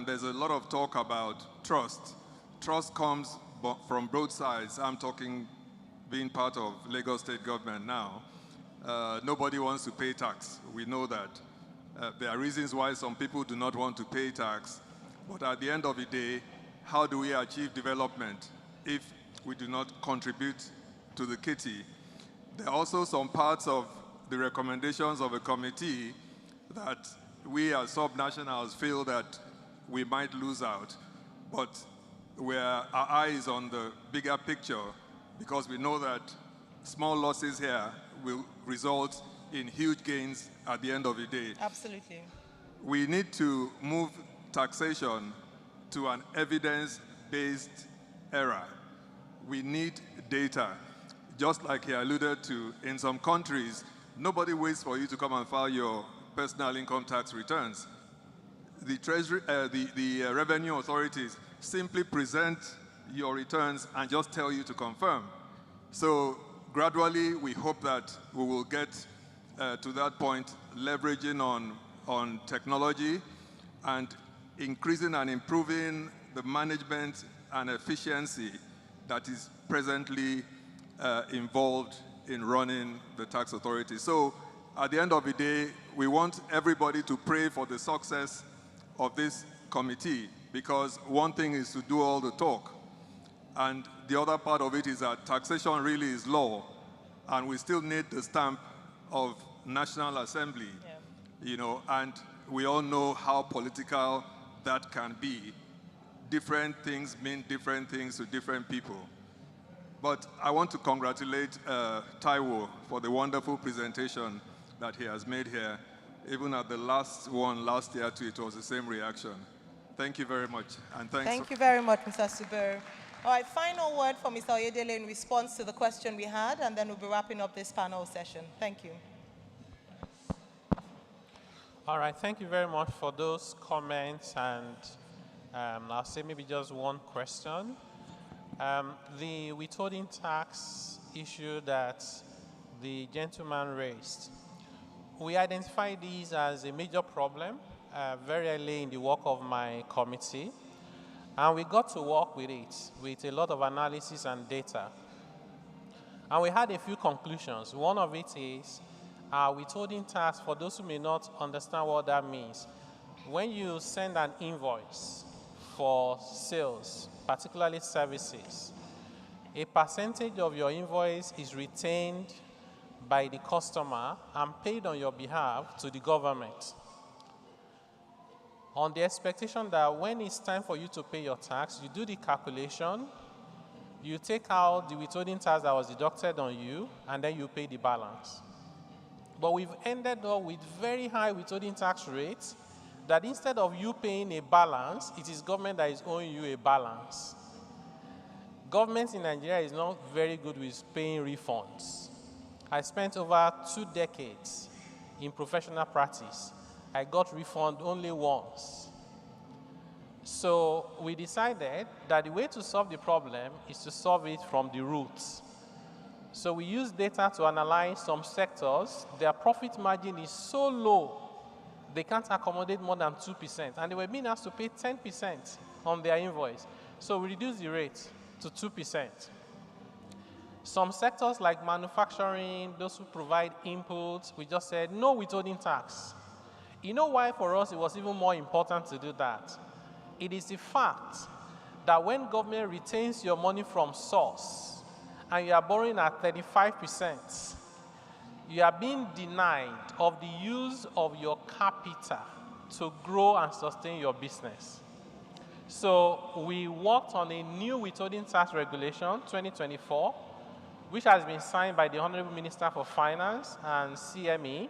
There's a lot of talk about trust. Trust comes from both sides. I'm talking being part of Lagos State government now. Nobody wants to pay tax. We know that. There are reasons why some people do not want to pay tax. But at the end of the day, how do we achieve development if we do not contribute to the kitty? There are also some parts of the recommendations of a committee that we as subnationals feel that we might lose out. But our eyes on the bigger picture, because we know that small losses here will result in huge gains at the end of the day. Absolutely. We need to move taxation to an evidence-based era. We need data. Just like he alluded to, in some countries, nobody waits for you to come and file your personal income tax returns. The Treasury, the revenue authorities simply present your returns and just tell you to confirm. So gradually, we hope that we will get to that point, leveraging on technology and increasing and improving the management and efficiency that is presently involved in running the tax authority. So at the end of the day, we want everybody to pray for the success of this committee, because one thing is to do all the talk, and the other part of it is that taxation really is law, and we still need the stamp of National Assembly, you know, and we all know how political that can be. Different things mean different things to different people. But I want to congratulate Taiwo for the wonderful presentation that he has made here. Even at the last one last year too, it was the same reaction. Thank you very much, and thanks. Thank you very much, Mr. Suber. All right, final word for Mr. Oyedele in response to the question we had, and then we'll be wrapping up this panel session. Thank you. All right, thank you very much for those comments, and I'll say maybe just one question. The withholding tax issue that the gentleman raised, we identified these as a major problem very early in the work of my committee, and we got to work with it with a lot of analysis and data. And we had a few conclusions. One of it is withholding tax, for those who may not understand what that means, when you send an invoice for sales, particularly services, a percentage of your invoice is retained by the customer and paid on your behalf to the government, on the expectation that when it's time for you to pay your tax, you do the calculation, you take out the withholding tax that was deducted on you, and then you pay the balance. But we've ended up with very high withholding tax rates that instead of you paying a balance, it is government that is owing you a balance. Government in Nigeria is not very good with paying refunds. I spent over 2 decades in professional practice. I got refund only once. So we decided that the way to solve the problem is to solve it from the roots. So we use data to analyze some sectors. Their profit margin is so low, they can't accommodate more than 2%. And they were being asked to pay 10% on their invoice. So we reduced the rate to 2%. Some sectors like manufacturing, those who provide inputs, we just said no withholding tax. You know why for us it was even more important to do that? It is the fact that when government retains your money from source, and you are borrowing at 35%, you are being denied of the use of your capital to grow and sustain your business. So we worked on a new withholding tax regulation, 2024, which has been signed by the Honorable Minister for Finance and CME.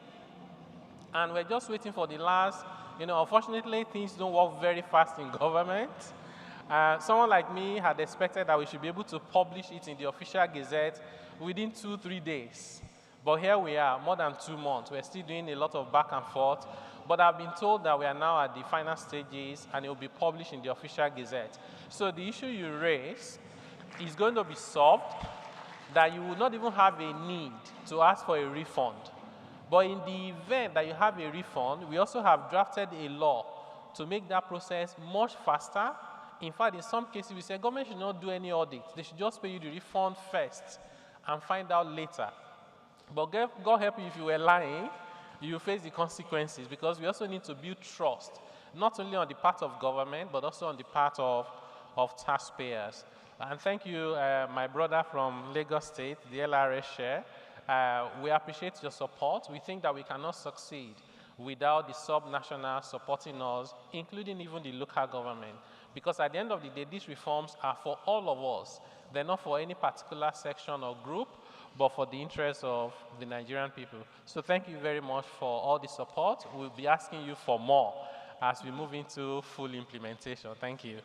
And we're just waiting for the last, unfortunately, things don't work very fast in government. Someone like me had expected that we should be able to publish it in the official gazette within 2-3 days. But here we are, more than 2 months. We're still doing a lot of back and forth. But I've been told that we are now at the final stages and it will be published in the official gazette. So the issue you raise is going to be solved, that you will not even have a need to ask for a refund. But in the event that you have a refund, we also have drafted a law to make that process much faster. In fact, in some cases, we say government should not do any audit. They should just pay you the refund first and find out later. But God help you if you were lying, you face the consequences, because we also need to build trust, not only on the part of government, but also on the part of taxpayers. And thank you, my brother from Lagos State, the LRS chair. We appreciate your support. We think that we cannot succeed without the sub-nationals supporting us, including even the local government. Because at the end of the day, these reforms are for all of us. They're not for any particular section or group, but for the interest of the Nigerian people. So thank you very much for all the support. We'll be asking you for more as we move into full implementation. Thank you.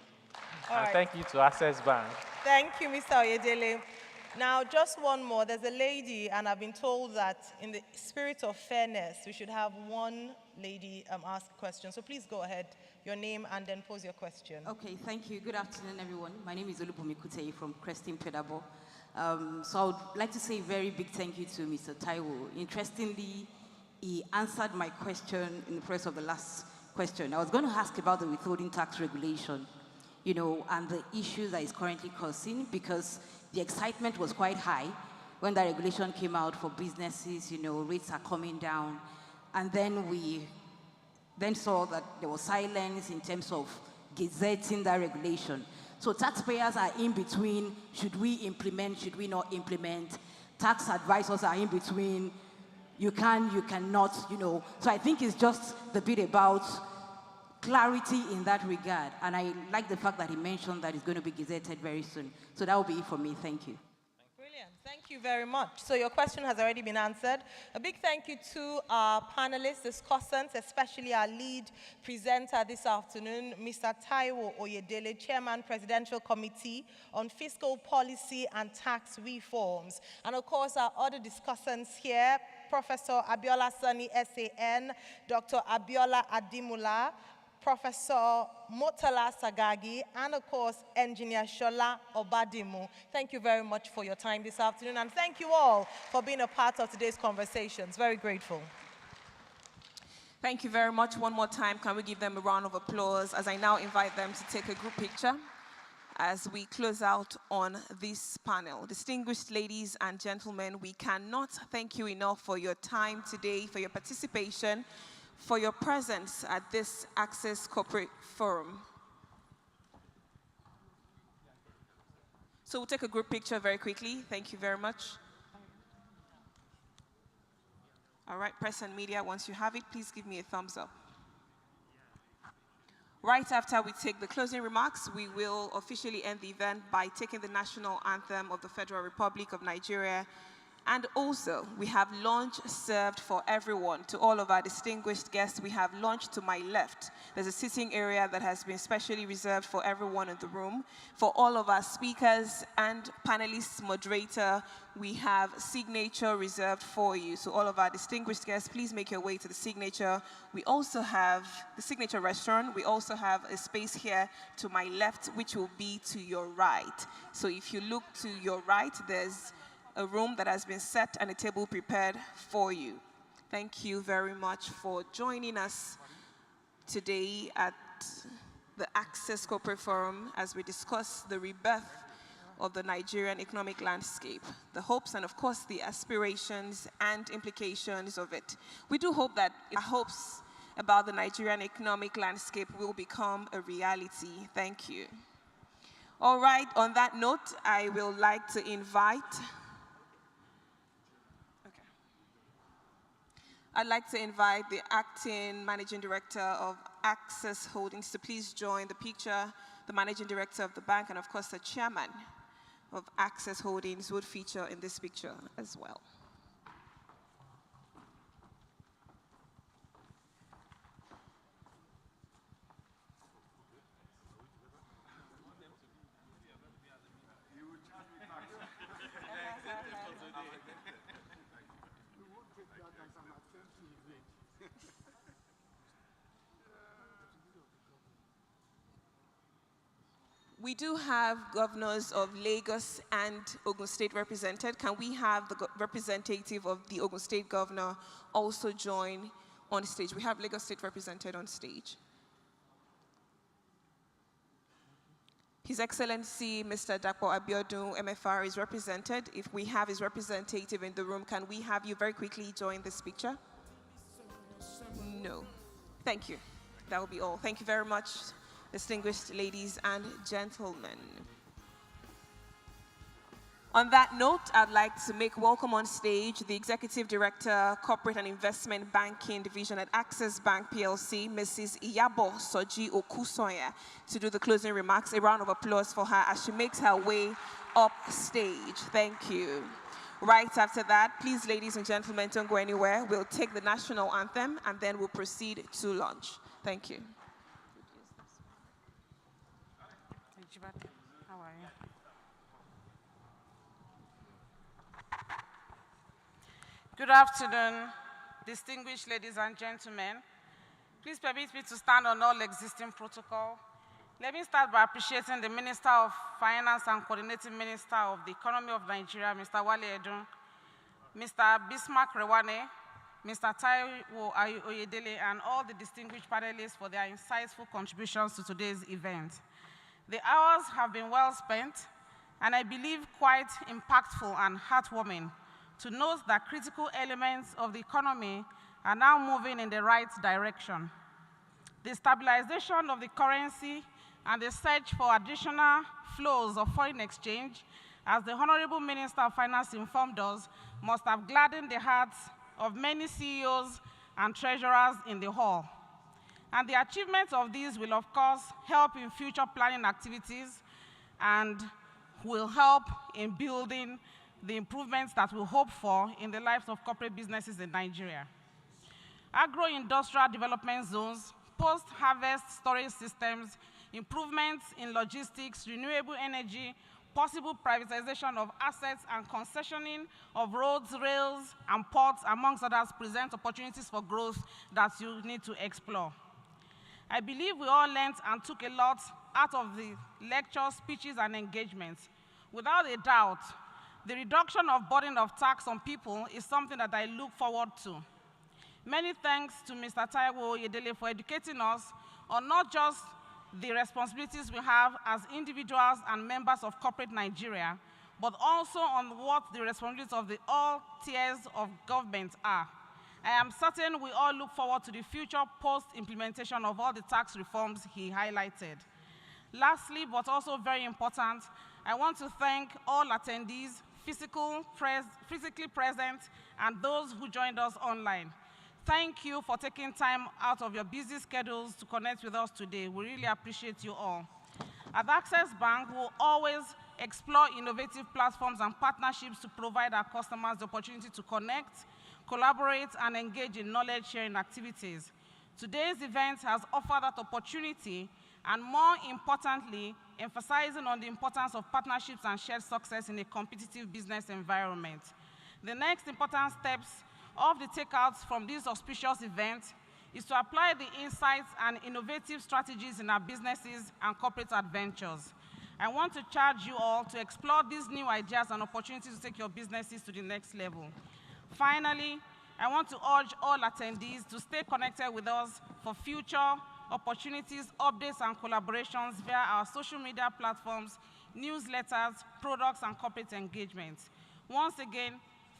And thank you to Access Bank. Thank you, Mr. Oyedele. Now, just one more. There's a lady, and I've been told that in the spirit of fairness, we should have one lady ask a question. So please go ahead, your name, and then pose your question. Okay, thank you. Good afternoon, everyone. My name is Olubumi Kutei from Creston Pedabo. So I would like to say a very big thank you to Mr. Taiwo. Interestingly, he answered my question in the process of the last question. I was going to ask about the withholding tax regulation, and the issues that is currently causing, because the excitement was quite high when that regulation came out for businesses, rates are coming down. And then we saw that there was silence in terms of gazetting that regulation. So taxpayers are in between, should we implement, should we not implement? Tax advisors are in between, you can, you cannot, So I think it's just the bit about clarity in that regard. And I like the fact that he mentioned that it's going to be gazetted very soon. So that will be it for me. Thank you. Brilliant. Thank you very much. So your question has already been answered. A big thank you to our panelists, discussants, especially our lead presenter this afternoon, Mr. Taiwo Oyedele, Chairman, Presidential Committee on Fiscal Policy and Tax Reforms. And of course, our other discussants here, Professor Abiola Sani, SAN, Dr. Abiola Adimula, Professor Motala Sagagi, and of course, Engineer Shola Obadimu. Thank you very much for your time this afternoon, and thank you all for being a part of today's conversations. Very grateful. Thank you very much. One more time, can we give them a round of applause as I now invite them to take a group picture as we close out on this panel. Distinguished ladies and gentlemen, we cannot thank you enough for your time today, for your participation, for your presence at this Access Corporate Forum. So we'll take a group picture very quickly. Thank you very much. All right, press and media, once you have it, please give me a thumbs up. Right after we take the closing remarks, we will officially end the event by taking the national anthem of the Federal Republic of Nigeria. And also, we have lunch served for everyone. To all of our distinguished guests, we have lunch to my left. There's a sitting area that has been specially reserved for everyone in the room. For all of our speakers and panelists, moderator, we have signature reserved for you. So all of our distinguished guests, please make your way to the signature. We also have the signature restaurant. We also have a space here to my left, which will be to your right. So if you look to your right, there's a room that has been set and a table prepared for you. Thank you very much for joining us today at the Access Corporate Forum as we discuss the rebirth of the Nigerian economic landscape, the hopes and of course the aspirations and implications of it. We do hope that our hopes about the Nigerian economic landscape will become a reality. Thank you. All right, on that note, I will like to invite, I'd like to invite the acting managing director of Access Holdings to please join the picture. The managing director of the bank and of course the chairman of Access Holdings would feature in this picture as well. We do have governors of Lagos and Ogun State represented. Can we have the representative of the Ogun State governor also join on stage? We have Lagos State represented on stage. His Excellency, Mr. Dapo Abiodun, MFR, is represented. If we have his representative in the room, can we have you very quickly join this picture? No. Thank you. That will be all. Thank you very much, distinguished ladies and gentlemen. On that note, I'd like to make welcome on stage the Executive Director, Corporate and Investment Banking Division at Access Bank PLC, Mrs. Iyabo Soji Okusoya, to do the closing remarks. A round of applause for her as she makes her way up stage. Thank you. Right after that, please, ladies and gentlemen, don't go anywhere. We'll take the national anthem and then we'll proceed to lunch. Thank you. How are you? Good afternoon, distinguished ladies and gentlemen. Please permit me to stand on all existing protocol. Let me start by appreciating the Minister of Finance and Coordinating Minister of the Economy of Nigeria, Mr. Wale Edun, Mr. Bismarck Rewane, Mr. Taiwo Oyedele, and all the distinguished panelists for their insightful contributions to today's event. The hours have been well spent, and I believe quite impactful and heartwarming to note that critical elements of the economy are now moving in the right direction. The stabilization of the currency and the search for additional flows of foreign exchange, as the Honorable Minister of Finance informed us, must have gladdened the hearts of many CEOs and treasurers in the hall. And the achievement of these will, of course, help in future planning activities and will help in building the improvements that we hope for in the lives of corporate businesses in Nigeria. Agro-industrial development zones, post-harvest storage systems, improvements in logistics, renewable energy, possible privatization of assets and concessioning of roads, rails, and ports, amongst others, present opportunities for growth that you need to explore. I believe we all learned and took a lot out of the lectures, speeches, and engagements. Without a doubt, the reduction of burden of tax on people is something that I look forward to. Many thanks to Mr. Taiwo Oyedele for educating us on not just the responsibilities we have as individuals and members of corporate Nigeria, but also on what the responsibilities of the all tiers of government are. I am certain we all look forward to the future post-implementation of all the tax reforms he highlighted. Lastly, but also very important, I want to thank all attendees, physically present, and those who joined us online. Thank you for taking time out of your busy schedules to connect with us today. We really appreciate you all. At Access Bank, we'll always explore innovative platforms and partnerships to provide our customers the opportunity to connect, collaborate, and engage in knowledge-sharing activities. Today's event has offered that opportunity, and more importantly, emphasizing on the importance of partnerships and shared success in a competitive business environment. The next important steps of the takeouts from this auspicious event is to apply the insights and innovative strategies in our businesses and corporate adventures. I want to charge you all to explore these new ideas and opportunities to take your businesses to the next level. Finally, I want to urge all attendees to stay connected with us for future opportunities, updates, and collaborations via our social media platforms, newsletters, products, and corporate engagements. Once again,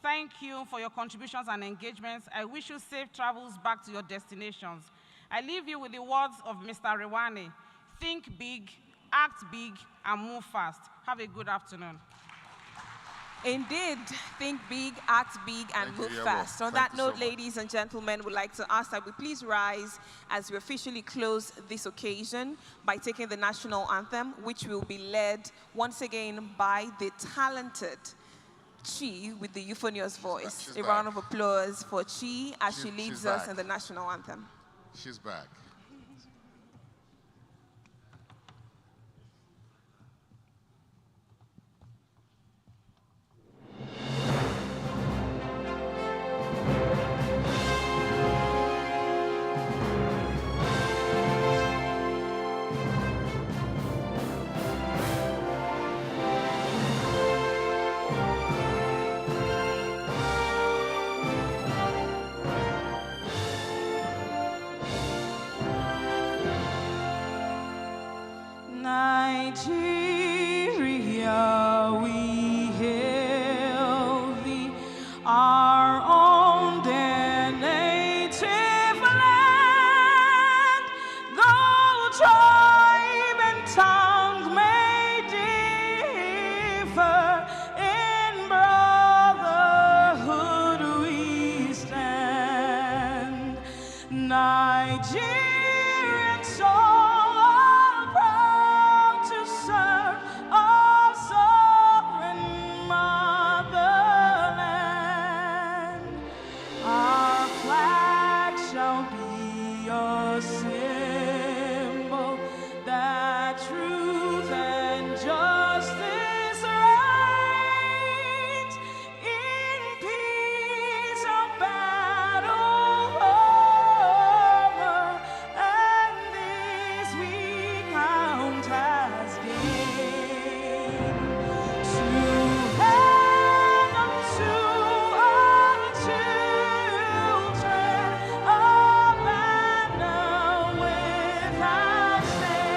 thank you for your contributions and engagements. I wish you safe travels back to your destinations. I leave you with the words of Mr. Rewane: think big, act big and move fast. Have a good afternoon. Indeed, think big, act big, and move fast. On that note, ladies and gentlemen, we'd like to ask that we please rise as we officially close this occasion by taking the national anthem, which will be led once again by the talented Chi with the euphonious voice. A round of applause for Chi as she leads us in the national anthem. She's back. Nigeria, we hail thee, our own dear native land. Though tribe and tongue may differ, in brotherhood we stand. Nigerian soul, symbol that truth and justice reigns in peace of battle over, and this we count as gain. To hang unto our children a banner without stain.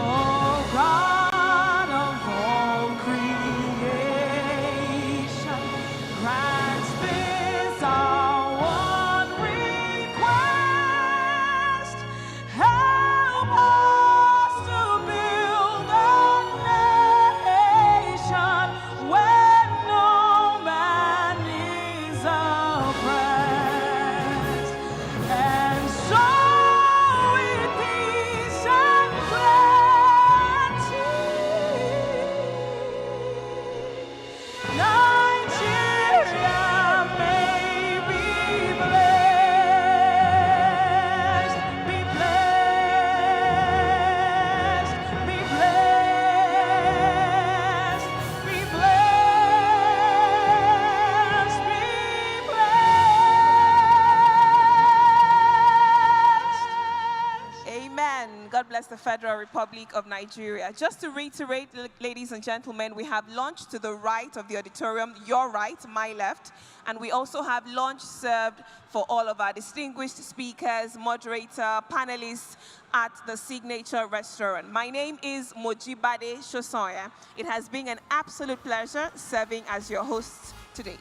Oh God of all creation, grant this our one request. Help us to build a nation where no man is oppressed, and so with peace and plenty, Nigeria may be blessed, be blessed, be blessed, be blessed, be blessed. Amen. God bless the Federal Republic of Nigeria. Just to reiterate, ladies and gentlemen, we have lunch to the right of the auditorium, your right, my left, and we also have lunch served for all of our distinguished speakers, moderator, panelists at the Signature Restaurant. My name is Mojibade Shosoya. It has been an absolute pleasure serving as your host today.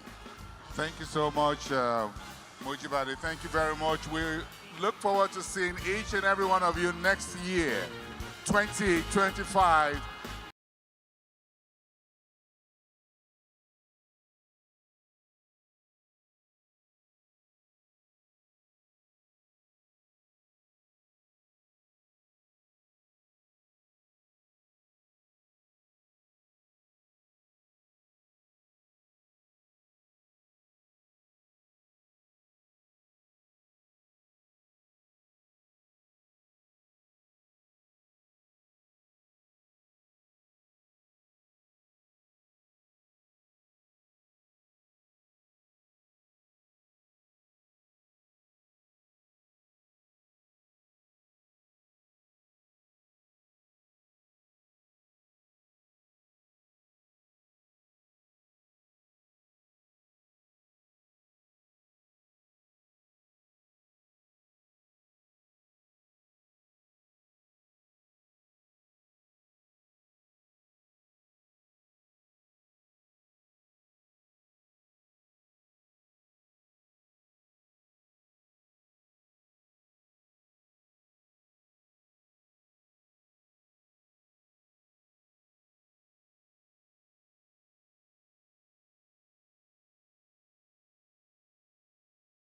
Thank you so much, Mojibade. Thank you very much. We look forward to seeing each and every one of you next year, 2025.